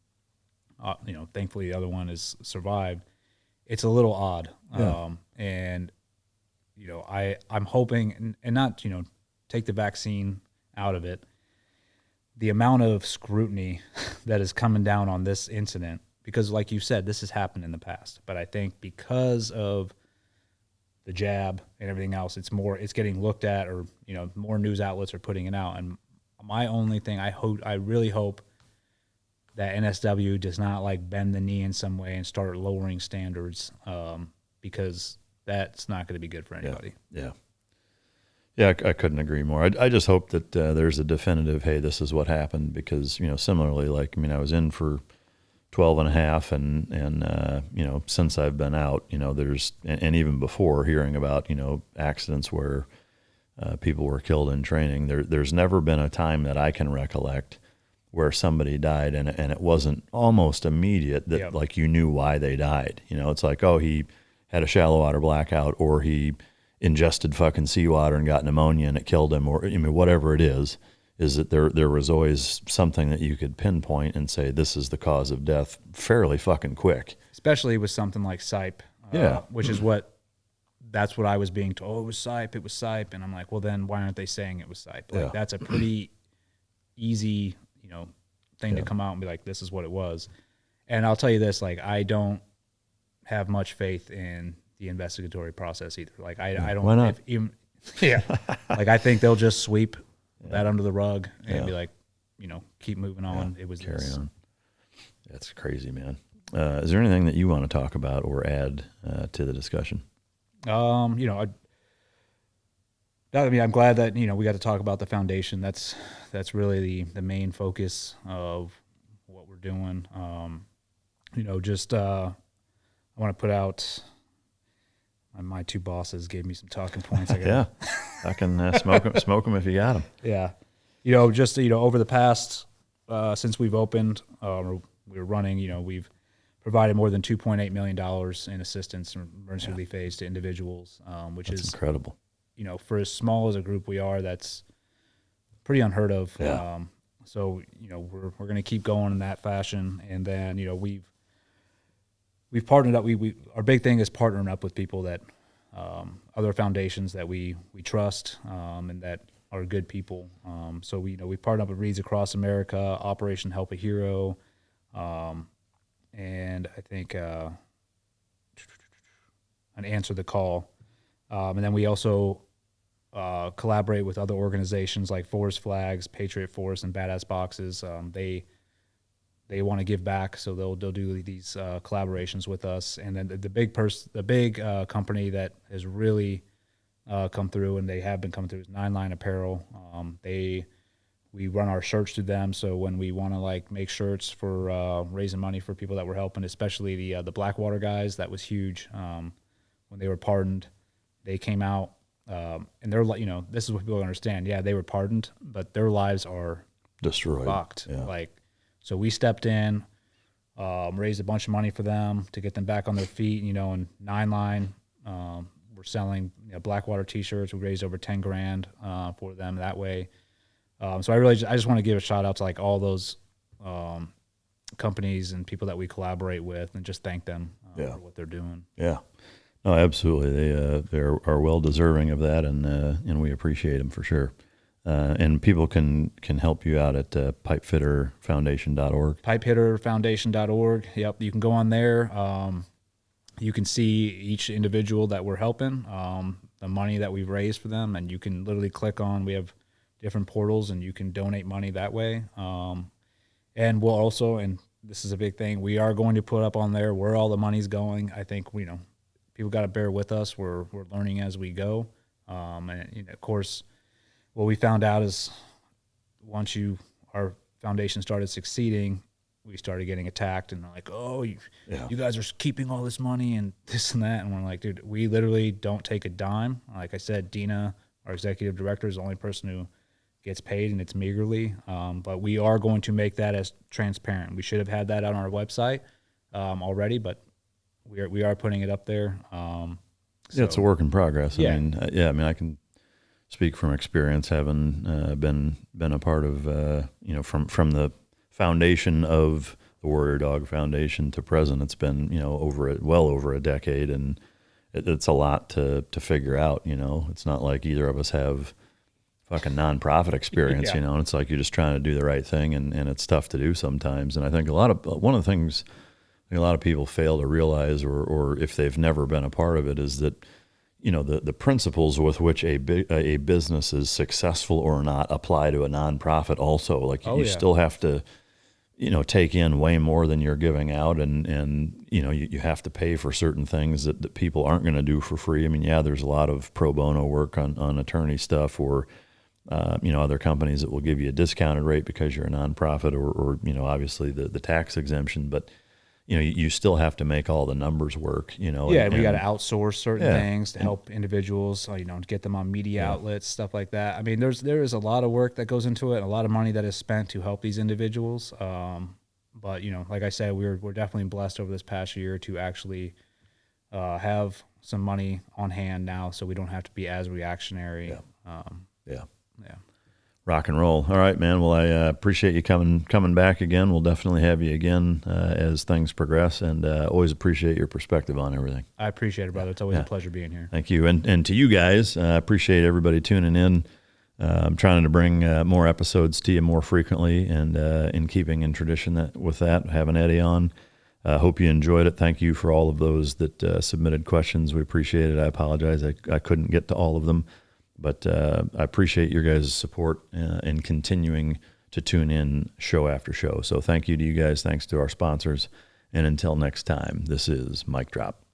[SPEAKER 2] thankfully the other one has survived. It's a little odd, and I'm hoping and not take the vaccine out of it. The amount of scrutiny that is coming down on this incident, because like you said, this has happened in the past, but I think because of the jab and everything else, it's getting looked at, or more news outlets are putting it out. And my only thing, I really hope that NSW does not like bend the knee in some way and start lowering standards, because that's not going to be good for anybody.
[SPEAKER 1] Yeah, I couldn't agree more. I just hope that there's a definitive, hey, this is what happened, because, similarly, like, I was in for 12 and a half, and since I've been out, there's, and even before hearing about, accidents where people were killed in training, there's never been a time that I can recollect where somebody died and it wasn't almost immediate that like you knew why they died. It's like, oh, he had a shallow water blackout, or he ingested fucking seawater and got pneumonia and it killed him, or whatever it is that there was always something that you could pinpoint and say this is the cause of death fairly fucking quick.
[SPEAKER 2] Especially with something like SIPE, which is that's what I was being told. Oh, it was SIPE, and I'm like, well, then why aren't they saying it was SIPE? Like that's a pretty easy thing to come out and be like, this is what it was. And I'll tell you this, like, I don't have much faith in the investigatory process either. Like I don't.
[SPEAKER 1] Why not?
[SPEAKER 2] Like I think they'll just sweep that under the rug and be like, keep moving on. It was
[SPEAKER 1] carry on. That's crazy, man. Is there anything that you want to talk about or add to the discussion?
[SPEAKER 2] I'm glad that we got to talk about the foundation. That's really the main focus of what we're doing. I want to put out. My 2 bosses gave me some talking points.
[SPEAKER 1] I can smoke them if you got them.
[SPEAKER 2] Yeah, over the past since we've opened, we're running. We've provided more than $2.8 million in assistance from emergency relief aids to individuals, which is
[SPEAKER 1] incredible.
[SPEAKER 2] For as small as a group we are, that's pretty unheard of.
[SPEAKER 1] Yeah.
[SPEAKER 2] So we're going to keep going in that fashion, and then we've partnered up. Our big thing is partnering up with people that other foundations that we trust and that are good people. So we partnered up with Reads Across America, Operation Help a Hero, and I think an Answer the Call. And then we also collaborate with other organizations like Forest Flags, Patriot Force, and Badass Boxes. They want to give back, so they'll do these collaborations with us. And then the big company that has really come through, and they have been coming through, is 9 Line Apparel. we run our shirts through them. So when we want to like make shirts for raising money for people that we're helping, especially the Blackwater guys, that was huge. When they were pardoned, they came out, and they're like, this is what people understand. Yeah, they were pardoned, but their lives are
[SPEAKER 1] destroyed,
[SPEAKER 2] fucked.
[SPEAKER 1] Yeah.
[SPEAKER 2] Like, so we stepped in, raised a bunch of money for them to get them back on their feet. And Nine Line, we're selling Blackwater T-shirts. We raised over $10,000 for them that way. So I just want to give a shout out to like all those companies and people that we collaborate with, and just thank them for what they're doing.
[SPEAKER 1] Yeah, no, absolutely. They are well deserving of that, and we appreciate them for sure. And people can help you out at pipefitterfoundation.org.
[SPEAKER 2] Pipefitterfoundation.org. Yep, you can go on there. You can see each individual that we're helping, the money that we've raised for them, and you can literally click on. We have different portals, and you can donate money that way. And we'll also, and this is a big thing, we are going to put up on there where all the money's going. I think people got to bear with us. We're learning as we go. And of course, what we found out is once our foundation started succeeding, we started getting attacked, and they're like, "Oh, you guys are keeping all this money and this and that." And we're like, "Dude, we literally don't take a dime." Like I said, Dina, our executive director, is the only person who gets paid, and it's meagerly. But we are going to make that as transparent. We should have had that on our website already, but we are putting it up there.
[SPEAKER 1] It's a work in progress.
[SPEAKER 2] Yeah.
[SPEAKER 1] I mean, I can speak from experience, having been a part of from the foundation of the Warrior Dog Foundation to present. It's been well over a decade, and it's a lot to figure out. It's not like either of us have fucking nonprofit experience, and it's like you're just trying to do the right thing, and it's tough to do sometimes. And I think one of the things a lot of people fail to realize, or if they've never been a part of it, is that the principles with which a business is successful or not apply to a nonprofit also. Like you still have to take in way more than you're giving out, and you have to pay for certain things that people aren't going to do for free. I mean, there's a lot of pro bono work on attorney stuff, or other companies that will give you a discounted rate because you're a nonprofit, or obviously the tax exemption, but you still have to make all the numbers work, we got
[SPEAKER 2] to outsource certain things to help individuals, get them on media outlets, stuff like that. I mean, there is a lot of work that goes into it, and a lot of money that is spent to help these individuals. But like I said, we're definitely blessed over this past year to actually have some money on hand now, so we don't have to be as reactionary.
[SPEAKER 1] Rock and roll. All right, man. Well, I appreciate you coming back again. We'll definitely have you again as things progress, and always appreciate your perspective on everything.
[SPEAKER 2] I appreciate it, brother. It's always a pleasure being here.
[SPEAKER 1] Thank you. And to you guys, I appreciate everybody tuning in. I'm trying to bring more episodes to you more frequently, and in keeping in tradition with that, having Eddie on. Hope you enjoyed it. Thank you for all of those that submitted questions. We appreciate it. I apologize. I couldn't get to all of them. But I appreciate your guys' support and continuing to tune in show after show. So thank you to you guys. Thanks to our sponsors. And until next time, this is Mic Drop.